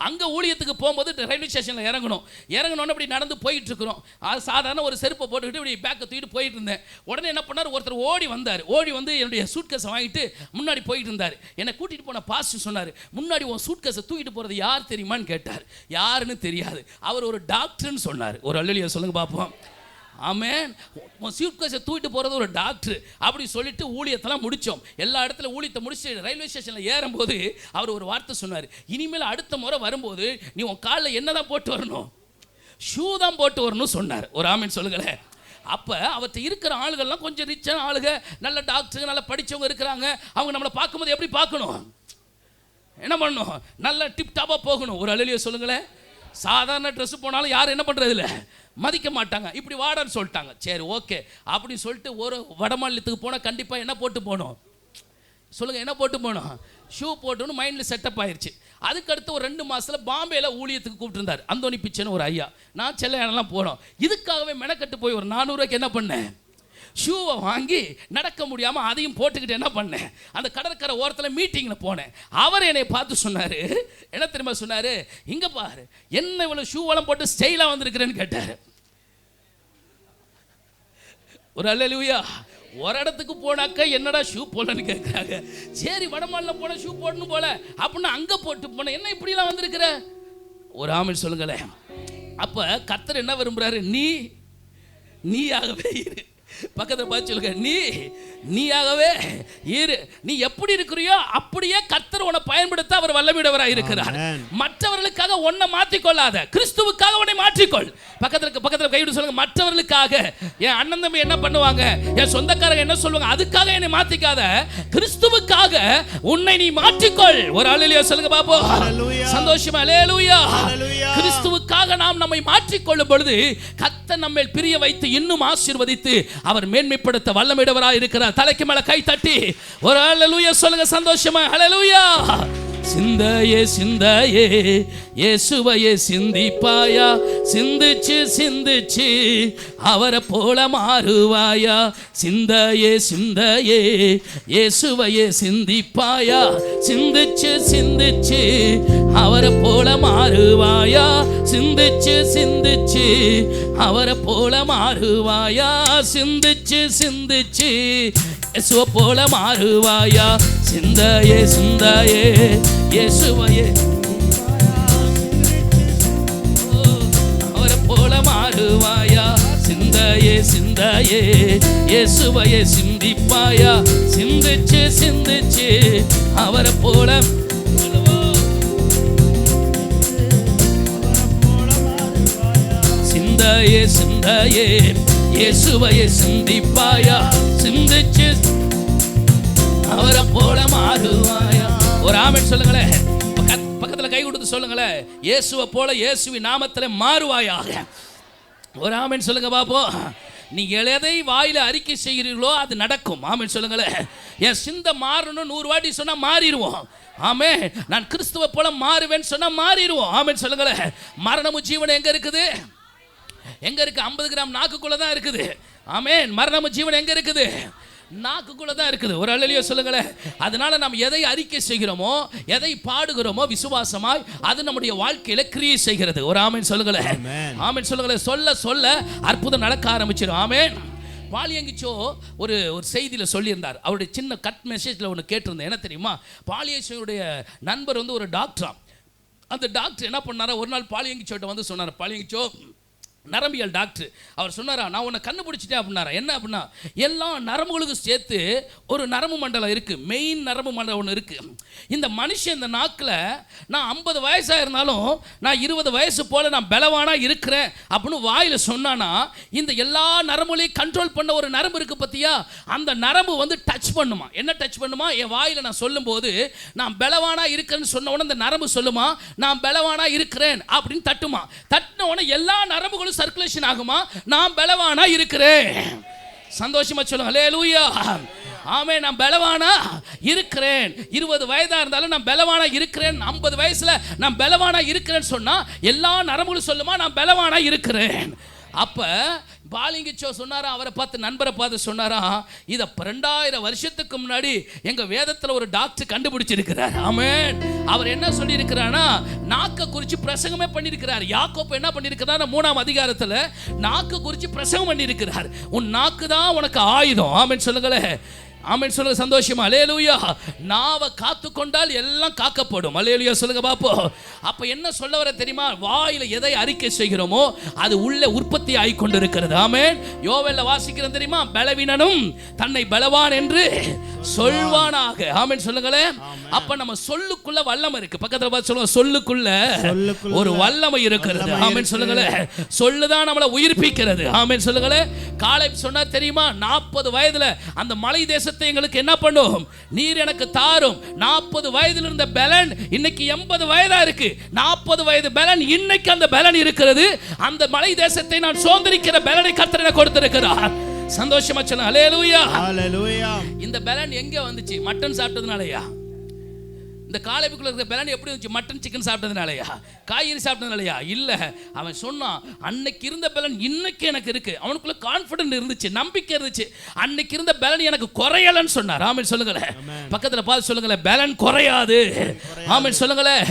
அங்கே ஊழியத்துக்கு போகும்போது ரயில்வே ஸ்டேஷனில் இறங்கணுன்னு அப்படி நடந்து போயிட்டு இருக்கிறோம். அது சாதாரண ஒரு செருப்பை போட்டுக்கிட்டு இப்படி பேக்கை தூக்கிட்டு போயிட்டு இருந்தேன். உடனே என்ன பண்ணார்? ஒருத்தர் ஓடி வந்து என்னுடைய சூட்கேஸை வாங்கிட்டு முன்னாடி போயிட்டு இருந்தார். என்னை கூட்டிகிட்டு போன பாஸ்டர் சொன்னார், முன்னாடி உன் சூட்கேஸை தூக்கிட்டு போகிறது யார் தெரியுமான்னு கேட்டார். யாருன்னு தெரியாது. அவர் ஒரு டாக்டர்னு சொன்னார். ஒரு அல்லேலூயா சொல்லுங்க பார்ப்போம். ஆமென். சூட்கேஸை தூக்கிட்டு போகிறது ஒரு டாக்டர் அப்படி சொல்லிட்டு ஊழியத்தெல்லாம் முடித்தோம். எல்லா இடத்துல ஊழியத்தை முடிச்சுட்டு ரயில்வே ஸ்டேஷனில் ஏறும்போது அவர் ஒரு வார்த்தை சொன்னார். இனிமேல் அடுத்த முறை வரும்போது நீ உன் காலில் என்ன தான் போட்டு வரணும்? ஷூ தான் போட்டு வரணும்னு சொன்னார். ஒரு ஆமென் சொல்லுங்களேன். அப்போ அவர்கிட்ட இருக்கிற ஆளுகள்லாம் கொஞ்சம் ரிச்சான ஆளுங்க, நல்ல டாக்டருங்க, நல்லா படித்தவங்க இருக்கிறாங்க. அவங்க நம்மளை பார்க்கும்போது எப்படி பார்க்கணும்? என்ன பண்ணணும்? நல்லா டிப் டாப்பாக போகணும். ஒரு அல்லேலூயா சொல்லுங்களேன். சாதாரண ட்ரெஸ் போனாலும் யாரும் என்ன பண்ணுறது இல்லை, மதிக்க மாட்டாங்க. இப்படி வாடான்னு சொல்லிட்டாங்க. சரி ஓகே அப்படின்னு சொல்லிட்டு ஒரு வடமாநிலத்துக்கு போனால் கண்டிப்பாக என்ன போட்டு போகணும் சொல்லுங்கள், என்ன போட்டு போகணும், ஷூ போட்டுன்னு மைண்டில் செட்டப் ஆயிடுச்சு. அதுக்கடுத்து ஒரு 2 மாதத்தில் பாம்பேயில் ஊழியத்துக்கு கூப்பிட்டுருந்தார் அந்தோனி பிச்சைன்னு ஒரு ஐயா. நான் செல்லையானலாம் போனோம். இதுக்காகவே மெனக்கட்டு போய் ஒரு 400 ரூபாய்க்கு என்ன பண்ணேன், ஷூவை வாங்கி நடக்க முடியாமல் அதையும் போட்டுக்கிட்டு என்ன பண்ணேன், அந்த கடற்கரை ஓரத்தில் மீட்டிங்கில் போனேன். அவர் என்னை பார்த்து சொன்னார், என்ன தெரியுமா சொன்னார், இங்கே பாரு என்ன இவ்வளோ ஷூவெல்லாம் போட்டு ஸ்டைலாக வந்திருக்கிறேன்னு கேட்டார். ஒரு அல்லேலூயா. ஒரு இடத்துக்கு போனாக்க என்னடா ஷூ போடலன்னு கேட்குறாங்க. சரி வடமாநிலம் போன ஷூ போடணும் போல அப்படின்னு அங்கே போட்டு போனேன். என்ன இப்படிலாம் வந்திருக்கிற, ஒரு ஆமென் சொல்லுங்களேன். அப்போ கர்த்தர் என்ன விரும்புகிறாரு, நீயாகவே இரு. பக்கத்தில் பார்த்து சொல்லுங்க, நீயாகவே இரு. நீ எப்படி இருக்கிறியோ அப்படியே கர்த்தர் உன்னை பயன்படுத்த அவர் வல்லமையுடையவராக இருக்கிறார். மற்றவர்களுக்காக உன்னை மாற்றிக்கொள்ளாத, கிறிஸ்துவுக்காக உன்னை மாற்றிக்கொள். பக்கத்தில் கைவிட்டு சொல்லுங்க, மற்றவர்களுக்காக. என் அண்ணன் தம்பி என்ன பண்ணுவாங்க, என் சொந்தக்காரங்க என்ன சொல்லுவாங்க, அதுக்காக என்னை மாற்றிக்காத, கிறிஸ்துவுக்காக உன்னை நீ மாற்றிக்கொள். ஒரு அல்லேலூயா சொல்லுங்க பாப்போம். சந்தோஷமா அல்லேலூயா. கிறிஸ்துவுக்காக நாம் நம்மை மாற்றிக்கொள்ளும் பொழுது கர்த்தர் நம்மை பிரிய வைத்து இன்னும் ஆசீர்வதித்து அவர் மேன்மைப்படுத்த வல்லமையுடையவராக இருக்கிறார். தலைக்கு மேல கை தட்டி ஒரு அல்லேலூயா சொல்லுங்க சந்தோஷமா. அல்லேலூயா. சிந்தையே சிந்தையே இயேசுவையே சிந்திப்பாயா, சிந்திச்சு சிந்திச்சு அவரை போல மாறுவாயா. சிந்தையே சிந்தையே இயேசுவையே சிந்திப்பாயா, சிந்திச்சு சிந்திச்சு அவரை போல மாறுவாயா. சிந்திச்சு சிந்திச்சு அவரை போல மாறுவாயா. சிந்திச்சு சிந்திச்சு இயேசுவை போல மாறுவாயா. சிந்தையே சிந்தையே இயேசுவையே அவரை போல மாறுவாயா. சிந்தையே சிந்தையே இயேசுவையே சிந்திப்பாயா, சிந்திச்சு சிந்திச்சு அவரை போல. சிந்தையே சிந்தையே இயேசுவையே சிந்திப்பாயா, சிந்திச்சு அவரை போல மாறுவாயா. ஒரு ஆமென் சொல்லுங்களேன். பக்கத்தில் கை கொடுத்து சொல்லுங்களேன், இயேசுவை போல இயேசுவின் நாமத்தில் மாறுவாயாக. ஒரு ஆமென் சொல்லுங்க பாப்போம். நீங்கள் எதை வாயில அறிக்கை செய்கிறீர்களோ அது நடக்கும். ஆமென் சொல்லுங்களேன். என் சிந்தை மாறணும் 100 வாட்டி சொன்னா மாறிடுவோம். ஆமே. நான் கிறிஸ்துவை போல மாறுவேன்னு சொன்னா மாறிடுவோம். ஆமென் சொல்லுங்களேன். மரணமும் ஜீவனும் எங்க இருக்குது, எங்க இருக்கு? 50 கிராம் நாக்குக்குள்ள தான் இருக்குது. ஆமென். மரணமும் ஜீவன் எங்க இருக்குது, நாக்குக்குள்ள தான் இருக்குது. ஒரு அல்லேலூயா சொல்லுங்களேன். அதனால நாம் எதை அறிக்கை செய்கிறோமோ, எதை பாடுகிறோமோ விசுவாசமாய் அது நம்முடைய வாழ்க்கையில கிரியை செய்கிறது. ஒரு ஆமென் சொல்லுங்களேன். ஆமென் சொல்லுங்களேன். சொல்ல சொல்ல அற்புதம் நடக்க ஆரம்பிச்சிடும். ஆமென். பாலியங்கிச்சோ ஒரு செய்தியில் சொல்லியிருந்தார். அவருடைய சின்ன கட் மெசேஜில் ஒன்று கேட்டிருந்தேன். என்ன தெரியுமா, பாலியங்கிச்சோடைய நண்பர் வந்து ஒரு டாக்டரா. அந்த டாக்டர் என்ன பண்ணாரா, ஒரு நாள் பாலியங்கிச்சோட்ட வந்து சொன்னார். பாலியங்கிச்சோ நரம்பியல் டாக்டர். அவர் சொன்னாரா, நான் உன்னை கண்டுபிடிச்சிட்டேன் அப்படின்னாரா. என்ன அப்படின்னா, எல்லா நரம்புகளுக்கும் சேர்த்து ஒரு நரம்பு மண்டலம் இருக்குது, மெயின் நரம்பு மண்டலம் ஒன்று இருக்குது. இந்த மனுஷன் இந்த நாக்கில் நான் 50 வயசாக இருந்தாலும் நான் 20 வயசு போல் நான் பலவானாக இருக்கிறேன் அப்படின்னு வாயில் சொன்னானா, இந்த எல்லா நரம்புகளையும் கண்ட்ரோல் பண்ண ஒரு நரம்பு இருக்குது பார்த்தியா, அந்த நரம்பு வந்து டச் பண்ணுமா. என்ன டச் பண்ணுமா, என் வாயில் நான் சொல்லும்போது நான் பலவானாக இருக்கிறேன்னு சொன்ன உடனே அந்த நரம்பு சொல்லுமா, நான் பலவானாக இருக்கிறேன் அப்படின்னு தட்டுமா. தட்டின உடனே எல்லா நரம்புகளும் சர்க்குலேஷன் ஆகுமா, நான் பலவானா இருக்கிறேன். சந்தோஷமா சொல்லுங்க அல்லேலூயா. ஆமே. நான் பலவானா இருக்கிறேன். 20 வயதா இருந்தாலும் நான் பலவானா இருக்கிறேன். 50 வயசுல நான் பலவானா இருக்கிறேன்னு சொன்னா எல்லா நரம்புகளும் சொல்லுமா, நான் பலவானா இருக்கிறேன். அப்ப பாலிங்கிச்சோ சொன்னாரா, அவரை பார்த்து நண்பரை பார்த்து சொன்னாரா, இதை 2000 வருஷத்துக்கு முன்னாடி எங்க வேதத்தில் ஒரு டாக்டர் கண்டுபிடிச்சிருக்கிறார். ஆமென். அவர் என்ன சொல்லி இருக்கிறார்னா, நாக்க குறித்து பிரசங்கமே பண்ணியிருக்கிறார். யாக்கோப்பு என்ன பண்ணியிருக்கிறார், 3ஆம் அதிகாரத்தில் நாக்கு குறித்து பிரசங்கம் பண்ணியிருக்கிறார். உன் நாக்கு தான் உனக்கு ஆயுதம். ஆமென் சொல்லுங்களேன். ஆமென் சொல்லுங்க சந்தோஷமா. அல்லேலூயா. நாவை காத்து கொண்டால் எல்லாம் காக்கப்படும். அல்லேலூயா சொல்லுங்க பாப்போம். அப்ப என்ன சொல்ல வர தெரியுமா, வாயில எதை அறிக்கை செய்கிறோமோ அது உள்ள உற்பத்தி ஆகிக் கொண்டிருக்கிறது. ஆமென். யோவேல்ல வாசிக்கிறோம் தெரியுமா, பலவீனனும் தன்னை பலவான் என்று சொல்வானாக. ஆமென் சொல்லுங்களேன். அப்ப நம்ம சொல்லுக்குள்ள வல்லமை இருக்கு. பக்கத்துல பார்த்து சொல்லுங்க, சொல்லுக்குள்ள ஒரு வல்லமை இருக்கிறது. ஆமென் சொல்லுங்களேன். சொல்லுதான் நம்மளை உயிர்ப்பிக்கிறது. ஆமென் சொல்லுங்களேன். காலேப் சொன்னா தெரியுமா, 40 வயதுல அந்த மலை தேச தேசத்தை எங்களுக்கு என்ன பண்ணும், நீர் எனக்கு தாரும். 40 வயதில் இருந்த பலன் இன்னைக்கு 80 வயதா இருக்கு. 40 வயது பலன் இன்னைக்கு அந்த பலன் இருக்கிறது. அந்த மலை தேசத்தை நான் சுதந்திரிக்கிற பலனை கர்த்தர் எனக்கு கொடுத்திருக்கிறார். சந்தோஷமா சொல்லுங்க ஹல்லேலூயா. ஹல்லேலூயா. இந்த பலன் எங்க வந்துச்சு? மட்டன் சாப்பிட்டதுனாலயா? இந்த காலேபுக்குள்ள இருக்கிற பலன் எப்படி இருந்துச்சு? மட்டன் சிக்கன் சாப்பிட்டதுனாலயா? காய்கறி சாப்பிட்டதுனாலயா? இல்ல. அவன் சொன்னான், அன்னைக்கு இருந்த பலன் இன்னைக்கு எனக்கு இருக்கு. அவனுக்குள்ள கான்ஃபிடன்ட் இருந்துச்சு, நம்பிக்கை இருந்துச்சு. அன்னைக்கு இருந்த பலன் எனக்கு குறையலன்னு சொன்னார். ஆமென் சொல்லுங்களேன். பக்கத்துல பார்த்து சொல்லுங்களேன், பலன் குறையாது. ஆமென் சொல்லுங்களேன்.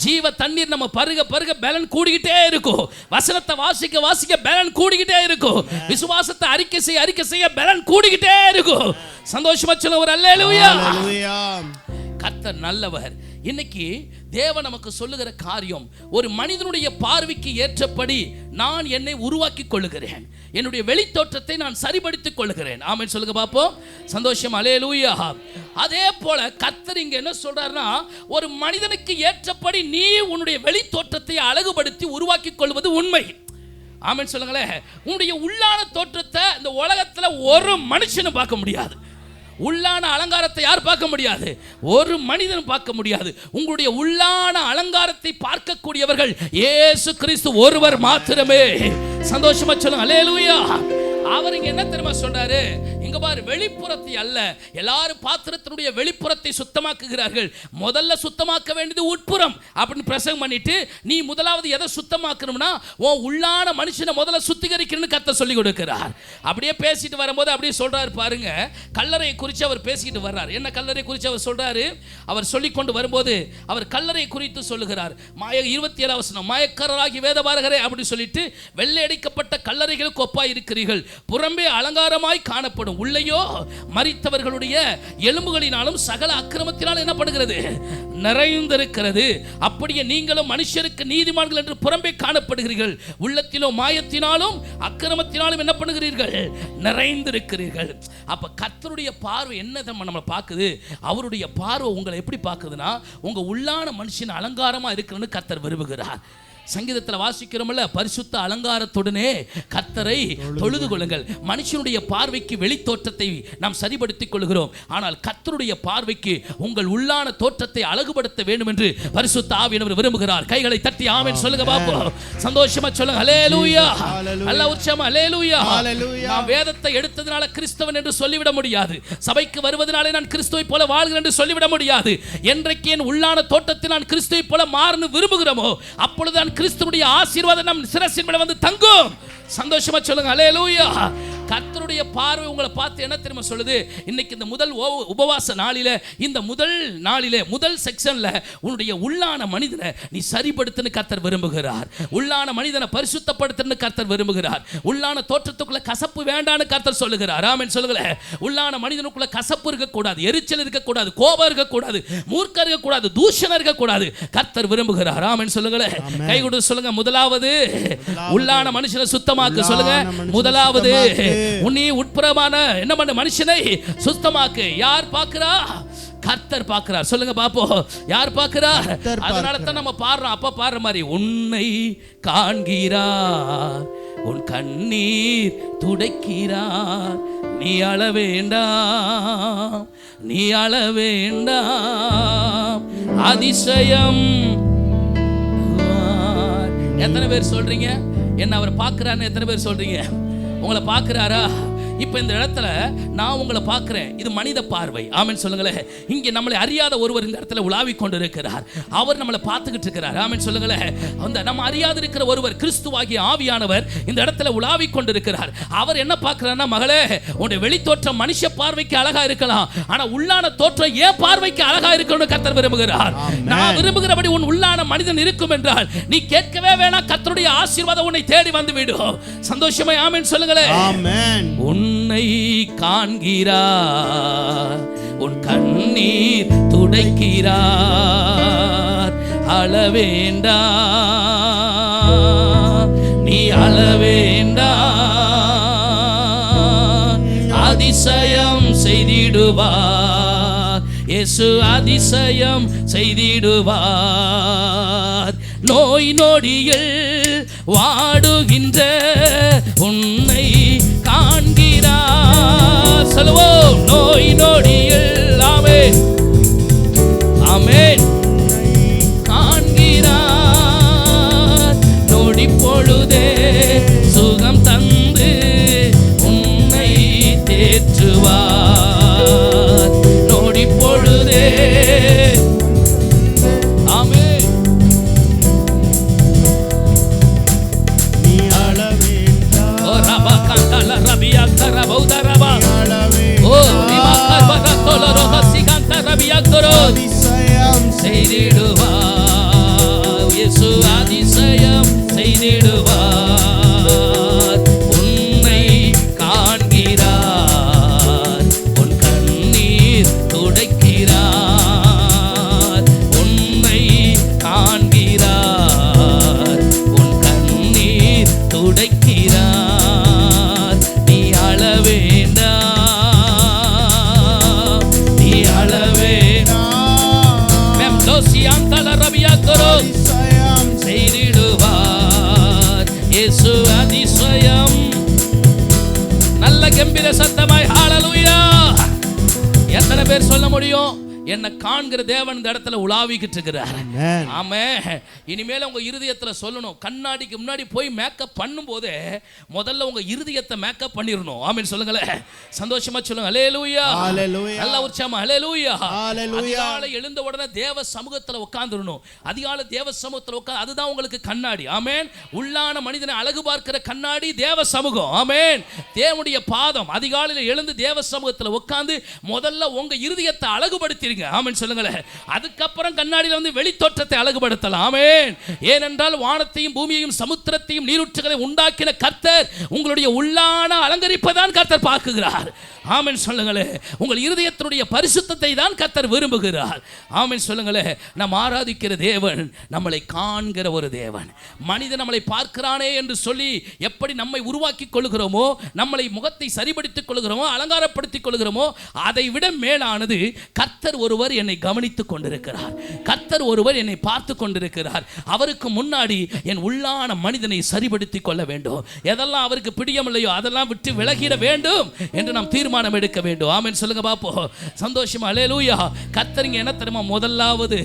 ஜீவ தண்ணீர் நம்ம பருக பருக பலன் கூடிக்கிட்டே இருக்கும். வசனத்தை வாசிக்க வாசிக்க பலன் கூடிக்கிட்டே இருக்கும். விசுவாசத்தை அறிக்கை செய்ய பலன் கூடிக்கிட்டே இருக்கும். சந்தோஷமா சொல்லுங்க ஒரு அல்லேலூயா. ஹல்லேலூயா. கர்த்தர் நல்லவர். இன்னைக்கு தேவன் நமக்கு சொல்லுகிற காரியம், ஒரு மனிதனுடைய பார்வைக்கு ஏற்றபடி நான் என்னை உருவாக்கி கொள்ளுகிறேன். என்னுடைய வெளித்தோற்றத்தை நான் சரிபடுத்திக் கொள்ளுகிறேன். ஆமென் சொல்லுங்க பாப்போம். சந்தோஷம் அல்லேலூயா. அதே போல கர்த்தர் இங்க என்ன சொல்றாருன்னா, ஒரு மனிதனுக்கு ஏற்றபடி நீ உன்னுடைய வெளித்தோற்றத்தை அழகுபடுத்தி உருவாக்கி கொள்வது உண்மை. ஆமென் சொல்லுங்களேன். உன்னுடைய உள்ளான தோற்றத்தை இந்த உலகத்துல ஒரு மனுஷனும் பார்க்க முடியாது. உள்ளான அலங்காரத்தை யார் பார்க்க முடியாது? ஒரு மனிதன் பார்க்க முடியாது. உங்களுடைய உள்ளான அலங்காரத்தை பார்க்கக்கூடியவர்கள் இயேசு கிறிஸ்து ஒருவர் மாத்திரமே. சந்தோஷமா சொல்லுங்க அல்லேலூயா. அவர் இங்க என்ன தெரியுமா சொல்றாரு? இங்க பாரு, வெளிப்புறத்தை அல்ல, எல்லாரும் பாத்திரத்தினுடைய வெளிப்புறத்தை சுத்தமாக்குகிறார்கள். முதல்ல சுத்தமாக்க வேண்டியது உட்புறம் அப்படின்னு பிரசங்கம் பண்ணிட்டு, நீ முதலாவது எதை சுத்தமாக்கணும்னா உன் உள்ளான மனுஷனை முதல்ல சுத்திகரிக்கணும்னு கர்த்தர் சொல்லி கொடுக்கிறார். அப்படியே பேசிட்டு வரும்போது அப்படியே சொல்றாரு பாருங்க, கல்லறையை குறித்து அவர் பேசிட்டு வர்றார். என்ன கல்லறை குறித்து அவர் சொல்றாரு? அவர் சொல்லிக் கொண்டு வரும்போது அவர் கல்லறை குறித்து சொல்லுகிறார். 27 வசனம், மாயக்காரராகி வேதபாரகரே அப்படி சொல்லிட்டு, வெள்ளையடிக்கப்பட்ட கல்லறைகளுக்கு ஒப்பாய் இருக்கிறீர்கள். புறம்பே அலங்காரமாய் காணப்படும், உள்ளேயோ மரித்தவர்களுடைய எலும்புகளினாலும் சகல அக்கிரமத்தினாலும் என்ன பண்ணுகிறது? நிறைந்திருக்கிறது. அப்படியே நீங்களும் மனுஷருக்கு நீதிமான்கள் என்று புறம்பே காணப்படுகிறீர்கள், உள்ளத்திலோ மாயத்தினாலும் அக்கிரமத்தினாலும் என்ன பண்ணுகிறீர்கள்? நிறைந்திருக்கிறீர்கள். அப்ப கர்த்தருடைய பார்வை என்ன நம்ம பார்க்குது? அவருடைய பார்வை உங்களை எப்படி பார்க்குதுன்னா, உங்க உள்ளான மனுஷன் அலங்காரமா இருக்கணும்னு கர்த்தர் விரும்புகிறார். சங்கீதத்தில் வாசிக்கிறோம்ல, பரிசுத்த அலங்காரத்துடனே கர்த்தரை தொழுது கொள்ளுங்கள். மனுஷனுடைய பார்வைக்கு வெளித்தோற்றத்தை நாம் சரிபடுத்திக் கொள்கிறோம். ஆனால் கர்த்தருடைய பார்வைக்கு உங்கள் உள்ளான தோற்றத்தை அழகுபடுத்த வேண்டும் என்று பரிசுத்த ஆவியானவர் விரும்புகிறார். கைகளை தட்டி ஆமென் சொல்லுங்க பாப்போம். சந்தோஷமா சொல்லுங்க ஹல்லேலூயா. நல்ல உற்சாகமா ஹல்லேலூயா. நான் வேதத்தை எடுத்ததனால கிறிஸ்தவன் என்று சொல்லிவிட முடியாது. சபைக்கு வருவதனாலே நான் கிறிஸ்துவை போல வாழ்கிறேன் என்று சொல்லிவிட முடியாது. என்றைக்கு என் உள்ளான தோற்றத்தில் நான் கிறிஸ்துவை போல மாறணும் விரும்புகிறோமோ, அப்பொழுது கிறிஸ்துவுடைய ஆசீர்வாதம் நம் சிரசின் மேல வந்து தங்கும். சந்தோஷமா சொல்லுங்க ஹல்லேலூயா. கர்த்தருடைய பார்வை உங்களை பார்த்து என்ன தெரியுமா சொல்லுது? இன்னைக்கு இந்த முதல் உபவாச நாளில, இந்த முதல் நாளிலே முதல் செக்ஷன்ல உன்னுடைய உள்ளான மனிதனை நீ சரிபடுத்துன்னு கர்த்தர் விரும்புகிறார். உள்ளான மனிதனை பரிசுத்தப்படுத்துன்னு கர்த்தர் விரும்புகிறார். உள்ளான தோற்றத்துக்குள்ள கசப்பு வேண்டான்னு கர்த்தர் சொல்லுகிறார். ஆமென் சொல்லுங்களேன். உள்ளான மனிதனுக்குள்ள கசப்பு இருக்கக்கூடாது, எரிச்சல் இருக்கக்கூடாது, கோபம் இருக்கக்கூடாது, மூர்க்கம் இருக்கக்கூடாது, தூஷணம் இருக்கக்கூடாது. கர்த்தர் விரும்புகிறார். ஆமென் சொல்லுங்களேன். கை கொடுத்து சொல்லுங்க, முதலாவது உள்ளான மனுஷனை சுத்தமாக்கு. சொல்லுங்க, முதலாவது உன்னை உட்புறமான என்ன பண்ண மனுஷனை சுத்தமாக்கு. யார் பார்க்கிறா? கர்த்தர் பார்க்கிறார். சொல்லுங்க பாப்போம், யார் பார்க்கிறார்? அதனால தான் நம்ம பாடுறோம். அப்ப பாடுற மாதிரி, உன்னை காண்கிறார், உன் கண்ணீர் துடைக்கிறார், நீ அழ வேண்டாம், நீ அழ வேண்டாம், அதிசயம். எத்தனை பேர் சொல்றீங்க என்ன அவர் பார்க்கிறான்னு? எத்தனை பேர் சொல்றீங்க உங்களை பார்க்கிறாரா? இப்போ இந்த இடத்துல நான் உங்களை பார்க்கிறேன், இது மனித பார்வை. ஆமென் சொல்லுங்களேன். இங்கே நம்மளை அறியாத ஒருவர் இந்த இடத்துல உலாவிக் கொண்டிருக்கிறார். அவர் நம்மளை பார்த்துக்கிட்டு இருக்கிறார். ஆமென் சொல்லுங்களேன். அந்த நம்ம அறியாது இருக்கிற ஒருவர், கிறிஸ்துவாகிய ஆவியானவர் இந்த இடத்துல உலாவிக் கொண்டிருக்கிறார். அவர் என்ன பார்க்கிறார்னா, மகளே, உன்னுடைய வெளித்தோற்றம் மனுஷ பார்வைக்கு அழகா இருக்கலாம், ஆனா உள்ளான தோற்றம் ஏன் பார்வைக்கு அழகா இருக்கணும்னு கர்த்தர் விரும்புகிறார். நான் விரும்புகிறபடி உன் உள்ளான மனிதன் இருக்கும் என்றால் நீ கேட்கவே வேணாம், கர்த்தருடைய ஆசீர்வாதம் உன்னை தேடி வந்து விடும். சந்தோஷமா ஆமென் சொல்லுங்களேன். ஆமென். உன்னை காண்கிறார், உன் கண்ணீர் துடைக்கிறார், அழ வேண்டாம், நீ அழ வேண்டாம், அதிசயம் செய்திடுவார், இயேசு அதிசயம் செய்திடுவார். நோய் நொடியில் வாடுகின்ற உன்னை காண்கிறார், காண்கிறார். சொல்லுவோம், நோய் நொடி எல்லாமே ஆமென் காண்கிறார். நொடி பொழுதே சுகம் தந்து உன்னை தேற்றுவார். நொடி பொழுதே ஆமென். நீ அளவேண்டாம். ஓ ரபா கந்தல ரபியா கரபௌதரபா ஓ ரிமா கர்பரத்தோல ரோஹசி கந்த ரபியா கரோ அதிசயம் செய்திடுவார். இயேசு அதிசயம் செய்திடுவார். உன்னை காண்கிறார். உன் கண்ணீர் துடைக்கிறார். உன்னை காண்கிறார். உன் கண்ணீர் துடைக்கிறார். நீ அழ வேண்டாம். நீ அழ வேண்டாம். தோசியாந்தல ரபியா கரோ அதிசயம் செய்திடுவார். இயேசு அதிசயம். நல்ல கம்பீர சத்தமாய் ஹalleluya. எத்தனை பேர் சொல்ல முடியும், என்னை காண்கிற தேவன் இந்த இடத்துல உலாவிக்கிட்டு இருக்கிறார். Amen. ஆமென். இனிமேல் உங்க இருதயத்துல சொல்லணும், கண்ணாடிக்கு முன்னாடி போய் மேக்கப் பண்ணும்போது முதல்ல உங்க இருதயத்தை மேக்கப் பண்ணிரணும். ஆமென் சொல்லுங்களேன். சந்தோஷமா சொல்லுங்க ஹalleluya. Hallelujah. நல்ல உற்சாகமா ஹalleluya. Hallelujah. அதிகாலை எழுந்த உடனே தேவ சமூகத்துல உட்கார்ந்துடணும். அதிகாலை தேவ சமூகத்துல உட்கார்ந்து, அதுதான் உங்களுக்கு கண்ணாடி. ஆமென். உள்ளான மனிதனை அழகு பார்க்கிற கண்ணாடி தேவ சமூகம். ஆமென். தேவனுடைய பாதம். அதிகாலையில் எழுந்து தேவ சமூகத்துல உட்கார்ந்து முதல்ல உங்க இருதயத்தை அழகுபடுத்தி ஆமென் சொல்லுங்களேன். அதுக்கப்புறம் கண்ணாடியில் வந்து வெளி தோற்றத்தை அழகுபடுத்தலாம். ஆமென். ஏனென்றால் வானத்தையும் பூமியையும் சமுத்திரத்தையும் நீரூற்றுகளை உண்டாக்கின கர்த்தர் உங்களுடைய உள்ளான அலங்கரிப்பதான் கர்த்தர் பார்க்குகிறார். ஆமென் சொல்லுங்களேன். உங்கள் இருதயத்தினுடைய பரிசுத்தத்தை தான் கர்த்தர் விரும்புகிறார். ஆமென் சொல்லுங்களேன். நாம் ஆராதிக்கிற தேவன் நம்மளை காண்கிற ஒரு தேவன். மனிதன் நம்மளை பார்க்கிறானே என்று சொல்லி எப்படி நம்மை உருவாக்கி கொள்கிறோமோ, நம்மளை முகத்தை சரிபடுத்திக் கொள்கிறோமோ, அலங்காரப்படுத்திக் கொள்கிறோமோ, அதை விட மேலானது கர்த்தர் ஒருவர் என்னை கவனித்துக் கொண்டிருக்கிறார். கர்த்தர் ஒருவர் என்னை பார்த்து கொண்டிருக்கிறார். அவருக்கு முன்னாடி என் உள்ளான மனிதனை சரிபடுத்திக் கொள்ள வேண்டும். எதெல்லாம் அவருக்கு பிடியமில்லையோ அதெல்லாம் விட்டு விலகிட வேண்டும் என்று நாம் தீர்மானம் எடுக்க வேண்டும். ஆமென் சொல்லுங்க பாப்போம். சந்தோஷமா ஹalleluya. கர்த்தருங்க என்ன தெரியுமா, முதலாவது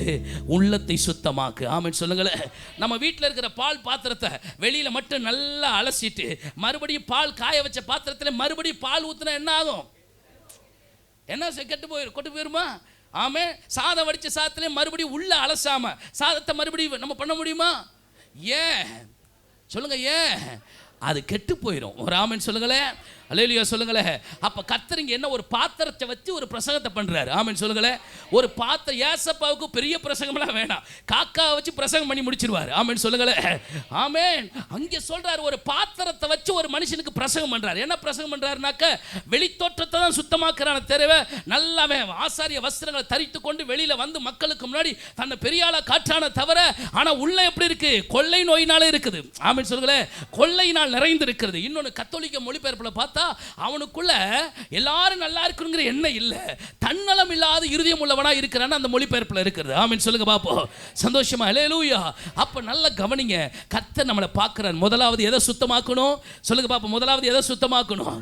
உள்ளத்தை சுத்தமாக்கு. ஆமென் சொல்லுங்களேன். நம்ம வீட்டில் இருக்கிற பால் பாத்திரத்தை வெளியில மட்டும் நல்லா அலசிட்டு மறுபடியும் பால் காய வச்ச பாத்திரத்தில் மறுபடியும் பால் ஊத்துனா என்ன ஆகும்? என்ன கெட்டு போயிருமா? ஆமே. சாதம் வடிச்ச சாதத்திலே மறுபடியும் உள்ள அலசாம சாதத்தை மறுபடியும் நம்ம பண்ண முடியுமா? ஏன் சொல்லுங்க, ஏன்? அது கெட்டு போயிடும். ஒரு ஆமென் சொல்லுங்களேன். அல்லேலூயா சொல்லுங்களேன். அப்ப கர்த்தர் இங்க என்ன ஒரு பாத்திரத்தை வச்சு ஒரு பிரசங்கத்தை பண்றாரு. ஆமென் சொல்லுங்களேன். ஒரு பாத்திரம், ஏசப்பாவுக்கு பெரிய பிரசங்கம்லாம் வேணாம், காக்காவை வச்சு பிரசங்கம் பண்ணி முடிச்சிருவாரு. ஆமென் சொல்லுங்களேன். ஆமென். அங்கே சொல்றாரு, ஒரு பாத்திரத்தை வச்சு ஒரு மனுஷனுக்கு பிரசங்கம் பண்றாரு. என்ன பிரசங்கம் பண்றாருனாக்க, வெளித்தோற்றத்தை தான் சுத்தமாக்குறான தேவை. நல்லாவே ஆசாரிய வஸ்திரங்களை தரித்து கொண்டு வெளியில வந்து மக்களுக்கு முன்னாடி தன்னை பெரிய ஆளா காற்றான தவிர, ஆனா உள்ள எப்படி இருக்கு? கொள்ளை நோயினாலே இருக்குது. ஆமென் சொல்லுங்களேன். கொள்ளையினால் நிறைந்து இருக்கிறது. இன்னொன்னு கத்தோலிக்க மொழிபெயர்ப்புல பார்த்தா அவனுக்குள்ள எல்லாரும் நல்லா இருக்கணுங்கிற எண்ணம் இல்ல, தன்னலம் இல்லாத இருதயம் உள்ளவனா இருக்கிறான்னு அந்த மொழிபெயர்ப்புல இருக்கிறது. ஆமென் சொல்லுங்க பாப்போம். சந்தோஷமா ஹalleluya. அப்ப நல்ல கவனிங்க, கர்த்தர் நம்மளை பார்க்கிறார். முதலாவது எதை சுத்தமாக்கணும் சொல்லுங்க பாப்போம். முதலாவது எதை சுத்தமாக்கணும்?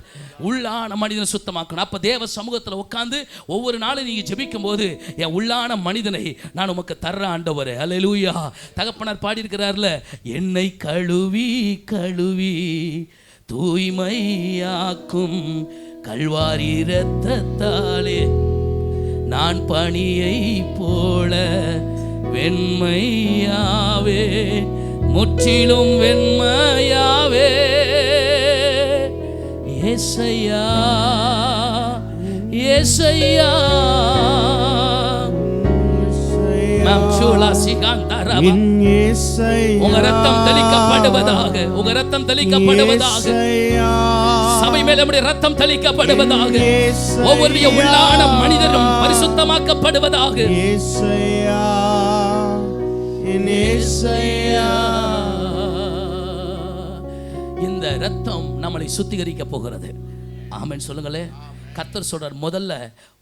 உள்ளான மனிதனை சுத்தமாக்கணும். அப்ப தேவ சமூகத்தில் உட்கார்ந்து ஒவ்வொரு நாளும் நீங்க ஜெபிக்கும் போது, என் உள்ளான மனிதனை நான் உமக்கு தர்ற ஆண்டவரே. ஹalleluya. தகப்பனார் பாடி இருக்கிறார்ல, என்னை கழுவி கழுவி தூய்மையாக்கும் கல்வாரி இரத்தத்தாலே நான் பனியை போல வெண்மையாவே, முற்றிலும் வெண்மையாவே. ஏசையா ஏசையா உங்க ரத்தம் தெளிக்கப்படுவதாக, உங்க ரத்தம் தெளிக்கப்படுவதாக, சபை மேல நம்முடைய ரத்தம் தெளிக்கப்படுவதாக, ஒவ்வொருடைய உள்ளான மனிதரும் பரிசுத்தமாக்கப்படுவதாக. இந்த ரத்தம் நம்மளை சுத்திகரிக்க போகிறது. ஆமென் சொல்லுங்களே. கர்த்தர் சொல்றார், முதல்ல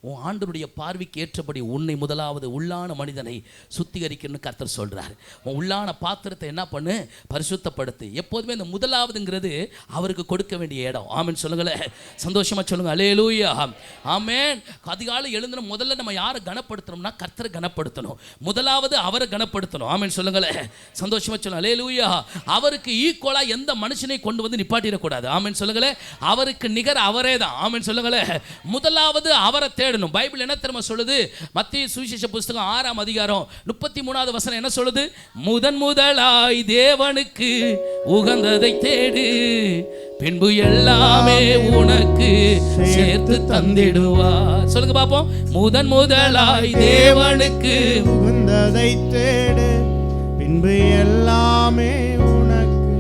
உன் ஆண்டவருடைய பார்வைக்கு ஏற்றபடி உன்னை முதலாவது உள்ளான மனிதனை சுத்திகரிக்கணும்னு கர்த்தர் சொல்கிறார். உன் உள்ளான பாத்திரத்தை என்ன பண்ணு, பரிசுத்தப்படுத்து. எப்போதுமே இந்த முதலாவதுங்கிறது அவருக்கு கொடுக்க வேண்டிய இடம். ஆமென் சொல்லுங்களேன், சந்தோஷமாக சொல்லுங்க அல்லேலூயா. ஆமென். அதிகாலை எழுந்தின முதல்ல நம்ம யாரை கனப்படுத்தணும்னா கர்த்தரை கனப்படுத்தணும். முதலாவது அவரை கனப்படுத்தணும். ஆமென் சொல்லுங்களேன், சந்தோஷமாக சொல்லுங்க அல்லேலூயா. அவருக்கு ஈக்குவலாக எந்த மனுஷனை கொண்டு வந்து நிப்பாட்டிடக்கூடாது. ஆமென் சொல்லுங்களேன், அவருக்கு நிகர் அவரே தான். ஆமென் சொல்லுங்களேன், முதலாவது அவரை தேடணும். பைபிள் என்ன தெரியுமா சொல்லுது? மத்தேயு சுவிசேஷ புத்தகம் 6ஆம் அதிகாரம் 33வது வசனம் என்ன சொல்லுது? முதலாய் தேவனுக்கு உகந்ததை தேடு, பின்பு எல்லாமே உனக்கு சேர்த்து தந்திடுவார். சொல்லுங்க பாப்போம். முதலாய் தேவனுக்கு உகந்ததை தேடு, பின்பு எல்லாமே உனக்கு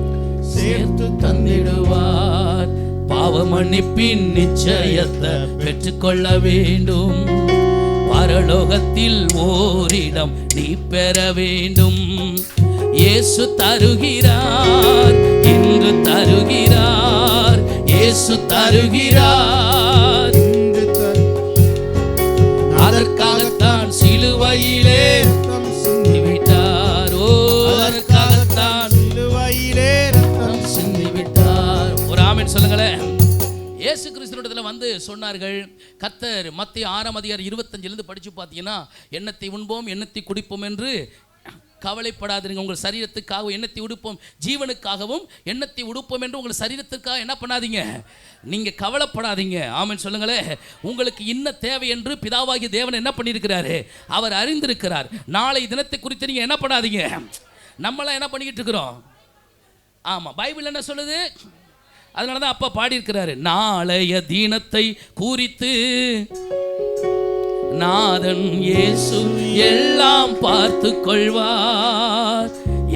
சேர்த்து தந்திடுவார். பாவ மன்னிப்பின் நிச்சயத்தை பெற்றுக்கொள்ள வேண்டும். பரலோகத்தில் ஓரிடம் நீ பெற வேண்டும். இயேசு தருகிறார், இன்று தருகிறார். இயேசு தருகிறார், அதற்காகத்தான் சிலுவையிலே ரத்தம் சிந்திவிட்டார். ஓ, அதற்காகத்தான் சிலுவையிலே ரத்தம் சிந்திவிட்டார். ஒரு ஆமென் சொல்லுங்களேன். இயேசு கிறிஸ்துவிடத்தில் வந்து சொன்னார்கள். கர்த்தர் மத்தேயு 6ஆம் அதிகாரம் 25 படித்து பார்த்தீங்கன்னா, எண்ணத்தை உண்போம் எண்ணத்தை குடிப்போம் என்று கவலைப்படாதீங்க. உங்கள் சரீரத்துக்காகவும் எண்ணத்தை உடுப்போம், ஜீவனுக்காகவும் எண்ணத்தை உடுப்போம் என்று உங்கள் சரீரத்திற்காக என்ன பண்ணாதீங்க, நீங்கள் கவலைப்படாதீங்க. ஆமென் சொல்லுங்களேன். உங்களுக்கு இன்ன தேவை என்று பிதாவாகிய தேவன் என்ன பண்ணியிருக்கிறாரு, அவர் அறிந்திருக்கிறார். நாளை தினத்தை குறித்து நீங்கள் என்ன பண்ணாதீங்க. நம்மளாம் என்ன பண்ணிக்கிட்டு இருக்கிறோம்? ஆமாம், பைபிள் என்ன சொல்லுது? அதனால தான் அப்பா பாடியிருக்கிறாரு, நாளைய தீனத்தை குறித்து நாதன் இயேசு எல்லாம் பார்த்து கொள்வார்,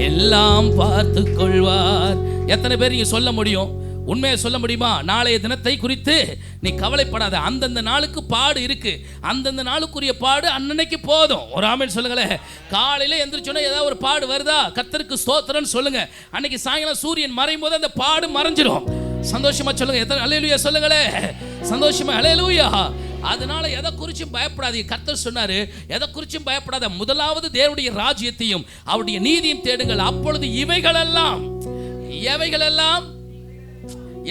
எல்லாம் பார்த்து கொள்வார். எத்தனை பேர் நீங்க சொல்ல முடியும்? உண்மையை சொல்ல முடியுமா? நாளைய தினத்தை குறித்து நீ கவலைப்படாத. அந்தந்த நாளுக்கு பாடு இருக்கு, அந்தந்த நாளுக்குரிய பாடு அன்னன்னைக்கு போதும். ஒரு ஆமென் சொல்லுங்களேன். காலையில் எந்திரிச்சோன்னா ஏதாவது ஒரு பாடு வருதா, கர்த்தருக்கு ஸ்தோத்திரம்னு சொல்லுங்க. அன்னைக்கு சாயங்காலம் சூரியன் மறையும் போது அந்த பாடு மறைஞ்சிடும். சந்தோஷமா சொல்லுங்க. எத்தனை அல்லேலூயா சொல்லுங்களே, சந்தோஷமா அல்லேலூயா. அதனால எதை குறிச்சும் பயப்படாதீங்க. கர்த்தர் சொன்னாரு, எதை குறிச்சும் பயப்படாத, முதலாவது தேவனுடைய ராஜ்யத்தையும் அவருடைய நீதியும் தேடுங்கள், அப்பொழுது இவைகளெல்லாம்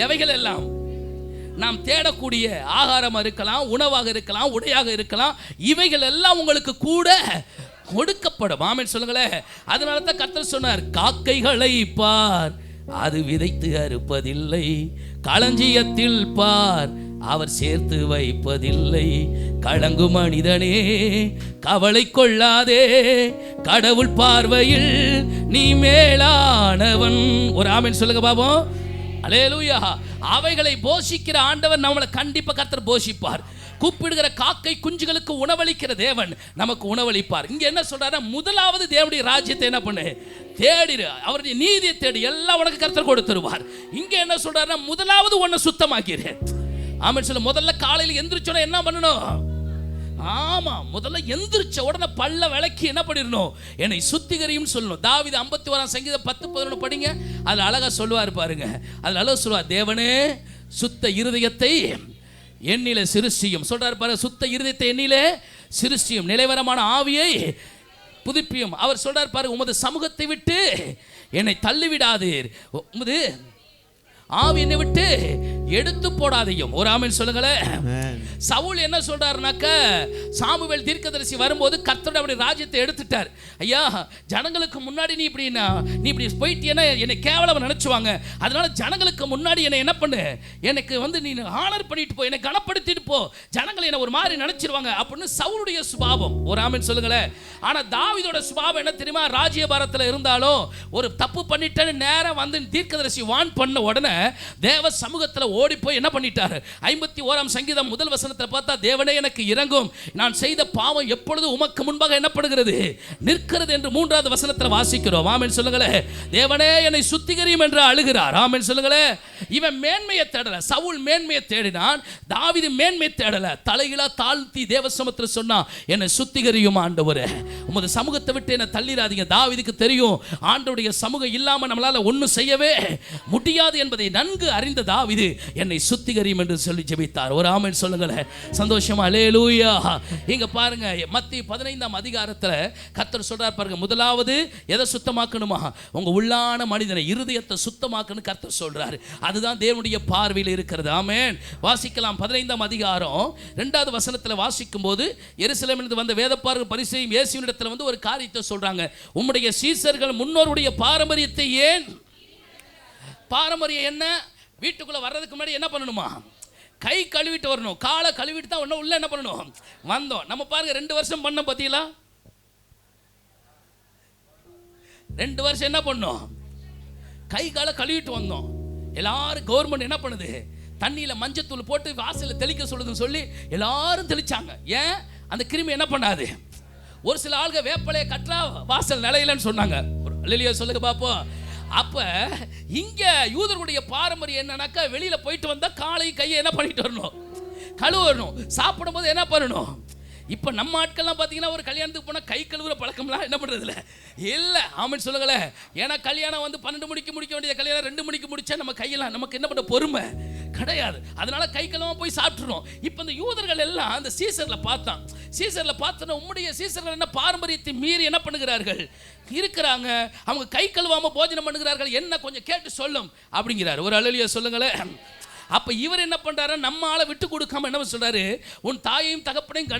எவைகளெல்லாம் நாம் தேடக்கூடிய ஆகாரமாக இருக்கலாம், உணவாக இருக்கலாம், உடையாக இருக்கலாம், இவைகள் எல்லாம் உங்களுக்கு கூட கொடுக்கப்படும். ஆமென் சொல்லுங்களேன். அதனால தான் கர்த்தர் சொன்னார், காக்கைகளை பார், அது விதைத்து அறுப்பதில்லை, களஞ்சியத்தில் பார், அவர் சேர்த்து வைப்பதில்லை. கலங்கு மனிதனே கவலை கொள்ளாதே, கடவுள் பார்வையில் நீ மேலானவன். ஒரு ஆமென் சொல்லுங்க பாபம். அல்லேலூயா. அவைகளை போஷிக்கிற ஆண்டவர் நம்மளை கண்டிப்பா கர்த்தர் போஷிப்பார். கூப்பிடுகிற காக்கை குஞ்சுகளுக்கு உணவளிக்கிற தேவன் நமக்கு உணவளிப்பார். இங்க என்ன சொல்றாரு? முதலாவது தேவனுடைய ராஜ்யத்தை என்ன பண்ணு, தேடிடு, அவருடைய நீதியை தேடி, எல்லாம் உனக்கு கர்த்தர் கொடுத்துருவார். இங்க என்ன சொல்றாருன்னா, முதலாவது உன்னை சுத்தமாக்கிடு. ஆமென் சொல்ல. முதல்ல காலையில் எந்திரிச்சோட என்ன பண்ணணும்? ஆமா, முதல்ல எந்திரிச்ச உடனே பல்ல விளக்கி என்ன பண்ணிடணும், என்னை சுத்திகரியும் சொல்லணும். தாவீது 51ஆம் சங்கீதம் 10-11 படிங்க. அதுல அழகா சொல்லுவார் பாருங்க. அதுல அழகா சொல்லுவார், தேவனே சுத்த இருதயத்தை எண்ணில சிருஷ்டியும் சொல்றாரு பாருங்க. சுத்த இருதயத்தை எண்ணில சிருஷ்டியும், நிலைவரமான ஆவியை புதுப்பியும். அவர் சொல்றார் பாருங்க, உமது சமூகத்தை விட்டு என்னை தள்ளிவிடாதீர், உமது ஆவி என்னை விட்டு எடுத்து போடாதையும். ஒரு ஆமென் சொல்லுங்களேன். சவுல் என்ன சொல்றாருனாக்க, சாமுவேல் தீர்க்கதரிசி வரும்போது கர்த்தருடைய அவருடைய ராஜ்யத்தை எடுத்துட்டார். ஐயா, ஜனங்களுக்கு முன்னாடி நீ இப்படி போயிட்டேன்னா என்னை கேவலம் நினைச்சுவாங்க, அதனால ஜனங்களுக்கு முன்னாடி என்னை என்ன பண்ணு, எனக்கு நீ ஆனர் பண்ணிட்டு போ, என்னை கனப்படுத்திட்டு போ, ஜனங்களை என்ன ஒரு மாதிரி நினைச்சிருவாங்க அப்படின்னு சவுளுடைய சுபாவம். ஒரு ஆமென் சொல்லுங்களேன். ஆனா தாவீதோட சுபாவம் என்ன தெரியுமா? ராஜ்யபாரத்தில் இருந்தாலும் ஒரு தப்பு பண்ணிட்டேன்னு நேரம் வந்து தீர்க்கதரிசி வான் பண்ண உடனே தேவ சமூகத்தில் ஓடி போய் என்ன பண்ணிட்டாரு? 51ஆம் சங்கீதம் 1 வசனத்தில் பார்த்தா, தேவனே எனக்கு இரங்கும், நான் செய்த பாவம் எப்பொழுது உமக்கு முன்பாக என்னப்படுகிறது, நிற்கிறது என்று 3வது வசனத்தில் வாசிக்கிறோம். ஆமென் சொல்லுங்களே. தேவனே என்னை சுத்திகரியும் என்று அழுகிறார். ஆமென் சொல்லுங்களே. இவன் மேன்மையை தேடல, சவுல் மேன்மையை தேடினான், தாவீது மேன்மையை தேடல. தலையிலா தாழ்த்தி தேவ சமூகத்தில் சொன்னா, என்னை சுத்திகரியும் ஆண்டவரே, உமது சமூகத்தை விட்டு என்னை தள்ளிடாதீங்க. தாவீதுக்கு தெரியும், ஆண்டவருடைய சமூகம் இல்லாம நம்மளால ஒன்றும் செய்யவே முடியாது என்பதை அதை நன்கு அறிந்த தாவீது என்னை சுத்திகரியும் என்று சொல்லி ஜெபித்தார். ஒரு ஆமென் சொல்லுங்களேன் சந்தோஷமா. அல்லேலூயா. இங்க பாருங்க மத்திய 15ஆம் அதிகாரத்துல கர்த்தர் சொல்றார் பாருங்க, முதலாவது எதை சுத்தமாக்கணுமா? உங்க உள்ளான மனிதனை, இருதயத்தை சுத்தமாக்கணும் கர்த்தர் சொல்றாரு. அதுதான் தேவனுடைய பார்வையில் இருக்கிறது. ஆமென். வாசிக்கலாம் 15ஆம் அதிகாரம் 2வது வசனத்துல வாசிக்கும் போது, எருசலேமிலிருந்து வந்த வேதபாரகரும் பரிசேயரும் இயேசுவினிடத்துல வந்து ஒரு காரியத்தை சொல்றாங்க. உம்முடைய சீசர்கள் முன்னோருடைய பாரம்பரியத்தை ஏன், பாரம்பரியம் என்ன? வீட்டுக்குள்ள வர்றதுக்கு முன்னாடி என்ன பண்ணணுமா? கை கழுவிட்டு வரணும். காலை கழுவிட்டு தான் உள்ள என்ன பண்ணணும்? வந்தோம். நம்ம பாருங்க 2 வருஷம் பண்ண பார்த்தீங்களா? 2 வருஷம் என்ன பண்ணோம்? கை காலை கழுவிட்டு வந்தோம். எல்லாரும் கவர்மெண்ட் என்ன பண்ணுது? தண்ணியில மஞ்சத்தூள் போட்டு வாசல்ல தெளிக்க சொல்லுதுன்னு சொல்லி எல்லாரும் தெளிச்சாங்க. ஏன்? அந்த கிருமி என்ன பண்ணாது. ஒரு சில ஆளுங்க வேப்பலையை கட்டா வாசல் நிலையிலன்னு சொன்னாங்க. அல்லேலூயா சொல்லுங்க பாப்போம். அப்ப இங்க யூதர்களுடைய பாரம்பரியம் என்னன்னாக்கா, வெளியில போயிட்டு வந்தா காலை கையை என்ன பண்ணிட்டு வரணும்? கழுவணும். சாப்பிடும் போது என்ன பண்ணணும்? இப்போ நம்ம ஆட்கள்லாம் பார்த்தீங்கன்னா ஒரு கல்யாணத்துக்கு போனால் கை கழுவுற பழக்கம்லாம் என்ன பண்ணுறதில்ல இல்லை. ஆமென் சொல்லுங்களேன். ஏன்னா கல்யாணம் வந்து 12 மணிக்கு முடிக்க வேண்டிய கல்யாணம் 2 மணிக்கு முடிச்சா நம்ம கையெல்லாம் நமக்கு என்ன பண்ண பொறுமை கிடையாது. அதனால கை கழுவாம போய் சாப்பிட்றோம். இப்போ இந்த யூதர்கள் எல்லாம் அந்த சீசரில் பார்த்தோன்னா உம்முடைய சீசர்கள் என்ன பாரம்பரியத்தை மீறி என்ன பண்ணுகிறார்கள் இருக்கிறாங்க. அவங்க கை கழுவாம போஜனம் பண்ணுகிறார்கள். என்ன கொஞ்சம் கேட்டு சொல்லும் அப்படிங்கிறார். ஒரு அல்லேலூயா சொல்லுங்களேன். அப்போ இவர் என்ன பண்ணுறாரு? நம்ம ஆளை விட்டு கொடுக்காம என்ன சொல்கிறாரு? உன் தாயையும் தகப்பனையும்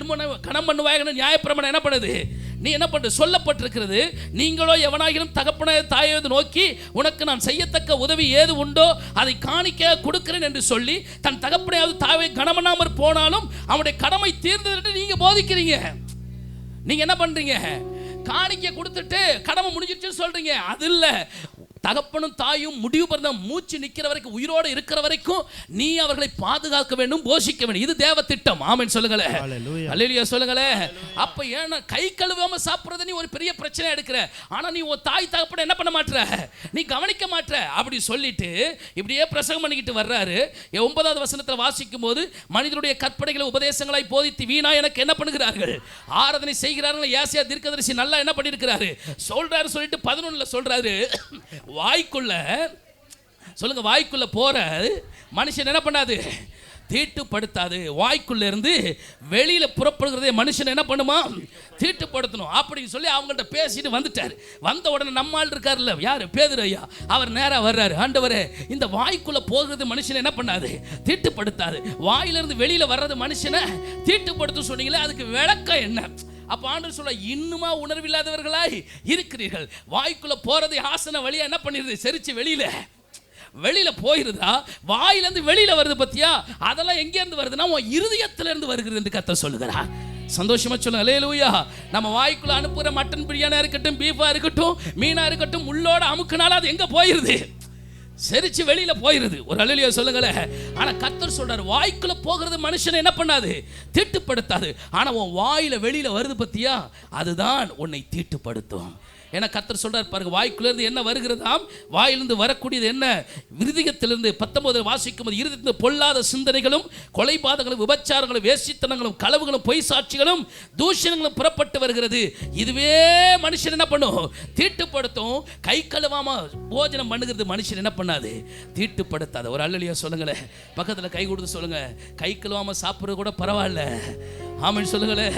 கணம் பண்ணுவாய்ன்னு நியாயப்பிரமாணம் என்ன பண்ணுது? நீ என்ன பண்ணுற சொல்லப்பட்டிருக்கிறது, நீங்களோ எவனாகிலும் தகப்பனை தாயை நோக்கி உனக்கு நான் செய்யத்தக்க உதவி ஏது உண்டோ அதை காணிக்க கொடுக்கிறேன் என்று சொல்லி தன் தகப்பனையாவது தாயை கணமனாமற் போனாலும் அவனுடைய கடமை தீர்ந்தது நீங்கள் போதிக்கிறீங்க. நீங்கள் என்ன பண்ணுறீங்க? காணிக்க கொடுத்துட்டு கடமை முடிஞ்சிருச்சுன்னு சொல்கிறீங்க. அது இல்லை. தகப்பனும் தாயும் முடிவு பண்ண மூச்சு நிற்கிற வரைக்கும், உயிரோடு இருக்கிற வரைக்கும் நீ அவர்களை பாதுகாக்க வேண்டும், போஷிக்க வேண்டும். இது தேவ திட்டம். ஆமென் சொல்லுங்களேன். அல்லேலூயா சொல்லுங்களேன். அப்ப ஏன்னா கை கழுவாம சாப்பிடுறது நீ ஒரு பெரிய பிரச்சனை எடுக்கிற, ஆனா நீ உன் தாய் தகப்பனை என்ன பண்ண மாட்ற? நீ கவனிக்க மாட்ற. அப்படி சொல்லிட்டு இப்படியே பிரசங்கம் பண்ணிக்கிட்டு வர்றாரு. 9வது வசனத்தில் வாசிக்கும் போது, மனிதனுடைய கற்பனைகளை உபதேசங்களை போதித்து வீணா எனக்கு என்ன பண்ணுகிறார்கள்? ஆராதனை செய்கிறார்கள். ஏசாயா தீர்க்கதரிசி நல்லா என்ன பண்ணியிருக்கிறாரு சொல்றாரு. சொல்லிட்டு 11ல் சொல்றாரு, வாய்க்குள்ள சொல்லுங்க, வாய்க்குள்ள போற மனுஷன் என்ன பண்ணாது? தீட்டுப்படுத்தாது. வாய்க்குள்ள இருந்து வெளியில புறப்படுகிறதே மனுஷன் என்ன பண்ணுமா? தீட்டுப்படுத்தணும் அப்படின்னு சொல்லி அவங்கள்ட்ட பேசிட்டு வந்துட்டார். வந்த உடனே நம்ம ஆள் இருக்காருல்ல, யாரு? பேதுரு ஐயா. அவர் நேராக வர்றாரு. ஆண்டவரே, இந்த வாய்க்குள்ள போகிறது மனுஷனை என்ன பண்ணாது? தீட்டுப்படுத்தாது. வாயிலிருந்து வெளியில வர்றது மனுஷனை தீட்டுப்படுத்தும் சொன்னீங்களே, அதுக்கு விளக்கம் என்ன? அப்போ ஆண்டவர் சொல்ல, இன்னுமா உணர்வில்லாதவர்களாய் இருக்கிறீர்கள். வாய்க்குள்ள போறது ஆசன வழியா என்ன பண்ணிடுது? செரிச்சு வெளியில போயிருதா? வாயிலிருந்து வெளியில வருது பத்தியா? அதெல்லாம் எங்க இருந்து வருதுன்னா உன் இருதயத்திலிருந்து வருகிறது என்று கர்த்தர் சொல்லுகிறார். சந்தோஷமா சொல்லுங்க அல்லேலூயா. நம்ம வாய்க்குள்ள அனுப்புற மட்டன் பிரியாணியா இருக்கட்டும், பீஃபா இருக்கட்டும், மீனா இருக்கட்டும், உள்ளோட அமுக்குனால அது எங்க போயிருது? செரிச்சு வெளியில போயிருது. ஒரு அல்லேலூயா சொல்லுங்களேன். ஆனா கர்த்தர் சொல்றாரு, வாய்க்குள்ள போகிறது மனுஷனை என்ன பண்ணாது? தீட்டுப்படுத்தாது. ஆனா உன் வாயில வெளியில வருது பத்தியா, அதுதான் உன்னை தீட்டுப்படுத்தும். ஏன்னா கர்த்தர் சொல்றார் பாருங்க, வாய்க்குள்ளேருந்து என்ன வருகிறதாம்? வாயிலிருந்து வரக்கூடியது என்ன? இருதயத்திலிருந்து 19 வாசிக்கும் போது, இருதயத்திலிருந்து பொல்லாத சிந்தனைகளும் கொலைபாதங்களும் விபச்சாரங்களும் வேசித்தனங்களும் களவுகளும் பொய் சாட்சிகளும் தூஷணங்களும் புறப்பட்டு வருகிறது. இதுவே மனுஷன் என்ன பண்ணும்? தீட்டுப்படுத்தும். கை கழுவாம போஜனம் பண்ணுகிறது மனுஷன் என்ன பண்ணாது? தீட்டுப்படுத்தாது. ஒரு அல்லேலூயா சொல்லுங்களேன். பக்கத்தில் கை கொடுத்து சொல்லுங்க, கை கழுவாம சாப்பிட்றது கூட பரவாயில்ல. ஆமென் சொல்லுங்களேன்.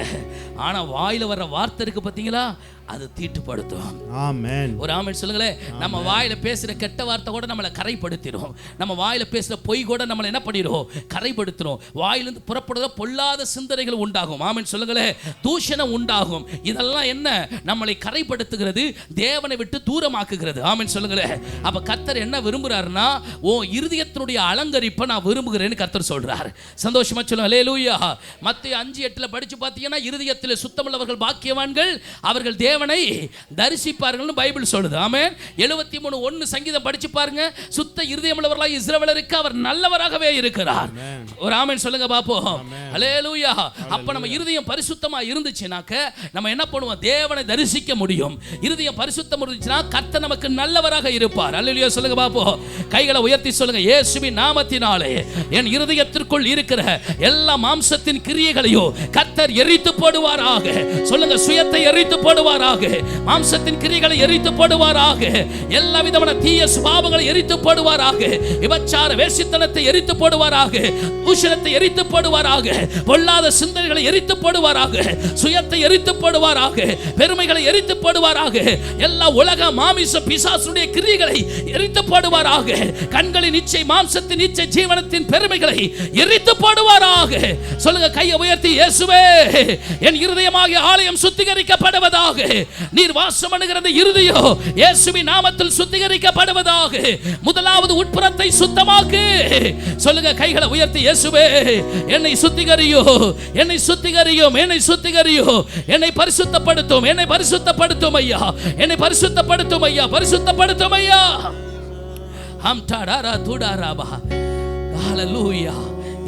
ஆனா வாயில வர்ற வார்த்தை இருக்கு பார்த்தீங்களா, அது தீட்டுப்படுத்தும். ஆமென். ஒரு ஆமென் சொல்லுங்களேன். நம்ம வாயில பேசுற கெட்ட வார்த்தை கூட நம்மளை கரைப்படுத்திடும். நம்ம வாயில பேசுற பொய் கூட நம்மளை என்ன பண்ணிடும்? கரைப்படுத்திடும். வாயிலிருந்து புறப்படுற பொல்லாத சிந்தனைகள் உண்டாகும். ஆமென் சொல்லுங்களேன். தூஷணம் உண்டாகும். இதெல்லாம் என்ன? நம்மளை கரைப்படுத்துகிறது, தேவனை விட்டு தூரமாக்குகிறது. ஆமென் சொல்லுங்களேன். அப்ப கர்த்தர் என்ன விரும்புறாருன்னா, ஓ இருதயத்தினுடைய அலங்கரிப்பை நான் விரும்புகிறேன்னு கர்த்தர் சொல்றார். சந்தோஷமா சொல்லுங்க அல்லேலூயா. மத்தேயு 5:8 படிச்சு பார்த்தீங்கன்னா, இருதயத்தில் சுத்தமுள்ளவர்கள் பாக்கியவான்கள், அவர்கள் தேவனை தரிசிப்பார்கள் பைபிள் சொல்லுது. ஆமென். 73:1 சங்கீதம் படிச்சு பாருங்க. சுத்த இருதயமுள்ளவர்களாய் இஸ்ரவேலருக்கு அவர் நல்லவராகவே இருக்கிறார். ஒரு ஆமென் சொல்லுங்க பாப்போம். அல்லேலூயா. அப்ப நம்ம இருதயம் பரிசுத்தமா இருந்துச்சுனாக்க நம்ம என்ன பண்ணுவோம்? தேவனை தரிசிக்க முடியும். இருதயம் பரிசுத்தமா இருந்துச்சுனா கர்த்தர் நமக்கு நல்லவராக இருப்பார். அல்லேலூயா சொல்லுங்க பாப்போம். கைகளை உயர்த்தி சொல்லுங்க, இயேசுவின் நாமத்தினாலே என் இருதயத்திற்குள் இருக்கிற எல்லா மாம்சத்தின் கிரியைகளையும் கர்த்தர் எரித்து போடுவாராக. சொல்லுங்க, சுயத்தை எரித்து போடுவாராக, மாம்சத்தின் கிரியைகளை எரித்து போடுவாராக, எல்லா விதமான தீய சுபாவங்களை எரித்து போடுவாராக, விபச்சார வேசித்தனத்தை எரித்து போடுவாராக, தூஷணத்தை எரித்து போடுவாராக, பொல்லாத சிந்தனைகளை எரித்து போடுவாராக, சுயத்தை எரித்து போடுவாராக, பெருமைகளை எரித்து போடுவாராக, எல்லா உலக மாமிச பிசாசுடைய கிரியைகளை எரித்து போடுவாராக, கண்களின் இச்சை, மாம்சத்தின் இச்சை, ஜீவனத்தின் பெருமைகளை எரித்து போடுவாராக. சொல்லுங்க, கையை உயர்த்தி, இயேசுவே என் இருதயமாகிய ஆலயம் சுத்திகரிக்கப்படுவதாக. நீர் வாசம் பண்ணுகிற இருதயம் இயேசுவின் நாமத்தில் சுத்திகரிக்கப்படுவதாக. முதலாவது உட்புறத்தை சுத்தமாக்கு. சொல்லுங்க, கைகளை உயர்த்தி, இயேசுவே என்னை சுத்திகரியோ, என்னை சுத்திகரியும், என்னை சுத்திகரியோ, என்னை பரிசுத்தப்படுத்தும், என்னை பரிசுத்தப்படுத்தும் ஐயா, என்னை பரிசுத்தப்படுத்தும் ஐயா, பரிசுத்தப்படுத்தும் ஐயா. ஹம் டாடாரா தூடாராபா. ஹல்லேலூயா.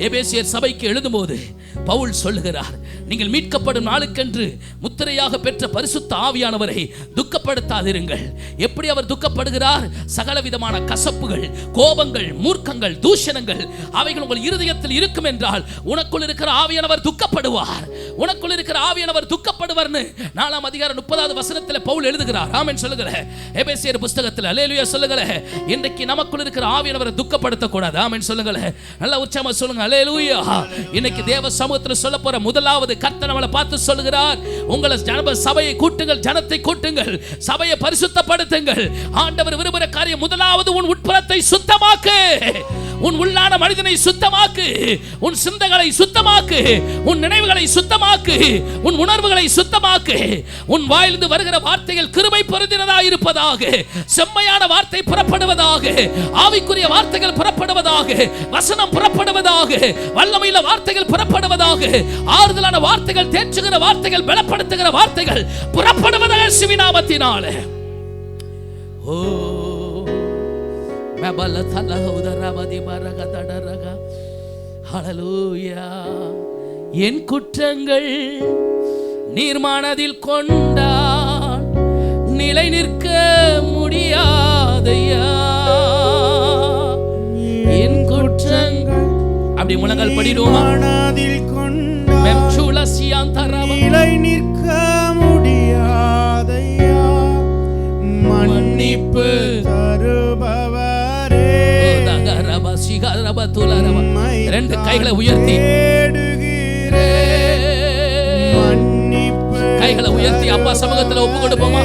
எபேசியர் சபைக்கு எழுதும்போது பவுல் சொல்லுகிறார், நீங்கள் மீட்கப்படும் நாளுக்கென்று முத்திரையாக பெற்ற பரிசுத்த ஆவியானவரை துக்கப்படுத்தாதிருங்கள். எப்படி அவர் துக்கப்படுகிறார்? சகல விதமான கசப்புகள், கோபங்கள், மூர்க்கங்கள், தூஷணங்கள் அவைகள் உங்கள் இருதயத்தில் இருக்கும் என்றால் உனக்குள் இருக்கிற ஆவியானவர் துக்கப்படுவார். உனக்குள் இருக்கிற ஆவியானவர் துக்கப்படுவார்னு 4ஆம் அதிகாரம் 30வது வசனத்தில் பவுல் எழுதுகிறார். ஆமென் சொல்லுங்க. எபேசியர் புத்தகத்தில் அல்லேலூயா சொல்லுங்க. இன்றைக்கு நமக்குள் இருக்கிற ஆவியானவரை துக்கப்படுத்த கூடாது. ஆமென் சொல்லுங்க. நல்ல உற்சாகமா சொல்லுங்க, அல்லேலூயா. இன்னைக்கு தேவ சமூகத்தில் சொல்ல போற முதலாவது கர்த்தர் நம்மளை பார்த்து சொல்லுகிறார், உங்களை சபையை கூட்டுங்கள், ஜனத்தை கூட்டுங்கள், சபையை பரிசுத்தப்படுத்துங்கள். ஆண்டவர் விரும்புகிற காரியம் முதலாவது உன் உட்புறத்தை சுத்தமாக்கு, உன் உள்ளான மனிதனை சுத்தமாக்கு, உன் சிந்தைகளை சுத்தமாக்கு, உன் நினைவுகளை சுத்தமாக்கு, உன் உணர்வுகளை சுத்தமாக்கு. உன் வாயிலிருந்து வருகிற வார்த்தைகள் கிருபை பொருந்தினதாக இருப்பதாக, செம்மையான வார்த்தை புறப்படுவதாக, ஆவிக்குரிய வார்த்தைகள் புறப்படுவதாக, வசனம் புறப்படுவதாக, வல்லமையுள்ள வார்த்தைகள் புறப்படுவதாக, ஆறுதலான வார்த்தைகள், தேற்றுகிற வார்த்தைகள், பலப்படுத்துகிற வார்த்தைகள் புறப்படுவதாக இயேசுவின் நாமத்தினாலே. ஓ ஹல்லேலூயா. என் குற்றங்கள் நீர் மனதில் கொண்டால் நிலை நிற்க முடியாதையா. என் குற்றங்கள் அப்படி முழங்கால் படிடுவோமா? மனதில் கொண்டால் நிலை நிற்க முடியாதையா. மன்னிப்பு தருபவரே, ரெண்டு கைகளை உயர்த்தி, கைகளை உயர்த்தி அப்பா சமூகத்தில் ஒப்பு கொடுப்போமா?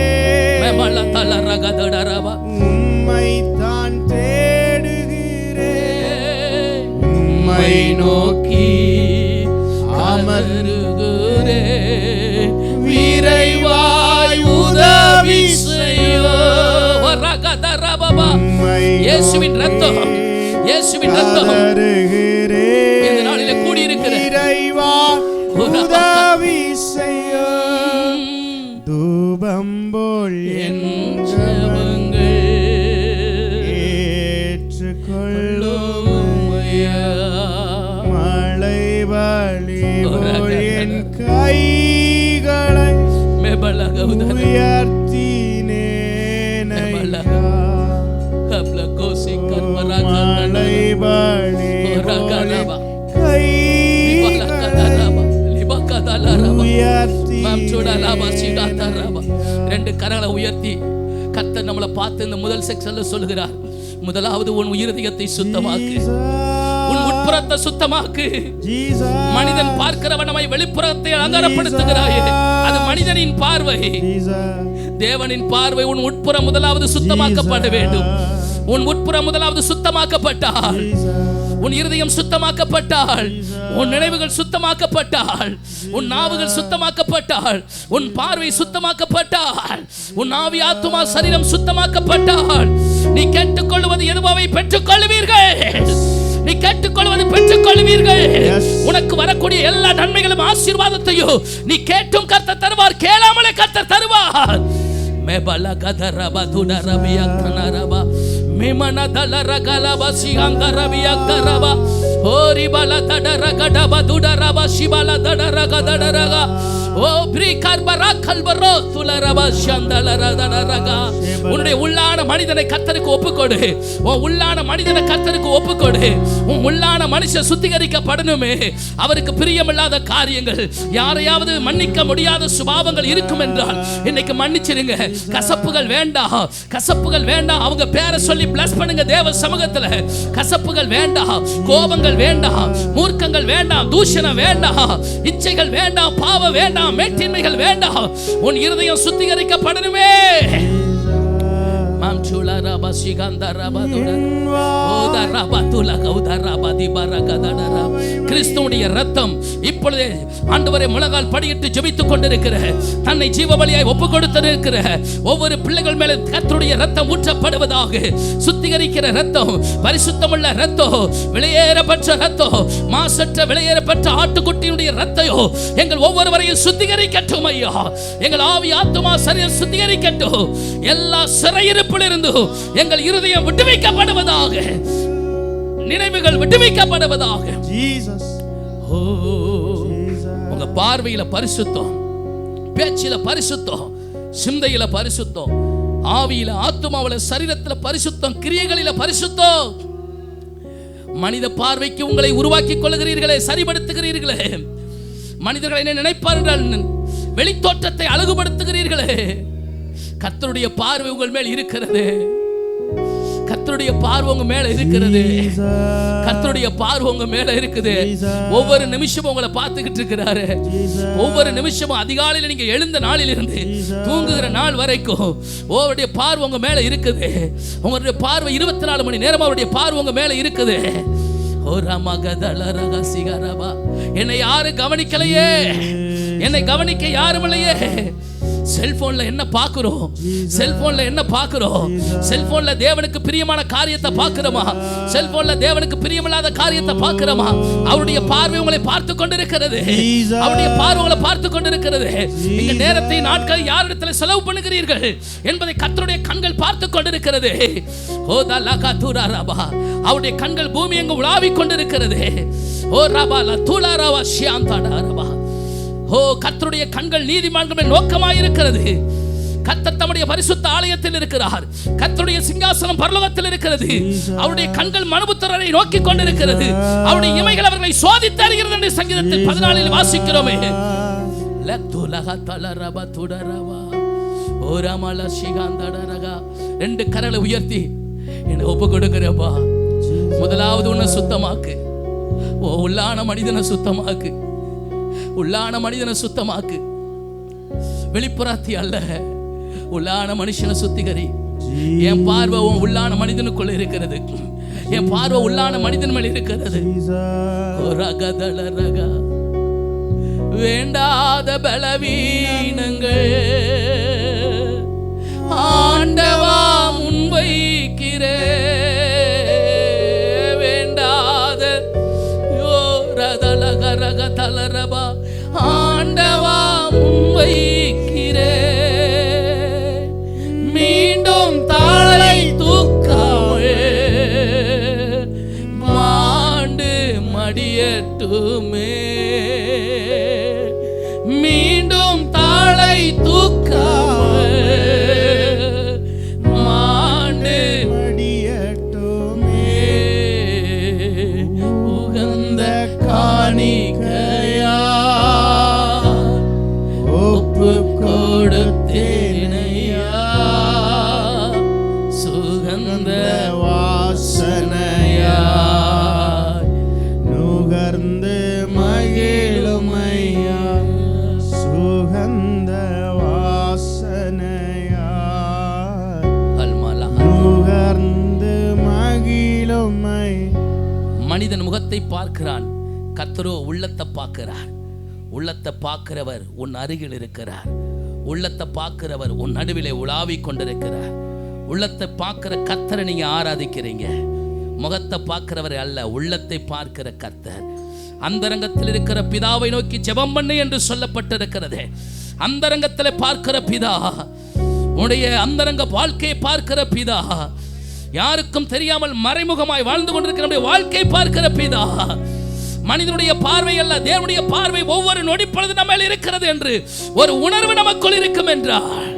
உம்மை தான் தேடுகிறேன், உம்மை நோக்கி அமருகிறே, விரைவாய் உதவி செய்யோ. இயேசுவின் ரத்தம், இயேசுவின் ரத்தம் இந்த நாளிலே கூடி இருக்கிறது. விரைவாய் உதவி செய்யோ. தூபம் போல் என் ஜெபங்கள் ஏற்றுக்கொள்ளும் ஐயா. மழை வழி போல் என் கைகளை உயர்த்தினேன் ஐயா. மழை வழி போல் ரெண்டு கரங்களை உயர்த்தி கர்த்தர் நம்மளை பார்த்து இந்த முதல் செக்ஷன்ல சொல்லுகிறார், முதலாவது உன் இருதயத்தை சுத்தமாக்கு, உன் உட்புறத்தை சுத்தமாக்கு. மனிதன் பார்க்கிறவனமை வெளிப்புறத்தை அலங்காரப்படுத்துகிறாயே, அது மனிதனின் பார்வை. தேவனின் பார்வை உன் உட்புறம் முதலாவது சுத்தமாக்கப்பட வேண்டும். உன் உட்புறம் முதலாவது சுத்தமாக்கப்பட்டால், உன் இருதயம் சுத்தமாக்கப்பட்டால், உன் நினைவுகள் சுத்தமாக்கப்பட்டால், உன் நாவுகள் சுத்தமாக்கப்பட்டால், உன் பார்வை சுத்தமாக்கப்பட்டால், உன் ஆவி ஆத்துமா சரீரம் சுத்தமாக்கப்பட்டால், நீ கேட்டுக்கொள்வது எதுவாவை பெற்றுக்கொள்வீர்கள். நீ கேட்டுக்கொள்வது பெற்றுக்கொள்வீர்கள். உனக்கு வரக்கூடிய எல்லா நன்மைகளும் ஆசீர்வாதத்தையும் நீ கேட்டும் கர்த்தர் தருவார், கேளாமலே கர்த்தர் தருவார். மேபல கதரபா துடரபியா கனரபா மிமன தலரகலபா சிங்கரபியா கரபா ஓரி பல தடரகடபா துடரபா சிபல தடரகதடரக ஓ உன்னுடைய உள்ளான மனிதனை கர்த்தருக்கு ஒப்புக்கொடு. உன் உள்ளான மனிதனை கர்த்தருக்கு ஒப்புக்கொடு. உன் உள்ளான மனுஷன் சுத்திகரிக்கப்படணுமே. அவருக்கு பிரியமில்லாத காரியங்கள், யாரையாவது மன்னிக்க முடியாத சுபாவங்கள் இருக்கும் என்றால் இன்னைக்கு மன்னிச்சிருங்க. கசப்புகள் வேண்டாம், கசப்புகள் வேண்டாம். அவங்க பேரை சொல்லி பிளஸ் பண்ணுங்க தேவ சமூகத்துல. கசப்புகள் வேண்டாம், கோபங்கள் வேண்டாம், மூர்க்கங்கள் வேண்டாம், தூஷணம் வேண்டாம், இச்சைகள் வேண்டாம், பாவம் வேண்டாம், மேட்டின்மைகள் வேண்டாம். உன் இருதயம் சுத்திகரிக்கப்படணுமே. கிறிஸ்துவுடைய ரத்தம் இப்பொழுதே ஆண்டவரே முழங்கால் படியிட்டு ஜெபித்துக் கொண்டிருக்கிற, தன்னை ஜீவ பலியாய் ஒப்பு கொடுத்திருக்கிற ஒவ்வொரு பிள்ளைகள் மேல கர்த்தருடைய ரத்தம் ஊற்றப்படுவதாக. சுத்திகரிக்கிற ரத்தம், பரிசுத்தமுள்ள ரத்தம், விலையேறப்பட்ட ரத்தம், மாசற்ற விலையேறப்பட்ட ஆட்டுக்குட்டியுடைய ரத்தம் எங்கள் ஒவ்வொருவரையும் சுத்திகரிக்கட்டும் ஐயா. எங்கள் ஆவி ஆத்துமா சரீரம் சுத்திகரிக்கட்டும். எல்லா சிறையிருப்பிலிருந்து எங்கள் இருதயம் விடுவிக்கப்படுவதாக, நினைவுகள் விடுவிக்கப்படுவதாக. உங்க பார்வையில பரிசுத்தம், பேச்சில பரிசுத்தம், சிந்தையில பரிசுத்தம், ஆவியில ஆத்துமாவில சரீரத்துல பரிசுத்தம், கிரியைகளில பரிசுத்தம். மனித பார்வைக்கு உங்களை உருவாக்கி கொள்கிறீர்களே, சரிபடுத்துகிறீர்களே. மனிதர்கள் என்ன நினைப்பார்கள், வெளித்தோற்றத்தை அழகுபடுத்துகிறீர்களே. கர்த்தருடைய பார்வை உங்கள் மேல் இருக்கிறது. கர்த்தருடைய பார்வை உங்க மேல இருக்கிறது. கர்த்தருடைய பார்வை உங்க மேல இருக்குது. ஒவ்வொரு நிமிஷமும் உங்களை பார்த்துக்கிட்டு இருக்கிறாரு. ஒவ்வொரு நிமிஷமும் அதிகாலையில் நீங்க எழுந்த நாளில் இருந்து தூங்குகிற நாள் வரைக்கும் அவருடைய பார்வை உங்க மேல இருக்குது. உங்களுடைய பார்வை 24 மணி நேரம் அவருடைய பார்வை உங்க மேல இருக்குது. என்னை யாரும் கவனிக்கலையே, என்னை கவனிக்க யாரும் இல்லையே. செல்போன்ல என்ன பார்க்கிறோம், செல்போன்ல என்ன பார்க்கிறோம், செல்போன்ல தேவனுக்கு பிரியமான காரியத்தை பார்க்கிறோமா, செல்போன்ல தேவனுக்கு பிரியமில்லாத காரியத்தை பார்க்கிறோமா? அவருடைய பார்வை உங்களை பார்த்து கொண்டிருக்கிறது. அவருடைய பார்வை உங்களை பார்த்து கொண்டிருக்கிறது. நீங்க நேரத்தை நாட்கள் யாரிடத்துல செலவு பண்ணுகிறீர்கள் என்பதை கர்த்தருடைய கண்கள் பார்த்து கொண்டிருக்கிறது. அவருடைய கண்கள் பூமி எங்கு உலாவிக் கொண்டிருக்கிறது. கர்த்தருடைய கண்கள் நீதிமான்கள் நோக்கமாய் இருக்கிறது. கர்த்தர் தம்முடைய பரிசுத்த ஆலயத்தில் இருக்கிறார். கர்த்தருடைய சிங்காசனம் பரலோகத்தில் இருக்கிறது. அவருடைய கண்கள் மனுபுத்திரரை நோக்கி கொண்டிருக்கிறது. அவருடைய இமைகள் அவர்களை சோதித்து அறிகிறது என்று சங்கீதத்தில் 14 வாசிக்கிறோமே. ரெண்டு கரங்களை உயர்த்தி என்னை ஒப்பு கொடுக்கிறப்பா. முதலாவது உன்னை சுத்தமாக்கு, உள்ளான மனிதனை சுத்தமாக்கு, உள்ளான மனிதனை சுத்தமாக்கு. வெளிப்புறத்தி அல்ல, உள்ளான மனுஷனை சுத்திகரி. என் பார்வை உள்ளான மனிதனுக்குள்ள இருக்கிறது. என் பார்வை உள்ளான மனிதன் மேல் இருக்கிறது. வேண்டாத பலவீனங்கள் ஆண்டவா முன்வைக்கிறே. வேண்டாத ரக தலரபா ஆண்டவா முன்வைக்கிறே. மீண்டும் தாளை தூக்காமே மாண்டு மடியட்டுமே. மீண்டும் தாளை தூக்காமே மாண்டு மடியட்டுமே. உகந்த காணிக்கையா ஒப்பு கொடுத்தேனையா. சுகந்த வாசனையா நுகர்ந்து மகிழுமையா. சுகந்த வாசனையா நுகர்ந்து மகிழுமை. மனிதன் முகத்தை பார்க்கிறான், கர்த்தரோ உள்ளத்தை பார்க்கிறார். உள்ளத்தை பார்க்கிறவர் உன் அருகில் இருக்கிறார். உள்ளத்தை பார்க்கிறவர் உன் நடுவிலே உலாவிக் கொண்டிருக்கிறார். உள்ளத்தை பார்க்கிற கர்த்தரை நீங்க ஆராதிக்கிறீங்க. முகத்தை பார்க்கிறவர் அல்ல, உள்ளத்தை பார்க்கிற கர்த்தர். அந்தரங்கத்தில் இருக்கிற பிதாவை நோக்கி ஜெபம் பண்ணு என்று சொல்லப்பட்டிருக்கிறது. அந்தரங்கத்தில் பார்க்கிற பிதா, உன்னுடைய அந்தரங்க வாழ்க்கையை பார்க்கிற பிதா, யாருக்கும் தெரியாமல் மறைமுகமாய் வாழ்ந்து கொண்டிருக்கிற வாழ்க்கை பார்க்கிற பிதா, மனிதனுடைய பார்வை அல்ல, தேவனுடைய பார்வை ஒவ்வொரு நொடிப்பொழுது நம்ம இருக்கிறது என்று ஒரு உணர்வு நமக்குள் இருக்கும் என்றால்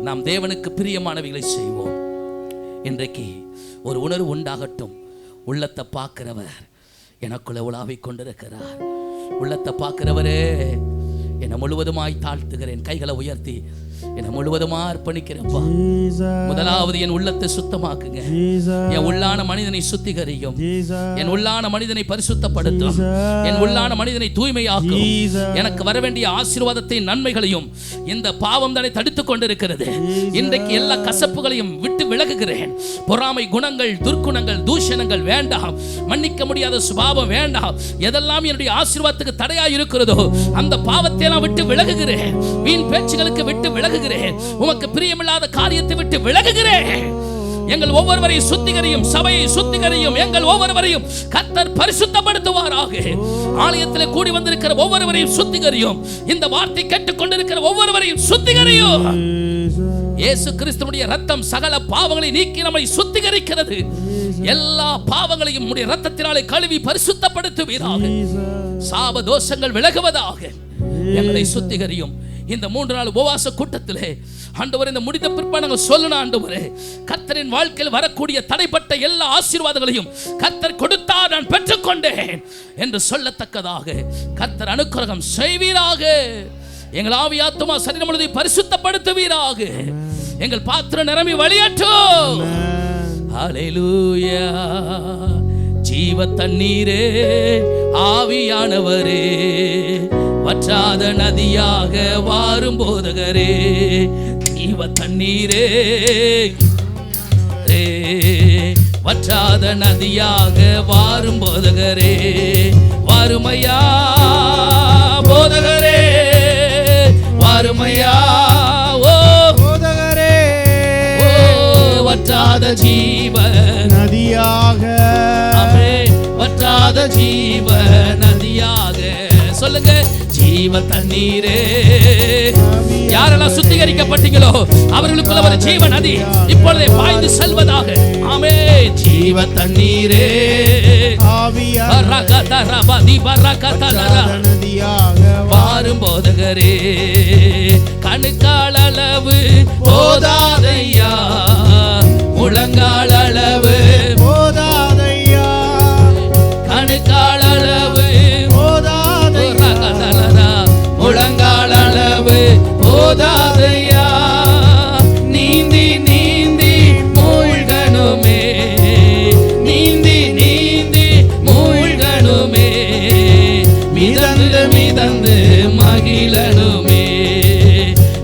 நாம் தேவனுக்கு பிரியமானவைகளை செய்வோம். இன்றைக்கு ஒரு உணர்வு உண்டாகட்டும். உள்ளத்தை பார்க்கிறவர் எனக்குள்ள உலாவிக் கொண்டிருக்கிறார். உள்ளத்தை பார்க்கிறவரே, என்னை முழுவதுமாய் தாழ்த்துகிறேன். கைகளை உயர்த்தி என்னை முழுவதுமா அர்ப்பணிக்கிறப்பா. முதலாவது என் உள்ளத்தை சுத்தமாக்குங்க. என் உள்ளான மனிதனை சுத்திகரியும். என் உள்ளான மனிதனை பரிசுத்தப்படுத்தும். என் உள்ளான மனிதனை தூய்மையாக்கும். எனக்கு வர வேண்டிய ஆசீர்வாதத்தை நன்மைகளையும் இந்த பாவம் தானே தடுத்துக் கொண்டிருக்கிறது. இன்றைக்கு எல்லா கசப்புகளையும் விட்டு விலகுகிறேன். பொறாமை குணங்கள், துர்க்குணங்கள், தூஷணங்கள் வேண்டாம். மன்னிக்க முடியாத சுபாவம் வேண்டாம். எதெல்லாம் என்னுடைய ஆசீர்வாதத்துக்கு தடையா இருக்கிறதோ அந்த பாவத்தை நான் விட்டு விலகுகிறேன். வீண் பேச்சுகளுக்கு விட்டு விலகுகிறேன். உமக்கு பிரியமில்லாத காரியத்தை விட்டு விலகுகிறேன். எங்கள் ஒவ்வொருவரையும் சுத்திகரியும், சபையை சுத்திகரியும். எங்கள் ஒவ்வொருவரையும் கர்த்தர் பரிசுத்தப்படுத்துவாராக. ஆலயத்தில் கூடி வந்திருக்கிற ஒவ்வொருவரையும் சுத்திகரியும். இந்த வார்த்தை கேட்டுக் கொண்டிருக்கிற ஒவ்வொருவரையும் சுத்திகரியும். இயேசு கிறிஸ்துவின் இரத்தம் சகல பாவங்களை நீக்கி நம்மை சுத்திகரிக்கிறது. எல்லா பாவங்களையும் உம்முடைய இரத்தத்தினாலே கழுவி பரிசுத்தப்படுத்துவீராக. சாப தோஷங்கள் விலகுவதாக. எங்களை சுத்திகரியும். இந்த 3 நாள் உபவாச கூட்டத்திலே ஆண்டவரே, இந்த முடிந்த பிற்பாடு நாங்கள் சொல்லணும் ஆண்டவரே, கர்த்தரின் வாழ்க்கையில் வரக்கூடிய தடைப்பட்ட எல்லா ஆசீர்வாதங்களையும் கர்த்தர் கொடுத்தார், நான் பெற்றுக்கொண்டேன் என்று சொல்லத்தக்கதாக கர்த்தர் அனுக்கிரகம் செய்வீராக. எங்கள் ஆவி ஆத்துமா சரீரம் முழுவதையும் பரிசுத்தப்படுத்துவீராக. எங்கள் பாத்திரம் நிரம்பி வழியேற்றும். ஹல்லேலூயா. ஜீவ தண்ணீரே, ஆவியானவரே, வற்றாத நதியாக வாரும் போதகரே. ஜீவ தண்ணீரே, வற்றாத நதியாக வாரும் போதகரே. வாருமையா போதகரே, வாருமையா ஓ போதகரே. ஓ வற்றாத ஜீவ நதியாக, வற்றாத ஜீவ நதியாக. சொல்லுங்க, ஜீவ தண்ணீரே. யாரெல்லாம் சுத்திகரிக்கப்பட்டீங்களோ அவர்களுக்குள்ள ஒரு ஜீவ நதி இப்பொழுதே பாய்ந்து செல்வதாக. ஆமே. ஜீவ தண்ணீரே, வாரும் போதகரே. கணுக்கால் அளவு போதாதையா, முழங்கால் அளவு போதாதையா, கணுக்கால் அளவு போதாதையா, முழங்கால் அளவு போதாதையா. நீந்தி நீந்தி மூழ்கணுமே, நீந்தி நீந்தி மூழ்கணுமே, மிதந்து மிதந்து மகிழனுமே,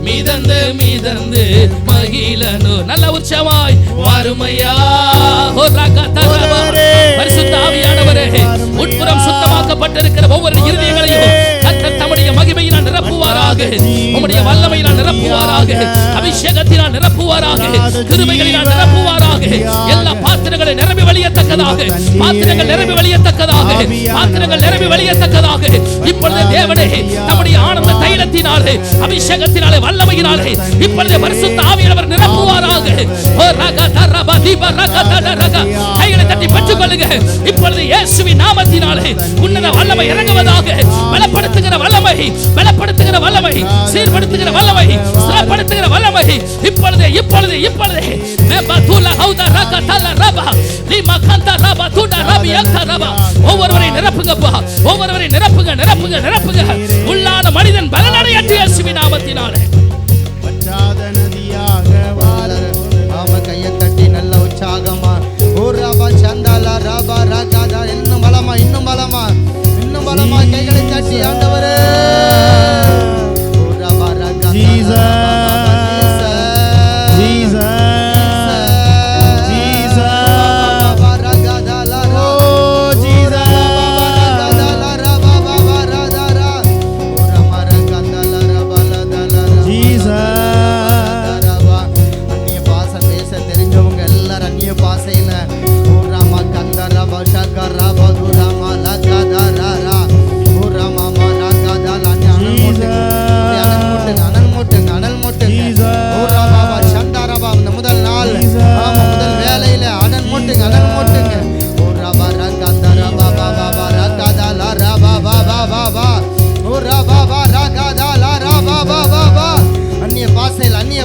மிதந்து மிதந்து மகிழனு. நல்ல உற்சவாய் வாருமையா. பரிசுத்த ஆவியானவரே, உட்புறம் சுத்தமாக்கப்பட்டிருக்கிற ஒவ்வொரு இருதயங்களையும் கர்த்தர் தம்முடைய மகிமையினால் நிரப்புவாராக. உம்முடைய வல்லமையினால் நிரப்புவாராக. அபிஷேகத்தினால் நிரப்புவாராக. கிருபைகளினால் நிரப்புவாராக. எல்லா பாத்திரங்களை நிரம்பி வழியத்தக்கதாக, பாத்திரங்கள் நிரம்பி வழியத்தக்கதாக, பாத்திரங்கள் நிரம்பி வழியத்தக்கதாக இப்பொழுது தேவனே நம்முடைய ஆனந்த தைலத்தினாலே, அபிஷேகத்தினாலே, வல்லமையினாலே இப்பொழுது பரிசுத்த ஆவியானவர் நிரப்புவாராக. கைகளை தட்டி பெற்றுக்கொள்ளுங்க. இப்பொழுது இயேசுவின் நாமத்தினாலே உன்னத வல்லமை இறங்குவதாக. பலப்படுத்துகிற வல்லமை, பலப்படுத்துகிற வல்லமை, சீர்படுத்துகிற வல்லமை, ஸ்திரப்படுத்துகிற வல்லமை இப்பொழுது இப்பொழுது இப்பொழுது ஒவ்வொருவரை நிரப்புங்கப்பா, ஒவ்வொருவரை நிரப்புங்க, நிரப்புங்க, நிரப்புங்க. உள்ளான மனிதன் பலனடையட்டும் இயேசுவின் நாமத்தினாலே. வற்றாத நதியாக வாழ. ஆமா, கையை தட்டி நல்ல உற்சாகமா. ஓ ரபா சந்தாலா ரபா ரகாதா. இன்னும் பலமா, இன்னும் பலமா, இன்னும் பலமா கைகளை தட்டி ஆண்டவரே. ஓ ரபா ரகாதா. Rama பா பா ஓ ரபா பா ரகதா லா ரபா பா பா பா அந்நிய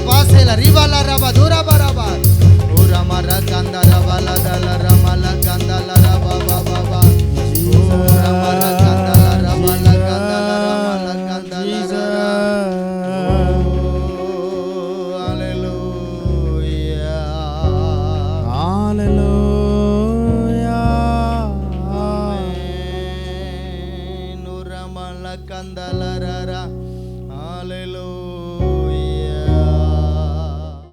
பாசைல ரிவாலா ரபா தூரா பா ரபா ஓ ரமா ரகந்தா